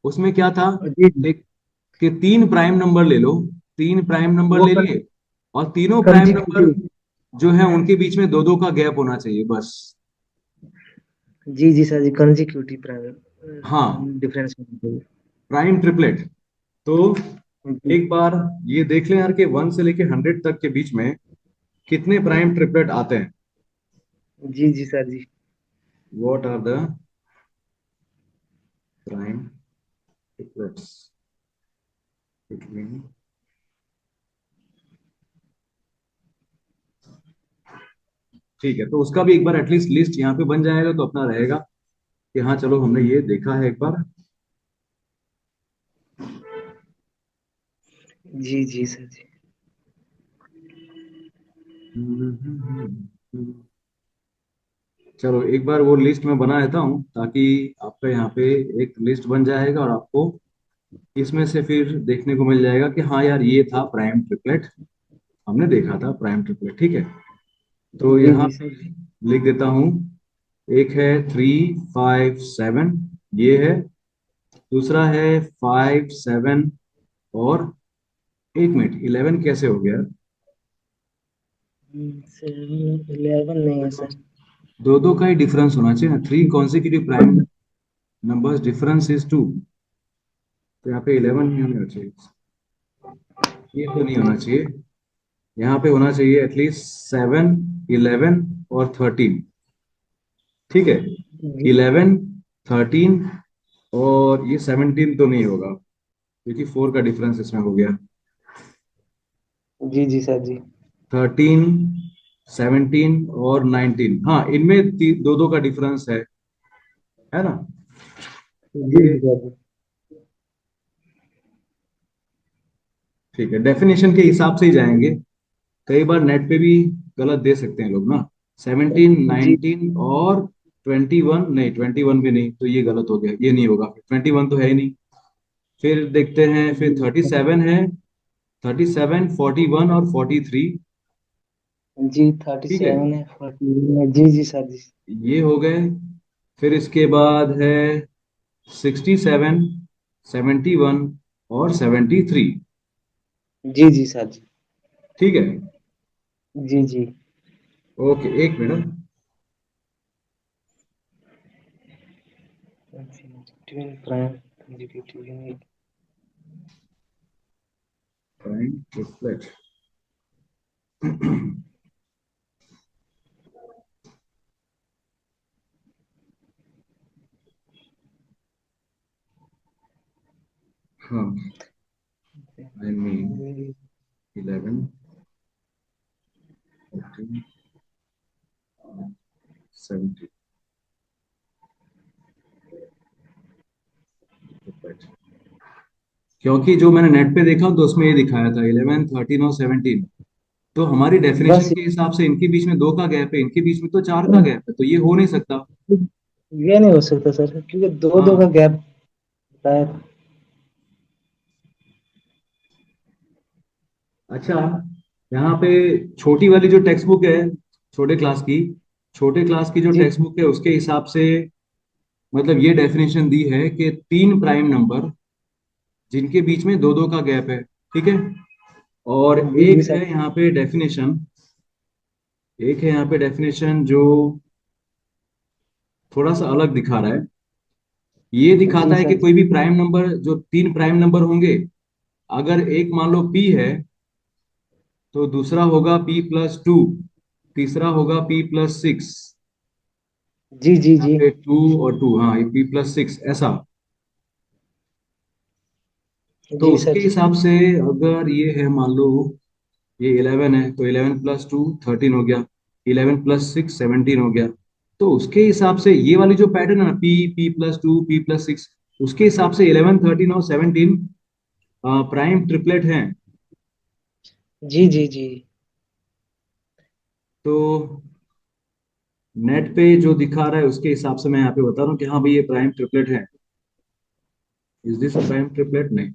S1: उसमें क्या था,
S2: जी जी।
S1: एक कि तीन प्राइम नंबर ले लो, तीन प्राइम नंबर
S2: वो
S1: ले लिए, और तीनों प्राइम नंबर
S2: कंजिक्यूटिव।
S1: जो है उनके बीच में दो दो का गैप होना चाहिए बस।
S2: जी जी सर जी, कंजिक्यूटिव
S1: हाँ,
S2: प्राइम डिफरेंस होना चाहिए।
S1: Prime triplet. तो
S2: जी
S1: एक बार ये देख लें यार कि 1 से लेके 100 तक के बीच में कितने प्राइम ट्रिपलेट आते हैं।
S2: जी जी सर जी।
S1: What are the prime triplets between, ठीक है। तो उसका भी एक बार एटलीस्ट लिस्ट यहाँ पे बन जाएगा तो अपना रहेगा कि हाँ चलो हमने ये देखा है एक बार।
S2: जी जी सर जी।
S1: चलो एक बार वो लिस्ट मैं बना लेता हूँ ताकि आपका यहाँ पे एक लिस्ट बन जाएगा, और आपको इसमें से फिर देखने को मिल जाएगा कि हाँ यार ये था प्राइम ट्रिपलेट, हमने देखा था प्राइम ट्रिपलेट। ठीक है। तो
S2: जी
S1: यहाँ
S2: जी सर जी।
S1: पे लिख देता हूँ, एक है 3, 5, 7, ये है। दूसरा है 5, 7, और एक मिनट, 11 कैसे हो गया।
S2: 11 नहीं है सर।
S1: दो दो का ही डिफरेंस होना चाहिए ना, three consecutive prime numbers difference is two. तो यहाँ पे 11 नहीं होना चाहिए, ये तो नहीं होना चाहिए। यहाँ पे होना चाहिए एटलीस्ट 7, 11 और 13। ठीक है,
S2: जी
S1: 11, 13 और ये 17 तो नहीं होगा, क्योंकि 4 का डिफरेंस इसमें हो गया।
S2: जी जी सर जी।
S1: 13, 17 और 19, हाँ इनमें दो दो का डिफरेंस है ना।
S2: जी
S1: ये
S2: जी सर जी।
S1: ठीक है, डेफिनेशन के हिसाब से ही जाएंगे। कई बार नेट पे भी गलत दे सकते हैं लोग ना। 17,
S2: जी
S1: 19 और 21, नहीं 21 भी नहीं, तो ये गलत हो गया, ये नहीं होगा, 21 तो है ही नहीं। फिर देखते हैं, फिर
S2: जी
S1: 37 है, 37, 41 और 43।
S2: जी
S1: ठीक है,
S2: 37 है 14 है जी जी सर जी।
S1: ये हो गए। फिर इसके बाद है 67, 71 और 73।
S2: जी जी सर जी।
S1: ठीक है,
S2: जी जी।
S1: ओके, एक minute.
S2: Twin prime executive unit.
S1: Prime triplet. हाँ, आई मीन 11, 14, 17 ट्रिपलेट। क्योंकि जो मैंने नेट पे देखा तो उसमें ये दिखाया था 11, 13 और 17। तो हमारी डेफिनेशन
S2: बस
S1: के हिसाब से इनके बीच में दो का गैप है, इनके बीच में तो चार का गैप है, तो ये हो नहीं सकता।
S2: ये नहीं हो सकता सर क्योंकि दो दो का
S1: हाँ,
S2: गैप होता है।
S1: अच्छा, यहाँ पे छोटी वाली जो टेक्स्ट बुक है, छोटे क्लास की, छोटे क्लास की जो
S2: जी
S1: टेक्स्ट बुक है उसके हिसाब से, मतलब ये डेफिनेशन दी है कि तीन प्राइम नंबर जिनके बीच में दो दो का गैप है। ठीक है, और
S2: जी जी
S1: एक
S2: सर।
S1: है यहाँ पे डेफिनेशन, एक है यहाँ पे डेफिनेशन जो थोड़ा सा अलग दिखा रहा है। ये
S2: जी
S1: दिखाता है कि
S2: सर
S1: कोई भी प्राइम नंबर, जो तीन प्राइम नंबर होंगे, अगर एक मान लो p है, तो दूसरा होगा p+2, तीसरा होगा p+6,
S2: जी जी
S1: यहाँ
S2: जी
S1: पे 2 और 2, हाँ ये p+6 ऐसा। तो
S2: जी
S1: उसके
S2: सर।
S1: हिसाब से अगर ये है मान लो, ये 11 है, तो 11+2 13 हो गया, 11+6 17 हो गया। तो उसके हिसाब से ये वाली जो पैटर्न है ना, p+2 p+6, उसके हिसाब से 11, 13 और 17 प्राइम ट्रिपलेट हैं।
S2: जी जी जी।
S1: तो नेट पे जो दिखा रहा है उसके हिसाब से मैं यहाँ पे बता रहा हूँ कि हाँ भाई ये प्राइम ट्रिपलेट है। Is this a prime triplet? नहीं।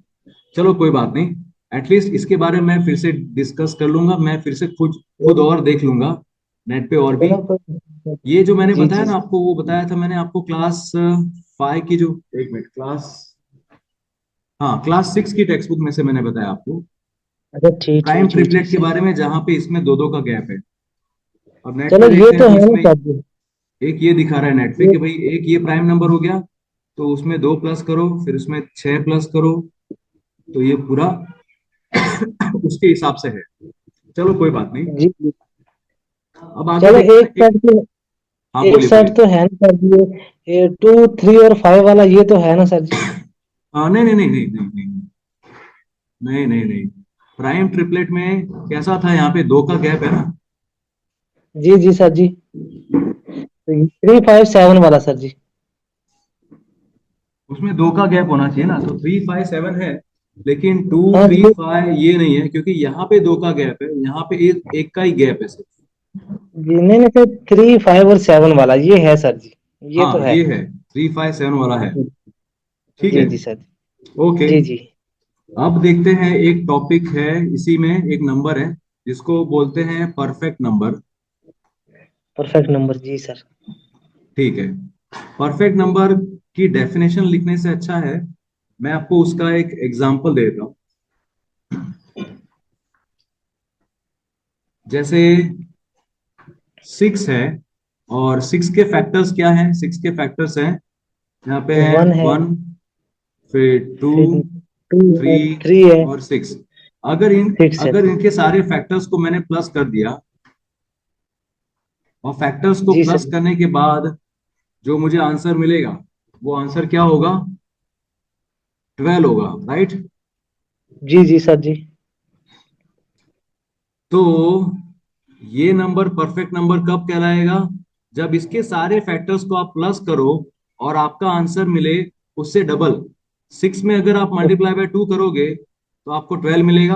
S1: चलो कोई बात नहीं, एटलीस्ट इसके बारे में मैं फिर से डिस्कस कर लूंगा, मैं फिर से खुद खुद और देख लूंगा नेट पे और भी।
S2: चलो
S1: ये जो मैंने
S2: जी
S1: बताया
S2: जी।
S1: ना आपको, वो बताया था मैंने आपको क्लास 5 की जो, एक मिनट, क्लास, हाँ क्लास 6 की टेक्स्ट बुक में से मैंने बताया आपको
S2: अच्छा ठीक
S1: प्राइम
S2: ठीक ठीक ठीक
S1: ट्रिपलेट के
S2: सर।
S1: बारे में, जहां पे इसमें दो दो का गैप है। अब नेट पे
S2: चलो ये
S1: देखते हैं
S2: तो
S1: तो
S2: है ना
S1: इसमें
S2: सर जी।
S1: एक ये दिखा रहा है नेट पे
S2: ये
S1: कि भाई एक ये प्राइम नंबर हो गया, तो उसमें दो प्लस करो, फिर उसमें छह प्लस करो, तो ये पूरा उसके हिसाब से है। चलो कोई बात नहीं,
S2: जी जी।
S1: अब आगे
S2: चलो
S1: देखते
S2: एक
S1: हैं एक।
S2: सेट तो
S1: हाँ
S2: एक
S1: बोलिए
S2: सेट
S1: बोलिए।
S2: तो है ना सर जी, ये 2 3 और 5 वाला ये तो है ना सर जी।
S1: हाँ नहीं नहीं नहीं नहीं नहीं नहीं नहीं नहीं नहीं, प्राइम ट्रिपलेट में कैसा था, यहाँ पे दो का गैप है ना।
S2: जी जी सर जी। 3 5 7 वाला सर जी।
S1: उसमें दो का गैप होना चाहिए ना, तो 3, 5, 7 है, लेकिन टू
S2: हाँ
S1: थ्री
S2: जी
S1: फाइव ये नहीं है, क्योंकि यहाँ पे दो का गैप है, यहाँ पे एक का ही गैप है सिर्फ।
S2: जी नहीं नहीं सर 3 5 और 7 वाला ये है सर जी। ये तो
S1: हाँ
S2: है।
S1: ये है, 3, 5, 7 वाला है। ठीक
S2: जी
S1: है,
S2: जी सर।
S1: ओके।
S2: जी जी।
S1: अब देखते हैं, एक टॉपिक है इसी में, एक नंबर है जिसको बोलते हैं परफेक्ट नंबर।
S2: परफेक्ट नंबर जी सर।
S1: ठीक है, परफेक्ट नंबर की डेफिनेशन लिखने से अच्छा है मैं आपको उसका एक एग्जांपल देता हूँ। जैसे सिक्स है, और सिक्स के फैक्टर्स क्या हैं? सिक्स के फैक्टर्स हैं, यहाँ पे है
S2: वन है,
S1: वन, फिर टू,
S2: फिर टू
S1: थ्री
S2: है, थ्री है,
S1: और सिक्स। अगर इन
S2: सिक्स है।
S1: अगर इनके सारे फैक्टर्स को मैंने प्लस कर दिया, और फैक्टर्स को
S2: जी
S1: प्लस
S2: सर।
S1: करने के बाद जो मुझे आंसर मिलेगा, वो आंसर क्या होगा? 12 होगा, राइट?
S2: जी जी सर जी।
S1: तो ये नंबर परफेक्ट नंबर कब कहलाएगा? जब इसके सारे फैक्टर्स को आप प्लस करो और आपका आंसर मिले उससे डबल। सिक्स में अगर आप मल्टीप्लाई बाय टू करोगे तो आपको 12 मिलेगा।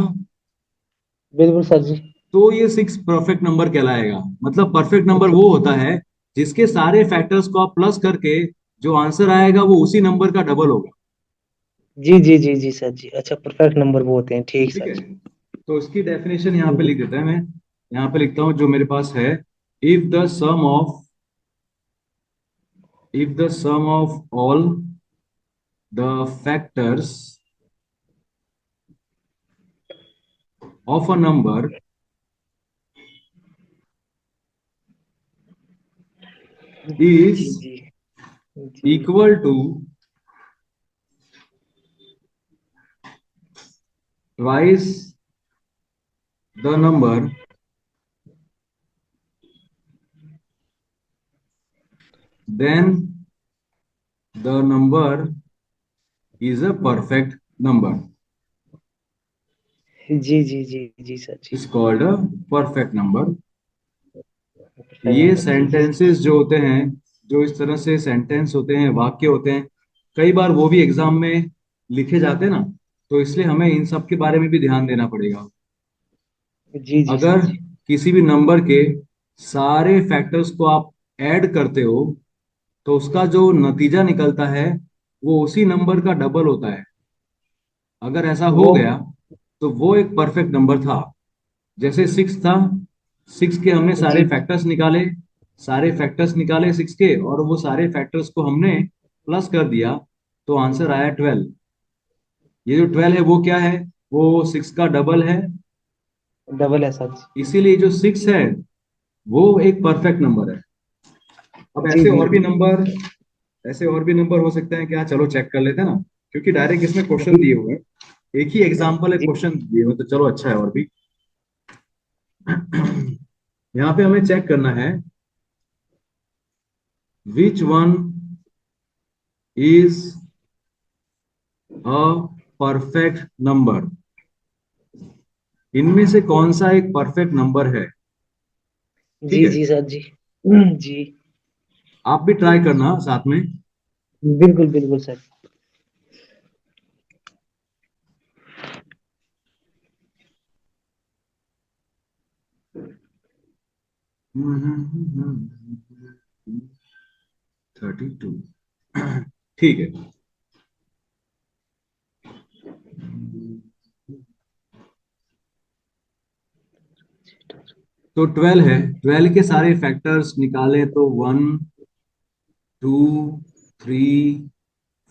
S2: बिल्कुल सर जी।
S1: तो ये सिक्स परफेक्ट नंबर कहलाएगा। मतलब परफेक्ट नंबर
S2: अच्छा।
S1: वो होता है जिसके सारे फैक्टर्स को आप प्लस करके जो आंसर आएगा वो उसी नंबर का डबल होगा।
S2: जी जी जी जी सर जी। अच्छा, परफेक्ट नंबर वो होते हैं, ठीक
S1: ठीक
S2: सर
S1: है,
S2: जी।
S1: तो इसकी डेफिनेशन यहाँ पे
S2: जी
S1: लिख देते हैं। मैं यहाँ पे लिखता हूँ जो मेरे पास है। If the sum of if the sum of all the factors of a number
S2: जी
S1: is
S2: जी जी।
S1: equal to twice the number, then the number is a perfect number.
S2: जी जी जी जी सर जी।
S1: Is called a perfect number.
S2: Perfect
S1: ये
S2: नंबर, जी जी सर जी।
S1: सेंटेंसेस जो होते हैं, जो इस तरह से सेंटेंस होते हैं, वाक्य होते हैं, कई बार वो भी एग्जाम में लिखे जाते हैं ना, तो इसलिए हमें इन सब के बारे में भी ध्यान देना पड़ेगा।
S2: जी जी सर
S1: अगर
S2: जी।
S1: किसी भी नंबर के सारे फैक्टर्स को आप ऐड करते हो तो उसका जो नतीजा निकलता है वो उसी नंबर का डबल होता है। अगर ऐसा हो
S2: वो।
S1: गया तो वो एक परफेक्ट नंबर था। जैसे सिक्स था, सिक्स के हमने सारे
S2: जी
S1: फैक्टर्स निकाले, सारे फैक्टर्स निकाले सिक्स के, और वो सारे फैक्टर्स को हमने प्लस कर दिया, तो आंसर आया 12। ये जो 12 है वो क्या है? वो सिक्स का डबल है।
S2: डबल है सर
S1: इसीलिए जो सिक्स है वो एक परफेक्ट नंबर है। अब
S2: जी। जी जी
S1: ऐसे और भी नंबर हो सकते हैं क्या? चलो चेक कर लेते हैं ना, क्योंकि डायरेक्ट इसमें क्वेश्चन
S2: जी
S1: दिए हुए हैं। एक ही एग्जाम्पल है,
S2: जी।
S1: क्वेश्चन दिए हुए, तो चलो अच्छा है और भी। यहाँ पे हमें चेक करना है which one is a perfect number. इनमें से कौन सा एक परफेक्ट नंबर है? ठीक
S2: जी
S1: है,
S2: जी सर जी। जी।
S1: आप भी ट्राई करना साथ में।
S2: बिल्कुल बिल्कुल सर।
S1: हम्म। 32। ठीक है। तो 12 है, 12 के सारे फैक्टर्स निकालें तो one, two, three,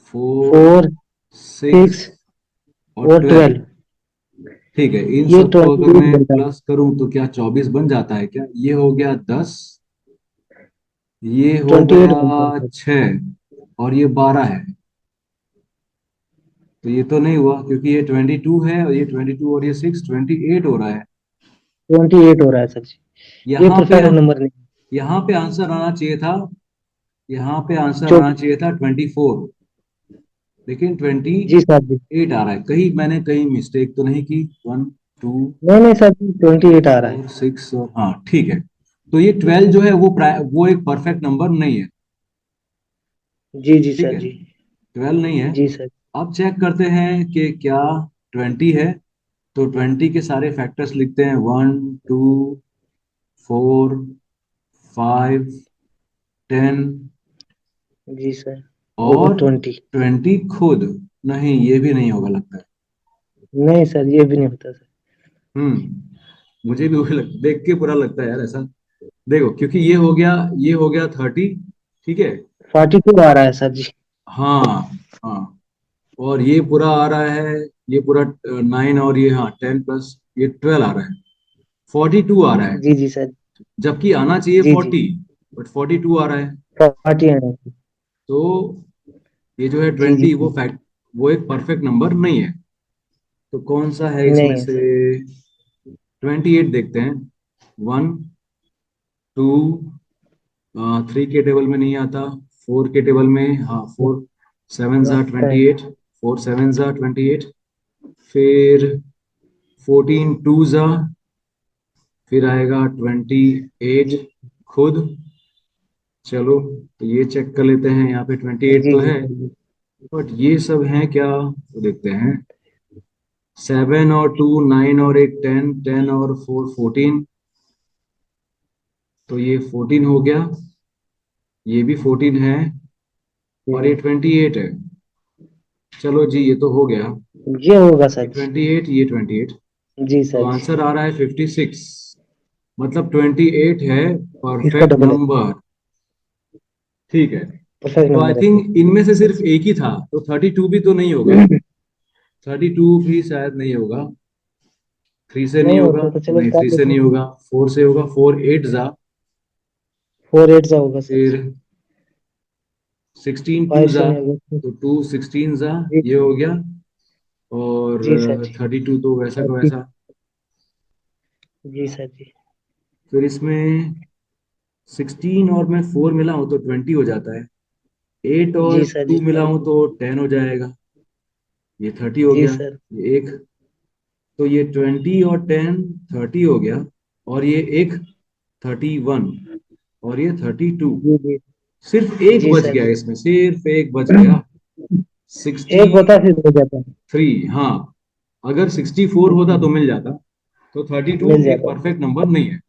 S1: four,
S2: four,
S1: six
S2: six
S1: और
S2: और
S1: 12।
S2: 12।
S1: ठीक है, इन
S2: ये
S1: सबको अगर
S2: 28
S1: मैं
S2: बनता है।
S1: प्लस करूं तो क्या 24 बन जाता है क्या? ये हो गया 10, ये हो
S2: 28
S1: गया
S2: बनता है सर।
S1: 6, और ये 12 है। तो ये तो नहीं हुआ क्योंकि ये 22 है, और ये 22 और ये सिक्स, 28 हो रहा है।
S2: 28 हो रहा है सर जी। ये
S1: यहाँ पे
S2: परफेक्ट नंबर नहीं।
S1: यहाँ पे आंसर आना चाहिए था, यहाँ पे आंसर
S2: जो।
S1: आना चाहिए था 24, लेकिन ट्वेंटी
S2: जी सर जी।
S1: एट आ रहा है। कहीं मैंने कहीं मिस्टेक तो नहीं की? वन, टू,
S2: नहीं नहीं सर जी, 28 आ रहा है।
S1: फोर, सिक्स, और हाँ ठीक है। तो ये 12 जो है वो एक परफेक्ट नंबर नहीं है।
S2: जी जी
S1: ठीक
S2: सर
S1: है,
S2: जी।
S1: 12 नहीं है।
S2: जी सर।
S1: अब चेक करते हैं कि क्या 20 है। तो 20 के सारे फैक्टर्स लिखते हैं, वन, टू, फोर, फाइव, 10,
S2: जी सर। और
S1: और
S2: 20।
S1: 20 खुद। नहीं, ये भी नहीं होगा लगता है।
S2: नहीं सर, ये भी नहीं होता सर।
S1: मुझे भी वही देख के बुरा लगता है यार ऐसा। देखो, क्योंकि ये हो गया 30। ठीक है।
S2: 42 आ रहा है सर जी।
S1: हाँ, हाँ, और ये पूरा आ रहा है, ये पूरा 9, और ये हाँ 10 प्लस ये 12 आ रहा है, 42 आ रहा है।
S2: जी जी सर।
S1: जबकि आना चाहिए
S2: जी जी।
S1: 40, बट 42 आ रहा है।
S2: 40 है।
S1: तो ये जो है
S2: जी जी
S1: 20,
S2: जी।
S1: वो एक परफेक्ट नंबर नहीं है। तो कौन सा है इसमें
S2: नहीं है
S1: से?
S2: सर।
S1: 28 देखते हैं। 1, 2, 3 के टेबल में नहीं आता। 4 के टेबल में, हाँ, 4 सेवन
S2: हाँ,
S1: ज़ा
S2: है।
S1: 28, 4 सेवन ज़ा 28। फिर 14 टू ज़ा, फिर आएगा 28
S2: जी
S1: खुद। चलो, तो ये चेक कर लेते हैं, यहाँ पे 28
S2: जी
S1: तो
S2: जी
S1: है।
S2: Sir ji.
S1: बट ये सब है क्या, तो देखते हैं। 7 और 2 9, और एक 10, 10 और 4 14। तो ये 14 हो गया, ये भी 14 है, और ये
S2: जी।
S1: 28 है। चलो जी, ये तो हो गया।
S2: ये होगा
S1: ये
S2: सर जी।
S1: 28, ये 28।
S2: जी
S1: तो
S2: सर जी।
S1: आंसर आ रहा है 56। मतलब 28 है
S2: इसका
S1: परफेक्ट
S2: डबल है।
S1: नंबर। ठीक है।
S2: परफेक्ट
S1: तो आई
S2: नंबर है सर।
S1: थिंक इनमें से सिर्फ एक ही था, तो 32 भी तो नहीं होगा। 32 भी शायद नहीं होगा। 3 से नहीं
S2: नहीं
S1: होगा।
S2: होता तो चलो
S1: नहीं,
S2: कर
S1: 3 से
S2: लेते
S1: नहीं
S2: हैं।
S1: होगा। 4 से होगा। 4 8 जा।
S2: 4 8 जा होगा सर
S1: फिर
S2: जी।
S1: 16 2
S2: 5 से
S1: जा।
S2: नहीं होगा।
S1: तो 2 16 जा,
S2: जी
S1: ये हो गया। और
S2: जी सर जी।
S1: 32 तो वैसा का
S2: 30।
S1: वैसा।
S2: जी सर जी।
S1: फिर इसमें 16 और मैं 4 मिला हूं तो 20 हो जाता है। 8 और
S2: जी सर
S1: 2
S2: जी।
S1: मिला हूं तो 10 हो जाएगा। ये 30 हो
S2: जी
S1: गया।
S2: सर।
S1: ये एक, तो ये 20 और 10 30 हो गया। और ये एक 31, और ये 32।
S2: जी जी।
S1: सिर्फ एक
S2: जी
S1: बच
S2: सर
S1: गया
S2: जी।
S1: इसमें, सिर्फ एक बच गया। सिक्सटी
S2: एक होता फिर हो जाता।
S1: थ्री हाँ, अगर 64 होता तो
S2: जी,
S1: मिल जाता। तो 32
S2: मिल
S1: एक
S2: जाता।
S1: परफेक्ट नंबर नहीं है।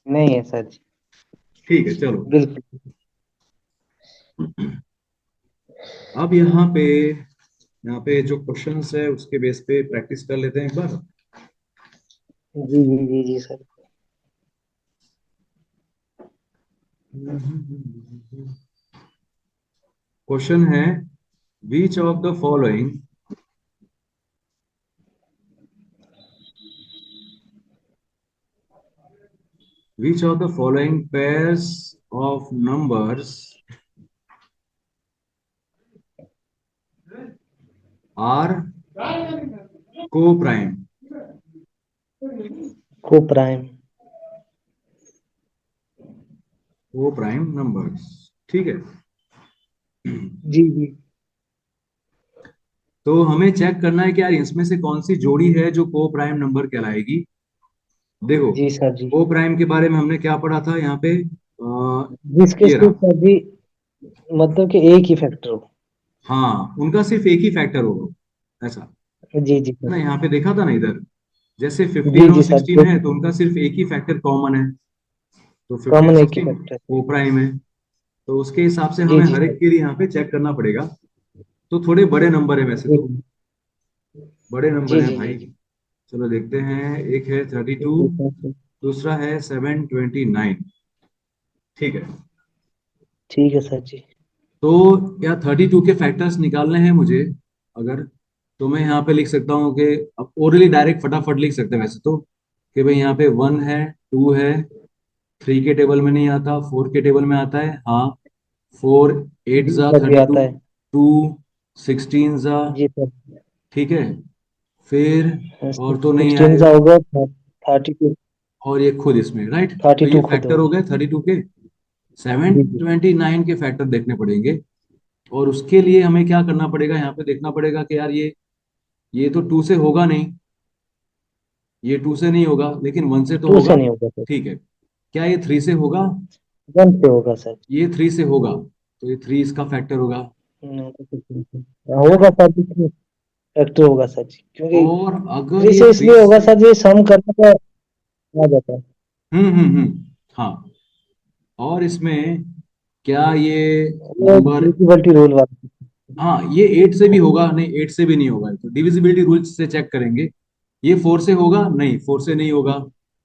S2: नहीं है सर जी।
S1: ठीक है, चलो।
S2: बिल्कुल।
S1: अब यहाँ पे जो क्वेश्चंस है उसके बेस पे प्रैक्टिस कर लेते हैं एक बार।
S2: जी जी जी जी सर।
S1: क्वेश्चन है, which of the following which of the following pairs of numbers are coprime.
S2: Coprime.
S1: Coprime numbers, ठीक है।
S2: जी जी।
S1: तो हमें चेक करना है कि यार इसमें से कौन सी जोड़ी है जो को प्राइम नंबर कहलाएगी। देखो,
S2: जी सर जी।
S1: को प्राइम के बारे में हमने क्या पढ़ा था यहाँ पे,
S2: जिसके
S1: ये
S2: सिर्फ
S1: रहा।
S2: सर जी मतलब कि एक ही फैक्टर हो।
S1: हाँ, उनका सिर्फ एक ही फैक्टर होगा, ऐसा।
S2: जी जी
S1: है
S2: सर।
S1: ना, यहाँ पे देखा था ना इधर, जैसे
S2: जी
S1: 15 और
S2: जी सर
S1: 16
S2: जो
S1: है तो उनका सिर्फ एक ही फैक्टर कॉमन है। तो 15
S2: कॉमन एक ही
S1: 16
S2: फैक्टर है।
S1: को प्राइम है। तो उसके हिसाब से
S2: जी
S1: हमें
S2: जी
S1: हर एक
S2: सर।
S1: के लिए यहाँ पे चेक करना पड़ेगा। तो थोड़े बड़े नंबर है वैसे
S2: जी
S1: तो, बड़े नंबर
S2: जी
S1: हैं
S2: जी जी
S1: भाई।
S2: जी।
S1: चलो देखते हैं, एक है 32,
S2: जी सर।
S1: दूसरा है 729। ठीक है।
S2: ठीक है सर जी।
S1: तो या 32 के फैक्टर्स निकालने हैं मुझे, अगर, तो मैं यहाँ पे लिख सकता हूँ कि, अब ओरली डायरेक्ट फटाफट लिख सकते हैं वैसे तो, कि भाई यहाँ पे 1 है, 2 है, 3 के टेबल में नहीं आता, 4 के टेबल में आता है, हाँ। 4 8
S2: जी
S1: जा
S2: सर जी
S1: 32,
S2: आता है।
S1: 2 16 जा,
S2: जी सर।
S1: ठीक है। फिर और तो नहीं
S2: 16
S1: आएगा।
S2: का होगा। 32।
S1: और ये खुद इसमें, राइट। तो ये
S2: 32 खुद
S1: फैक्टर हो
S2: होगा।
S1: गए 32 के। सेवन
S2: जी जी।
S1: ट्वेंटी नाइन के फैक्टर देखने पड़ेंगे। और उसके लिए हमें क्या करना पड़ेगा, यहाँ पे देखना पड़ेगा कि यार ये तो 2 से होगा नहीं, ये 2 से नहीं होगा, लेकिन 1 से तो
S2: 2 से
S1: होगा।
S2: नहीं होगा सर।
S1: ठीक है। क्या ये 3 से होगा?
S2: 1 से होगा सर।
S1: ये 3 से होगा, तो ये 3 इसका फैक्टर होगा।
S2: होगा सर जी। फैक्टर होगा सर जी क्योंकि
S1: और अगर
S2: 3
S1: ये
S2: से
S1: 3
S2: इसलिए होगा
S1: से,
S2: सर जी सम करने का आ जाता है।
S1: हाँ। और इसमें क्या ये
S2: वो
S1: नंबर,
S2: डिविजिबिलिटी रूल वाला।
S1: हाँ, ये 8 से भी होगा? नहीं, 8 से भी नहीं होगा, तो डिविजिबिलिटी रूल से चेक करेंगे। ये 4 से होगा? नहीं, 4 से नहीं होगा।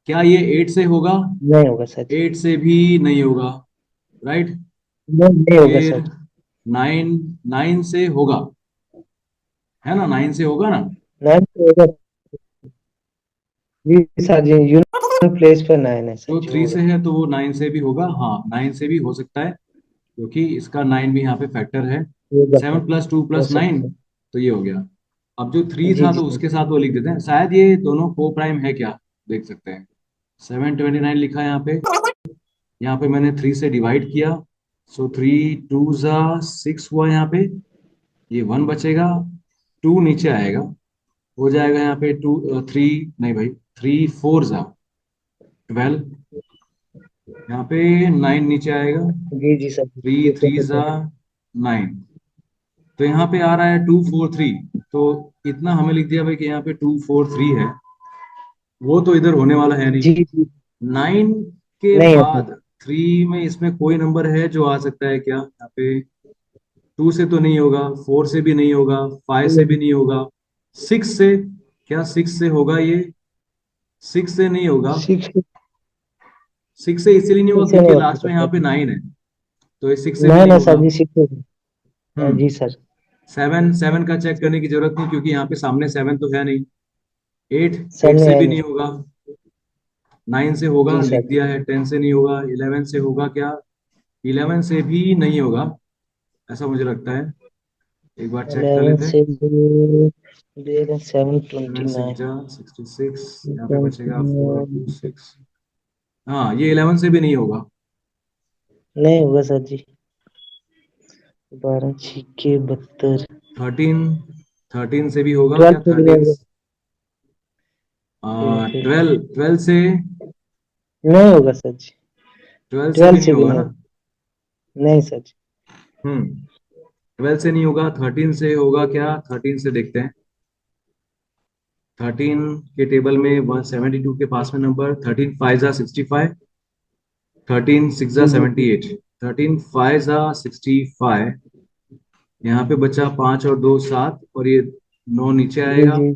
S1: क्या ये 8 से होगा?
S2: नहीं होगा सर जी।
S1: 8 से भी नहीं होगा, राइट।
S2: नहीं नहीं होगा
S1: फिर
S2: सर।
S1: 9, 9 से होगा, है ना, 9 से होगा ना।
S2: 9 से होगा। जी सर जी। प्लेस पे 9 है सर
S1: तो
S2: जी,
S1: थ्री
S2: हो
S1: से
S2: गया।
S1: है तो वो 9 से भी होगा, हाँ 9 से भी हो सकता है, क्योंकि इसका 9 भी यहाँ पे फैक्टर है।
S2: होगा सर,
S1: 7 + 2 + 9,
S2: हो सकता
S1: तो ये हो गया। अब जो
S2: है।
S1: 3
S2: जी
S1: था
S2: जी
S1: तो
S2: सर।
S1: उसके साथ वो लिख देते हैं, शायद ये दोनों को प्राइम है क्या, देख सकते हैं। 729 लिखा है यहाँ पे, यहाँ पे मैंने 3 से डिवाइड किया, सो 3 × 2 = 6 हुआ यहाँ पे, ये 1 बचेगा, 2 नीचे आएगा, हो जाएगा यहाँ पे 3, नहीं भाई, 3 × 4 = 12, यहाँ पे 9 नीचे आएगा,
S2: जी जी सर,
S1: थ्री
S2: ये तो
S1: थ्री
S2: है
S1: ज़ा
S2: सर।
S1: 9, तो यहाँ पे आ रहा है 243, तो इतना हमें लिख दिया भाई कि यहाँ पे 243 है, वो तो इधर होने वाला है नहीं।
S2: जी जी।
S1: 9 के
S2: नहीं है सर।
S1: बाद 3 में इसमें कोई नंबर है जो आ सकता है क्या यहाँ पे? 2 से तो नहीं होगा, 4 से भी नहीं होगा, 5 से भी नहीं होगा, 6 से, क्या 6 से होगा ये? 6 से नहीं होगा,
S2: सिक्स,
S1: 6 से इसलिए नहीं होगा
S2: इससे नहीं
S1: क्योंकि
S2: हो
S1: लास्ट
S2: सकता
S1: में यहाँ पे
S2: सर।
S1: 9 है, तो ये 6 से भी
S2: नहीं
S1: नहीं
S2: नहीं
S1: होगा।
S2: सर जी, सिक्स। जी
S1: हम्म
S2: सर।
S1: 7 का चेक करने की जरूरत नहीं, क्योंकि यहाँ पे सामने 7 तो है नहीं। 8
S2: सर
S1: 8
S2: नहीं
S1: से
S2: है
S1: भी
S2: नहीं।
S1: नहीं होगा, 9 से होगा,
S2: जी
S1: लिख
S2: सर।
S1: दिया है। 10 से नहीं होगा, 11 से होगा क्या? 11 से भी नहीं होगा, ऐसा मुझे लगता है, एक बार चेक कर
S2: 11
S1: लेते हैं।
S2: से दे रहे
S1: 7 6
S2: 729।
S1: जा 66, यहाँ पे बचेगा 4 और 2 6, हाँ ये 11 से भी नहीं होगा।
S2: नहीं होगा सर जी। 12 × 6 = 72।
S1: 13, 13 से भी होगा क्या?
S2: 12 से भी
S1: 13,
S2: होगा। फिर
S1: 12, 12 से,
S2: नहीं होगा सर जी।
S1: 12 से भी
S2: 12
S1: नहीं
S2: से भी
S1: होगा
S2: नहीं
S1: ना?
S2: होगा। नहीं सर जी।
S1: 12 से नहीं होगा, 13 से होगा क्या? 13 से देखते हैं। 13 के टेबल में 172 के पास में नंबर, 13 5 × 65, 13 6 ×
S2: जी जी जी।
S1: 78, 13 5 × 65, यहाँ पे बचा 5 और 2 7, और ये 9 नीचे
S2: जी
S1: आएगा,
S2: जी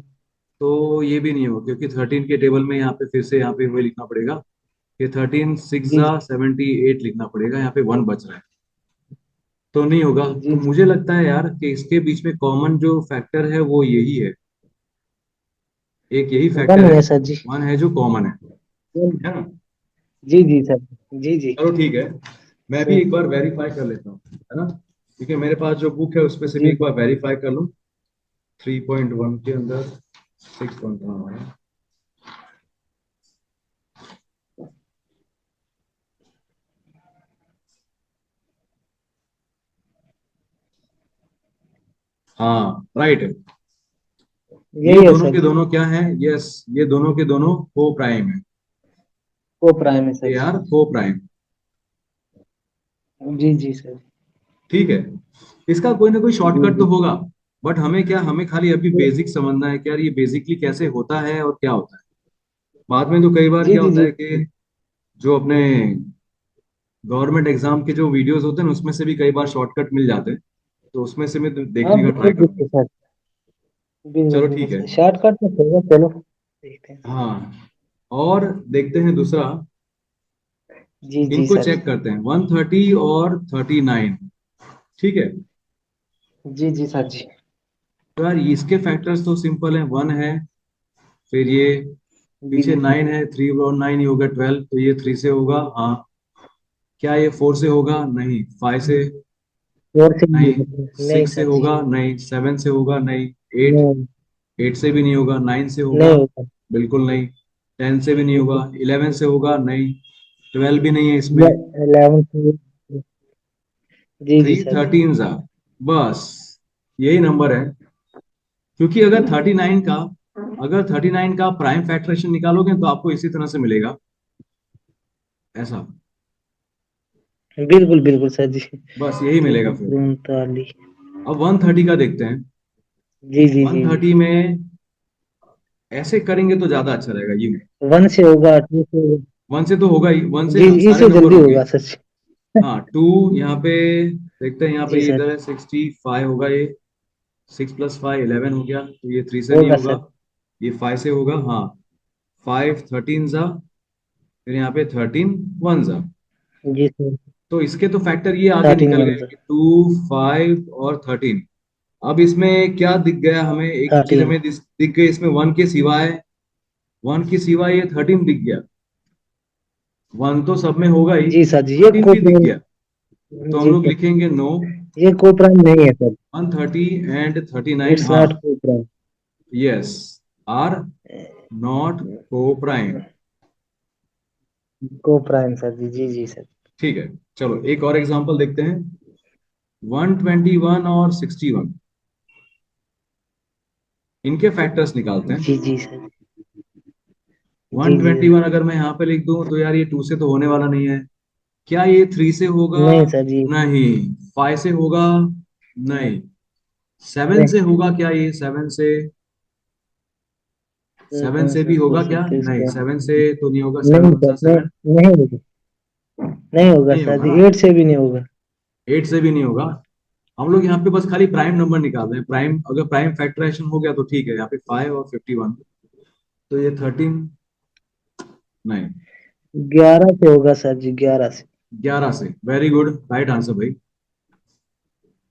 S1: तो ये भी नहीं होगा, क्योंकि 13 के टेबल में यहाँ पे फिर से यहाँ पे वही लिखना पड़ेगा, कि 13 6
S2: जी।
S1: × 78 लिखना पड़ेगा, यहाँ पे 1 बच रहा है, तो नहीं होगा। तो
S2: जी जी।
S1: मुझे लगता है यार कि इसके बीच में कॉमन जो फैक्टर है वो यही है, एक यही फैक्टर
S2: 1
S1: है,
S2: है सर जी।
S1: 1 है जो कॉमन है ना?
S2: जी जी सर। जी जी।
S1: चलो ठीक है, मैं भी
S2: सर।
S1: एक बार वेरीफाई कर लेता हूँ, है ना, क्योंकि मेरे पास जो बुक है उसमें से भी
S2: जी
S1: एक बार वेरीफाई कर लूँ। 3.1 के अंदर 6 हाँ है। हाँ राइट, ये
S2: यही है
S1: दोनों
S2: सर
S1: के
S2: जी।
S1: दोनों क्या है? यस, ये दोनों के दोनों को प्राइम है,
S2: को प्राइम है सर
S1: ये
S2: जी।
S1: यार को प्राइम।
S2: जी जी सर।
S1: ठीक है, इसका कोई ना कोई
S2: जी
S1: शॉर्टकट तो
S2: जी।
S1: होगा, बट हमें क्या, हमें खाली अभी बेसिक समझना है कि यार ये बेसिकली कैसे होता है और क्या होता है। बाद में तो कई बार
S2: जी
S1: क्या
S2: जी
S1: होता
S2: जी।
S1: है कि जो अपने गवर्नमेंट एग्जाम के जो वीडियोस होते हैं ना, उसमें से भी कई बार शॉर्टकट मिल जाते हैं, तो उसमें से मैं
S2: हाँ
S1: देखने का ट्राई
S2: बिल्कुल
S1: करूंगा।
S2: बिल्कुल सर। बिल्कुल
S1: चलो
S2: बिल्कुल
S1: ठीक है।
S2: सर, शॉर्टकट तो होगा, चलो देखते हैं।
S1: हाँ, और देखते हैं दूसरा,
S2: जी जी
S1: इनको
S2: सर।
S1: चेक करते हैं, 130 और 39, ठीक है।
S2: जी जी सर जी।
S1: तो यार इसके फैक्टर्स तो सिंपल है, 1 है, फिर ये
S2: जी
S1: पीछे
S2: जी सर।
S1: 9 है, 3 और 9 ही होगा 12, तो ये 3 से होगा, हाँ। क्या ये 4 से होगा? नहीं। 5 से?
S2: और से भी
S1: नहीं।
S2: होगा। नहीं
S1: 6 से
S2: सर जी।
S1: होगा? नहीं। 7 से होगा? नहीं। 8,
S2: नहीं।
S1: 8 से भी नहीं होगा। 9 से होगा?
S2: नहीं होगा।
S1: बिल्कुल नहीं। 10 से भी नहीं होगा। 11 से होगा? नहीं। 12 भी नहीं है इसमें।
S2: 11 से। जी जी
S1: थ्री
S2: सर जी।
S1: 13 जा, बस यही नंबर है, क्योंकि अगर 39 का, अगर 39 का प्राइम फैक्टरेशन निकालोगे तो आपको इसी तरह से मिलेगा, ऐसा,
S2: बिल्कुल बिल्कुल सर जी।
S1: बस यही मिलेगा फिर।
S2: 239।
S1: अब 130 का देखते हैं।
S2: जी जी जी जी।
S1: 130 में ऐसे करेंगे तो ज्यादा अच्छा रहेगा ये में।
S2: 1 से होगा, 2 से होगा।
S1: 1 से तो होगा ही, 1 से
S2: जी,
S1: सारे
S2: इससे
S1: नंबर
S2: जल्दी
S1: होंगे।
S2: होगा सर जी।
S1: हाँ 2, यहाँ पे देखते हैं, यहाँ पे
S2: जी
S1: ये
S2: सर।
S1: इधर है 65 होगा ये, 6 + 5 11 हो गया, तो ये 3 से नहीं
S2: होगा
S1: होगा,
S2: सर।
S1: ये 5 से होगा, हाँ। 5 13 जा, फिर यहाँ पे 13 1 जा,
S2: जी सर।
S1: तो इसके तो फैक्टर ये आगे
S2: 13
S1: निकल
S2: 1
S1: गए
S2: सर।
S1: कि 2 5 और 13। अब इसमें क्या दिख गया हमें, एक चीज
S2: 13।
S1: हमें दिख गई इसमें, 1 के सिवाय, 1 के सिवाय ये 13 दिख गया, वन तो सब में होगा ही,
S2: जी सर जी, ये
S1: 13
S2: को
S1: भी दिख
S2: प्राइम।
S1: गया, तो हम
S2: जी
S1: लोग
S2: सर,
S1: लिखेंगे नो।
S2: ये को प्राइम नहीं है सर।
S1: 130 एंड 39,
S2: इट्स
S1: हाँ,
S2: नॉट को प्राइम।
S1: यस, आर नॉट को प्राइम।
S2: को प्राइम सर जी, जी जी सर।
S1: ठीक है, चलो एक और एग्जांपल देखते हैं। 121 और 61, इनके फैक्टर्स निकालते हैं।
S2: जी जी सर। जी जी सर।
S1: 121 अगर मैं यहाँ पे लिख दूं तो यार ये 2 से तो होने वाला नहीं है। क्या ये 3 से होगा?
S2: नहीं सर जी।
S1: नहीं। 5 से होगा? नहीं। 7
S2: नहीं,
S1: से होगा क्या ये? 7 से? 7
S2: कौन
S1: से
S2: सा
S1: भी
S2: सोच
S1: होगा क्या?
S2: सकते हैं
S1: नहीं,
S2: इसका?
S1: 7 से तो नहीं होगा। 7
S2: नहीं
S1: वन
S2: सर,
S1: सा
S2: नहीं।
S1: 7,
S2: नहीं होगा। नहीं होगा
S1: नहीं
S2: सर
S1: होगा
S2: जी,
S1: ना।
S2: 8 से भी नहीं होगा।
S1: 8 से भी नहीं होगा। हम लोग यहाँ पे बस खाली प्राइम नंबर निकाल रहे हैं। प्राइम, अगर प्राइम फैक्टराइजेशन हो गया तो ठीक है। यहाँ पे 5 और 51, तो ये 13, नहीं,
S2: 11 से होगा सर जी, 11 से।
S1: 11 से। वेरी गुड, राइट आंसर भाई,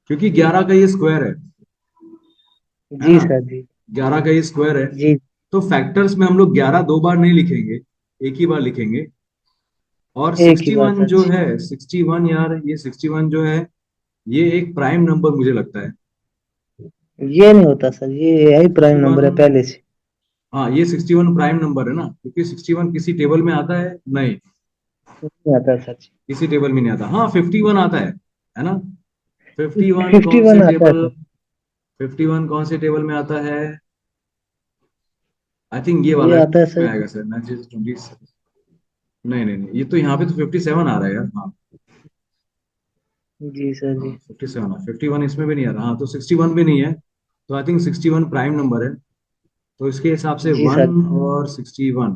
S1: क्योंकि 11 का ये स्क्वायर है
S2: जी
S1: ना।
S2: सर जी।
S1: 11 का ये स्क्वायर है।
S2: जी।
S1: तो फैक्टर्स में हम लोग 11 दो बार नहीं लिखेंगे, एक ही बार लिखेंगे। और
S2: एक ही बार
S1: 61
S2: सर
S1: जो
S2: जी।
S1: है, 61 यार, ये 61 जो है, ये एक प्राइम नंबर मुझे लगता है।
S2: ये नहीं होता सर, ये यही प्राइम
S1: 61,
S2: नंबर है पहले से।
S1: हाँ ये 61 प्राइम नंबर है ना, क्योंकि 61 किसी टेबल में आता है? नहीं,
S2: नहीं आता सर जी।
S1: किसी टेबल में नहीं आता। हाँ 51 आता है ना। 51
S2: फिफ्टी
S1: कौन से
S2: वन आता है
S1: टेबल?
S2: सर।
S1: 51 कौन से टेबल में आता है? आई थिंक ये
S2: ये
S1: वाला
S2: आता है
S1: में
S2: सर।
S1: आएगा सर, 20। नहीं नहीं नहीं, ये तो यहाँ पे तो 57 आ रहा है यार, हाँ।
S2: जी सर
S1: हाँ
S2: जी।
S1: 57 है, 51 इसमें भी नहीं आ रहा। हाँ तो 61 भी नहीं है, तो आई थिंक 61 प्राइम नंबर है। तो इसके हिसाब से
S2: जी सर।
S1: 1 और 61,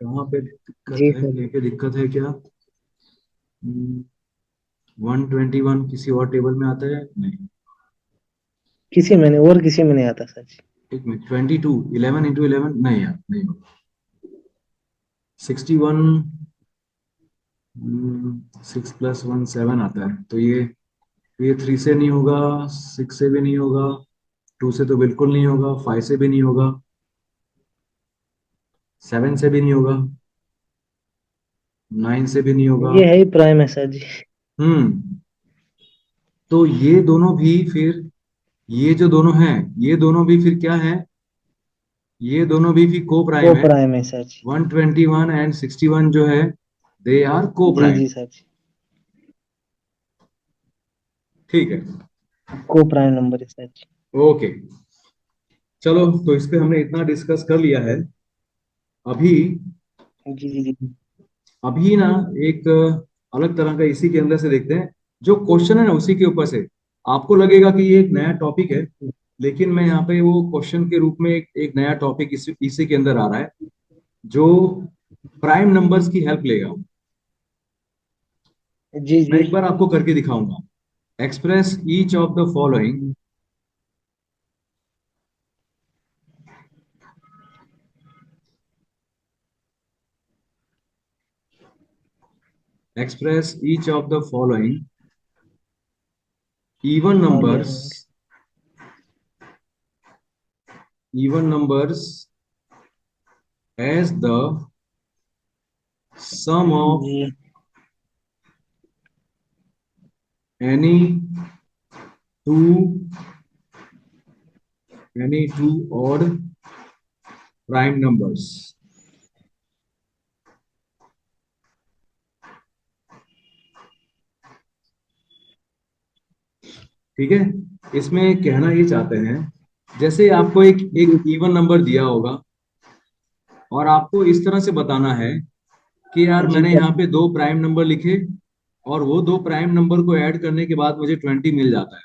S1: कहाँ पे दिक्कत
S2: जी
S1: है?
S2: सर।
S1: कहीं पे दिक्कत है क्या? 121 किसी और टेबल में आता है? नहीं।
S2: किसी में नहीं, और किसी में नहीं आता सर जी।
S1: एक मिनट, 22, 11 इंटू 11, नहीं यार, नहीं होगा। 61, 6 + 1 7 आता है, तो ये 3 से नहीं होगा, 6 से भी नहीं होगा, 2 से तो बिल्कुल नहीं होगा, 5 से भी नहीं होगा, 7 से भी नहीं होगा, 9 से भी नहीं होगा।
S2: ये है ही प्राइम है सर जी।
S1: हम्म तो ये दोनों भी फिर, ये जो दोनों हैं, ये दोनों भी फिर क्या है? ये दोनों भी फिर को
S2: को
S1: प्राइम है।
S2: प्राइम है सर जी।
S1: 121 एंड 61 जो है, दे आर को
S2: जी
S1: प्राइम।
S2: जी सर जी।
S1: ठीक है,
S2: को प्राइम नंबर है सर जी।
S1: ओके। चलो, तो इस पे हमने इतना डिस्कस कर लिया है। अभी,
S2: जी जी जी।
S1: अभी ना एक अलग तरह का इसी के अंदर से देखते हैं। जो क्वेश्चन है ना, उसी के ऊपर से आपको लगेगा कि ये एक नया टॉपिक है, लेकिन मैं यहाँ पे वो क्वेश्चन के रूप में एक नया टॉपिक इसी के अंदर आ रहा है, जो प्राइम नंबर्स की हेल्प लेगा।
S2: जी
S1: मैं
S2: जी।
S1: एक बार आपको करके दिखाऊंगा। Express each of the following, express each of the following even numbers,
S2: following.
S1: Even numbers as the sum of
S2: जी।
S1: Any two, any two odd prime numbers. ठीक है, इसमें कहना ये चाहते हैं, जैसे आपको एक एक
S2: जी
S1: इवन नंबर दिया होगा, और आपको इस तरह से बताना है कि यार
S2: जी
S1: मैंने
S2: सर।
S1: यहाँ पे दो प्राइम नंबर लिखे, और वो दो प्राइम नंबर को ऐड करने के बाद मुझे 20 मिल जाता है।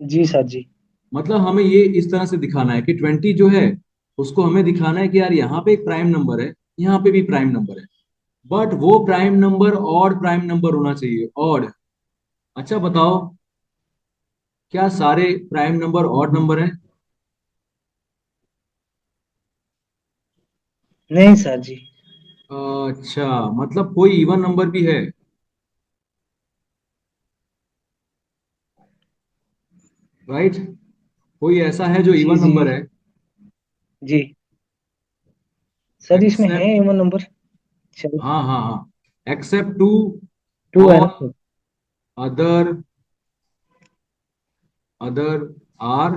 S2: जी सर जी।
S1: मतलब हमें ये इस तरह से दिखाना है कि 20 जो है, उसको हमें दिखाना है कि यार यहाँ पे एक प्राइम नंबर है, यहाँ पे भी प्राइम नंबर है, बट वो prime number odd prime number होना चाहिए, ऑड। अच्छा बताओ, क्या सारे प्राइम नंबर ऑड नंबर हैं?
S2: नहीं सर जी।
S1: अच्छा, मतलब कोई इवन नंबर भी है, राइट? कोई ऐसा है जो
S2: जी
S1: इवन
S2: जी।
S1: नंबर है?
S2: जी सर, इसमें है
S1: एक्सेप्ट,
S2: ह्यूमन नंबर। चलो,
S1: हाँ हाँ हाँ, एक्सेप्ट टू
S2: टू है ना
S1: all
S2: sir?
S1: Other other are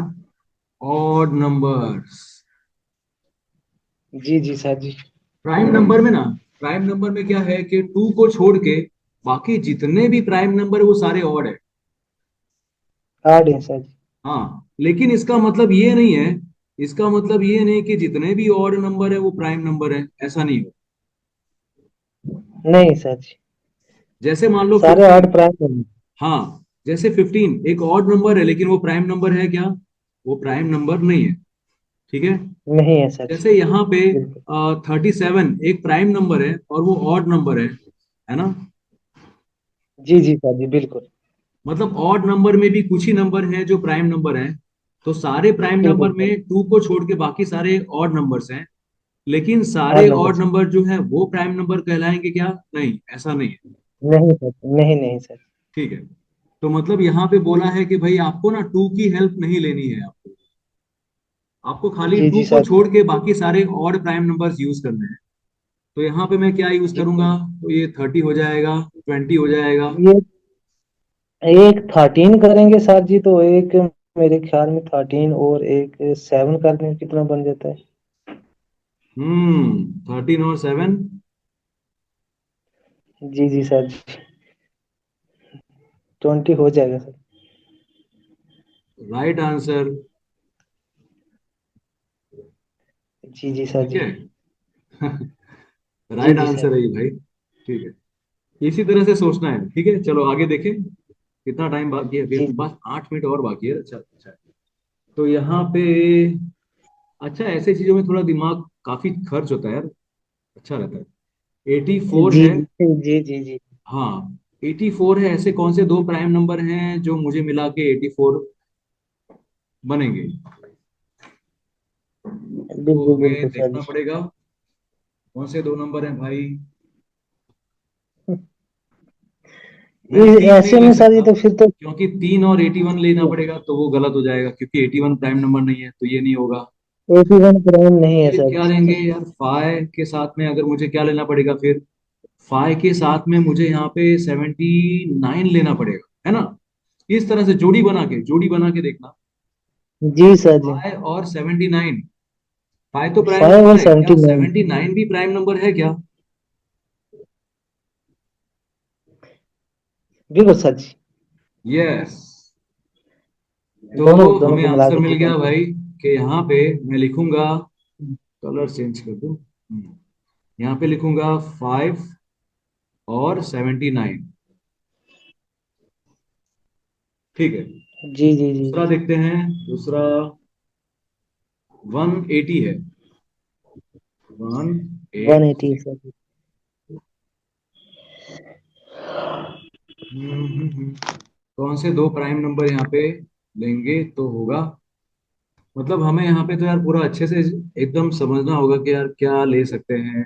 S1: odd numbers.
S2: जी जी सर जी।
S1: प्राइम नंबर में ना, प्राइम नंबर में क्या है कि टू को छोड़ के बाकी जितने भी प्राइम नंबर है वो सारे ऑड है।
S2: आठ है सर जी।
S1: हाँ, लेकिन इसका मतलब ये नहीं है, इसका मतलब ये नहीं कि जितने भी ऑड नंबर है वो प्राइम नंबर है, ऐसा नहीं हो।
S2: नहीं सर जी,
S1: जैसे मान लो
S2: सारे
S1: 15।
S2: आठ प्राइम है।
S1: हाँ, जैसे 15 एक ऑड नंबर है लेकिन वो प्राइम नंबर है क्या? वो प्राइम नंबर नहीं है। ठीक है।
S2: नहीं है सर जी।
S1: जैसे यहाँ पे
S2: बिल्कुल।
S1: 37 एक प्राइम नंबर है और वो ऑड नंबर है ना?
S2: जी जी सर जी, बिल्कुल।
S1: मतलब ऑड नंबर में भी कुछ ही नंबर हैं जो प्राइम नंबर हैं। तो सारे प्राइम
S2: बिल्कुल
S1: नंबर
S2: सर।
S1: में टू को छोड़ के बाकी सारे ऑड नंबर्स हैं। लेकिन
S2: आठ
S1: सारे
S2: नंबर
S1: ऑड
S2: सर।
S1: नंबर जो है वो प्राइम नंबर कहलाएंगे क्या? नहीं, ऐसा नहीं है।
S2: नहीं सर, नहीं नहीं सर।
S1: ठीक है। तो मतलब यहाँ पे बोला है कि भाई आपको ना टू की हेल्प नहीं लेनी है, आपको आपको खाली
S2: जी
S1: टू
S2: जी
S1: को
S2: सर।
S1: छोड़ के बाकी सारे ऑड प्राइम नंबर्स यूज करने हैं। तो यहाँ पे मैं क्या यूज
S2: जी
S1: करूंगा? तो ये 30 हो जाएगा, 20 हो जाएगा।
S2: ये एक 13 करेंगे सर जी, तो एक मेरे ख्याल में 13 और एक 7 कर दें, कितना बन जाता है?
S1: 13 और 7।
S2: जी जी सर जी, 20 हो जाएगा सर।
S1: Right answer.
S2: जी जी सर
S1: ठीक
S2: जी।
S1: है।
S2: जी
S1: राइट
S2: जी
S1: आंसर
S2: सर।
S1: है ये भाई। ठीक है, इसी तरह से सोचना है। ठीक है, चलो आगे देखें। कितना टाइम बाकी है? अभी
S2: जी
S1: अपने
S2: जी।
S1: पास 8 मिनट और बाकी है। अच्छा अच्छा। तो यहाँ पे, अच्छा, ऐसे चीजों में थोड़ा दिमाग काफी खर्च होता है यार, अच्छा रहता है। 84
S2: जी
S1: है।
S2: जी जी जी जी।
S1: हाँ, 84 है। ऐसे कौन से दो प्राइम नंबर हैं जो मुझे मिला के 84 बनेंगे? तो
S2: बिल्कुल
S1: हमें
S2: बिल्कुल सर
S1: देखना
S2: जी।
S1: पड़ेगा कौन से दो नंबर हैं भाई। मैं तीन नहीं
S2: ऐसे
S1: ले
S2: में सर जी
S1: सकता,
S2: तो फिर तो।
S1: क्योंकि 3 और 81 लेना पड़ेगा तो वो गलत हो जाएगा, क्योंकि 81 प्राइम नंबर नहीं है, तो ये नहीं होगा।
S2: 81 प्राइम नहीं है
S1: फिर
S2: सर
S1: क्या
S2: जी।
S1: लेंगे यार? फाइव के साथ में अगर मुझे क्या लेना पड़ेगा फिर? फाइव के साथ में मुझे यहाँ पे 79 लेना पड़ेगा, है ना? इस तरह से जोड़ी बना के देखना।
S2: जी सर जी।
S1: 5 और 79। फाइव तो प्राइम
S2: 5
S1: नंबर
S2: और
S1: है, क्या
S2: 79।
S1: 79 भी प्राइम नंबर है क्या?
S2: बिल्कुल सर जी।
S1: यस। तो
S2: दोनों दोनों
S1: हमें
S2: को मिला
S1: आंसर
S2: के
S1: मिल
S2: कितना?
S1: गया भाई कि यहाँ पे मैं लिखूंगा, कलर चेंज कर दूं। यहाँ पे लिखूंगा 5 और 79। ठीक है।
S2: जी जी जी
S1: दूसरा
S2: जी।
S1: देखते हैं। दूसरा 180 है।
S2: 180
S1: 180।
S2: सर जी।
S1: कौन से दो प्राइम नंबर यहाँ पे लेंगे तो होगा? मतलब हमें यहाँ पे तो यार पूरा अच्छे से एकदम समझना होगा कि यार क्या ले सकते हैं।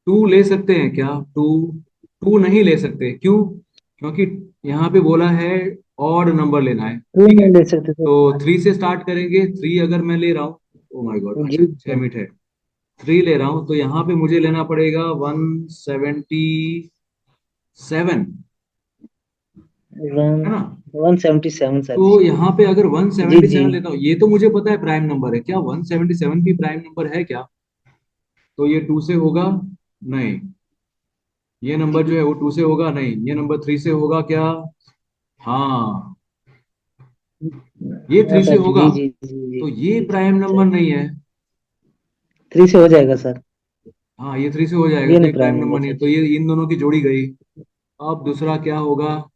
S1: टू ले सकते हैं क्या? टू, टू नहीं ले सकते, क्यों? क्योंकि यहाँ पे बोला है ऑड नंबर लेना है।
S2: टू
S1: ठीक है,
S2: नहीं ले सकते
S1: तो
S2: सर।
S1: 3 से स्टार्ट करेंगे। 3 अगर मैं ले रहा हूँ, ओ माय गॉड, अच्छा
S2: जी
S1: 6 मिनट है। 3 ले रहा हूँ तो यहाँ पे मुझे लेना पड़ेगा 177,
S2: वन
S1: है ना?
S2: 177 सर
S1: तो
S2: जी।
S1: यहाँ पे अगर
S2: जी जी।
S1: 177 लेता हूँ, ये तो मुझे पता है प्राइम नंबर है, क्या 177 भी प्राइम नंबर है क्या? तो ये टू से होगा? नहीं। ये नंबर जो है वो टू से होगा? नहीं। ये नंबर थ्री से होगा क्या? हाँ, ये
S2: हाँ
S1: थ्री से
S2: सर जी,
S1: होगा।
S2: जी जी जी जी
S1: तो ये
S2: जी
S1: प्राइम
S2: जी
S1: नंबर
S2: सर।
S1: नहीं है।
S2: 3 से हो जाएगा सर।
S1: हाँ, ये थ्री से हो जाएगा,
S2: ये
S1: तो
S2: नहीं
S1: ये प्राइम
S2: प्राइम
S1: नंबर
S2: नंबर
S1: नहीं
S2: सर
S1: है, तो
S2: जी।
S1: ये इन दोनों की जोड़ी गई। अब दूसरा क्या होगा?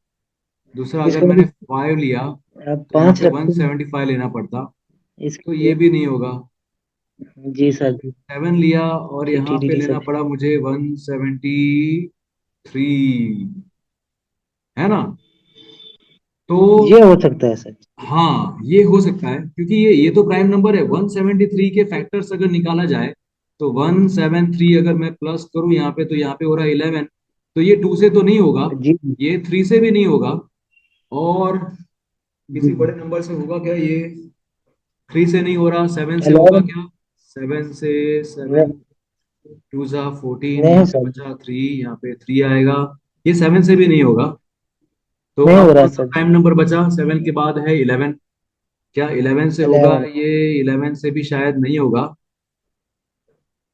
S1: दूसरा अगर
S2: इसके
S1: मैंने
S2: बाद
S1: 5 लिया
S2: आप
S1: तो यहाँ
S2: 5
S1: पे
S2: रखते हैं
S1: 175 लेना पड़ता, तो
S2: इसके
S1: ये
S2: लिए।
S1: भी नहीं होगा।
S2: जी सर जी।
S1: 7 लिया और
S2: ठीक
S1: यहाँ
S2: ठीक
S1: पे
S2: ठीक
S1: लेना
S2: सर।
S1: पड़ा मुझे 173, है ना? तो
S2: ये हो सकता है सर।
S1: हाँ, ये हो सकता है, क्योंकि ये तो प्राइम नंबर है। 173 के फैक्टर्स अगर निकाला जाए तो 173 अगर मैं प्लस करूं यहाँ पे, तो यहाँ पे हो रहा है 11। तो ये टू से तो नहीं होगा,
S2: जी जी
S1: ये थ्री से भी नहीं होगा, और
S2: जी
S1: किसी
S2: जी।
S1: बड़े नंबर से होगा क्या ये? थ्री से नहीं हो रहा, 7 से होगा
S2: 11।
S1: क्या? 7 से 7 टू जा 14,
S2: नहीं
S1: यहाँ पे
S2: सर,
S1: बचा 3, यहाँ पे 3 आएगा। ये 7 से भी नहीं होगा। तो
S2: नहीं
S1: अब
S2: हो रहा
S1: कौन सा
S2: सर जी।
S1: प्राइम नंबर बचा? 7 के बाद है 11। क्या 11 से होगा?
S2: 11।
S1: ये 11 से भी शायद नहीं होगा,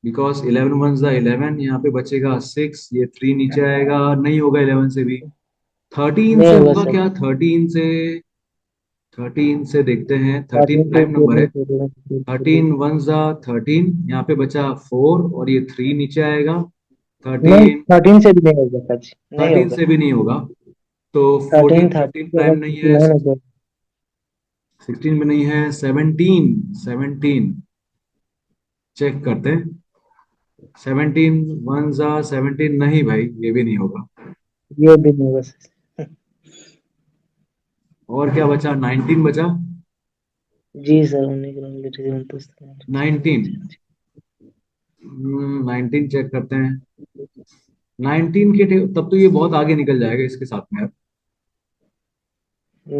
S1: बिकॉज 11 वन जा 11, यहाँ पे बचेगा 6, ये 3 नीचे आएगा, नहीं होगा 11 से भी। 13
S2: नहीं
S1: से
S2: होगा
S1: होगा
S2: सर।
S1: क्या? 13 से देखते हैं। 13
S2: 13 से
S1: प्राइम नंबर है।
S2: पूरे पूरे।
S1: 13 वन जा 13, यहाँ पे बचा 4 और ये 3 नीचे आएगा।
S2: नहीं,
S1: 13।
S2: 13 से भी नहीं होगा सर जी, नहीं
S1: 13
S2: होगा।
S1: से भी नहीं होगा। तो
S2: 13,
S1: 14 15
S2: 13
S1: प्राइम
S2: होगा,
S1: नहीं है।
S2: 59 हो जाएगा।
S1: 16 में नहीं है। 17, 17 चेक करते हैं। 17 वन जा 17, नहीं भाई, ये भी नहीं होगा।
S2: ये भी नहीं होगा सर।
S1: और क्या बचा? 19 बचा।
S2: जी सर, उन्हीं किलोमीटर
S1: 19। 19 चेक करते हैं। 19 के तब तो ये बहुत आगे निकल जाएगा इसके साथ में यार।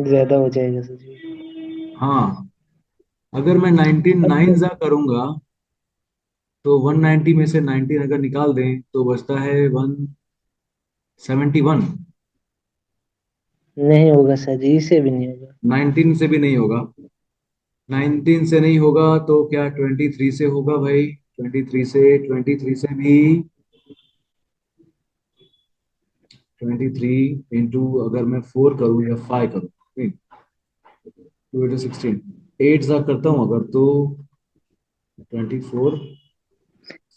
S2: ज्यादा हो जाएगा सर जी।
S1: हाँ, अगर मैं 19 9 जा करूंगा तो 190 में से 19 अगर निकाल दें तो बचता है 171।
S2: नहीं होगा सर जी, इससे भी नहीं होगा।
S1: 19 से भी नहीं होगा। 19 से नहीं होगा तो क्या 23 से होगा भाई? 23 से भी 23 इंटू अगर मैं 4 करूं या 5 करूं, नहीं, 2 इंटू 16, 8 जा करता हूं अगर तो 24,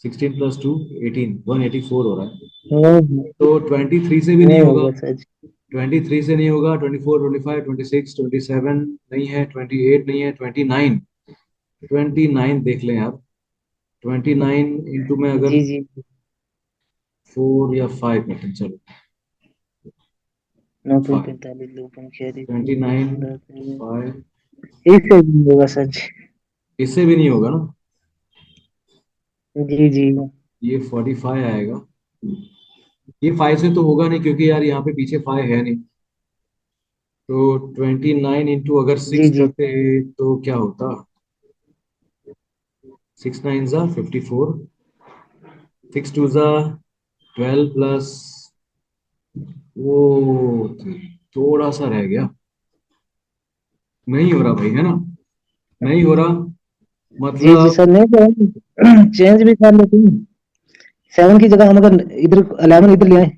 S1: 16 प्लस 2 18, 184 हो रहा है।
S2: नहीं,
S1: तो 23 से भी नहीं
S2: नहीं
S1: होगा।
S2: होगा सर जी।
S1: 23 से नहीं होगा। 24, 25, 26, 27 नहीं है। 28 नहीं है। 29, 29 देख लें आप। 29 इंटू में अगर
S2: जी जी।
S1: 4 या 5 करते हैं, चलो। 5,
S2: 9 45 लोग
S1: 29
S2: 15।
S1: 5,
S2: इससे भी नहीं होगा सर जी।
S1: इससे भी नहीं होगा ना।
S2: जी जी।
S1: ये 45 आएगा। ये 5 से तो होगा नहीं क्योंकि यार यहाँ पे पीछे 5 है नहीं। तो 29 इंटू अगर
S2: जी
S1: 6
S2: जी।
S1: करते तो क्या होता? 6 9 जा 54, 6 2 जा 12 प्लस वो थोड़ा सा रह गया। नहीं हो रहा भाई, है ना? नहीं हो रहा
S2: जी जी
S1: मतलब।
S2: सर, नहीं तो चेंज भी कर लेते हैं। 7 की जगह हम अगर इधर 11 इधर ले आए,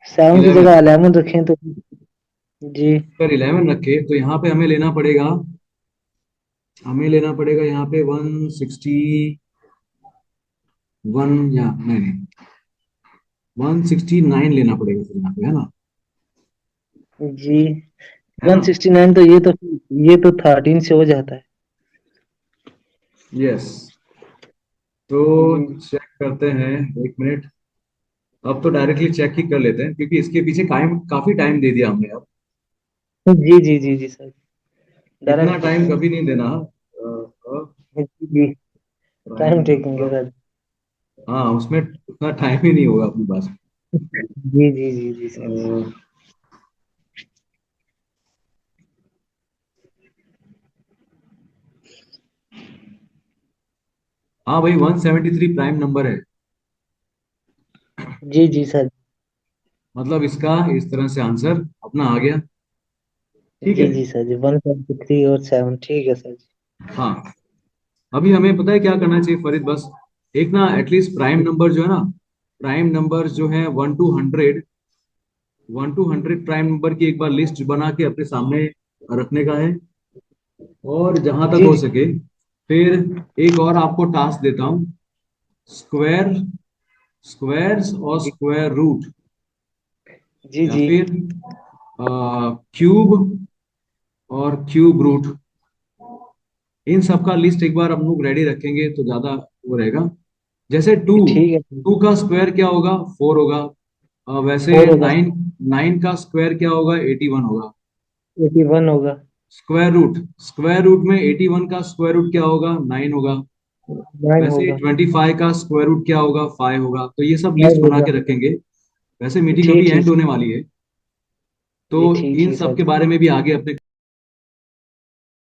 S2: 7 की
S1: 11,
S2: जगह 11 रखें तो। जी।
S1: अगर 11 रखे तो यहाँ पे हमें लेना पड़ेगा यहाँ पे 161, या नहीं नहीं, 169 लेना पड़ेगा फिर यहाँ पे, है ना?
S2: जी।
S1: है ना?
S2: 169 तो ये तो 13 से हो जाता है।
S1: यस। तो
S2: जी
S1: चेक करते हैं, 1 मिनट। अब तो डायरेक्टली चेक ही कर लेते हैं क्योंकि इसके पीछे टाइम, काफी टाइम दे दिया हमने अब।
S2: जी जी जी जी सर,
S1: इतना
S2: डायरेक्ट चेक
S1: टाइम
S2: कर
S1: कभी
S2: लेते
S1: नहीं देना।
S2: हैं। जी।
S1: प्राइम
S2: टाइम टेकिंग है
S1: नंबर।
S2: सर।
S1: हाँ, उसमें उतना टाइम ही नहीं होगा अपने पास।
S2: जी जी जी जी
S1: अ,
S2: सर जी।
S1: हाँ भाई, 173 प्राइम नंबर है।
S2: जी जी सर।
S1: मतलब इसका इस तरह से आंसर अपना आ गया। ठीक
S2: जी
S1: है।
S2: जी सर जी, 173 और 7, ठीक है सर जी।
S1: हाँ, अभी हमें पता है क्या करना चाहिए फरीद? बस एक ना, एटलीस्ट प्राइम नंबर जो है ना, प्राइम नंबर जो है 1 to 100, 1 to 100 प्राइम नंबर की एक बार लिस्ट बना के अपने सामने रखने का है। और जहां तक
S2: जी
S1: हो
S2: जी
S1: सके, फिर एक और आपको टास्क देता हूँ। स्क्वायर, स्क्वायर्स और
S2: जी
S1: स्क्वायर रूट,
S2: जी
S1: या
S2: जी।
S1: फिर क्यूब और क्यूब रूट, इन सब का लिस्ट एक बार हम लोग रेडी रखेंगे तो ज्यादा वो रहेगा। जैसे टू,
S2: ठीक है सर।
S1: 2 का स्क्वायर क्या होगा? 4 होगा। वैसे
S2: 4 होगा।
S1: 9, 9 का स्क्वायर क्या होगा? 81 होगा।
S2: 81 होगा।
S1: स्क्वायर रूट, स्क्वायर रूट में 81 का स्क्वायर रूट क्या होगा? 9 होगा।
S2: 9
S1: वैसे
S2: होगा।
S1: 25 का स्क्वायर रूट क्या होगा? 5 होगा। तो ये सब लिस्ट
S2: 5
S1: बना
S2: होगा।
S1: के रखेंगे। वैसे मीटिंग
S2: ठीक
S1: अभी
S2: ठीक
S1: एंड
S2: सर।
S1: होने वाली है, तो
S2: जी ठीक
S1: इन
S2: ठीक
S1: सब
S2: सर
S1: के
S2: जी।
S1: बारे में भी आगे अपने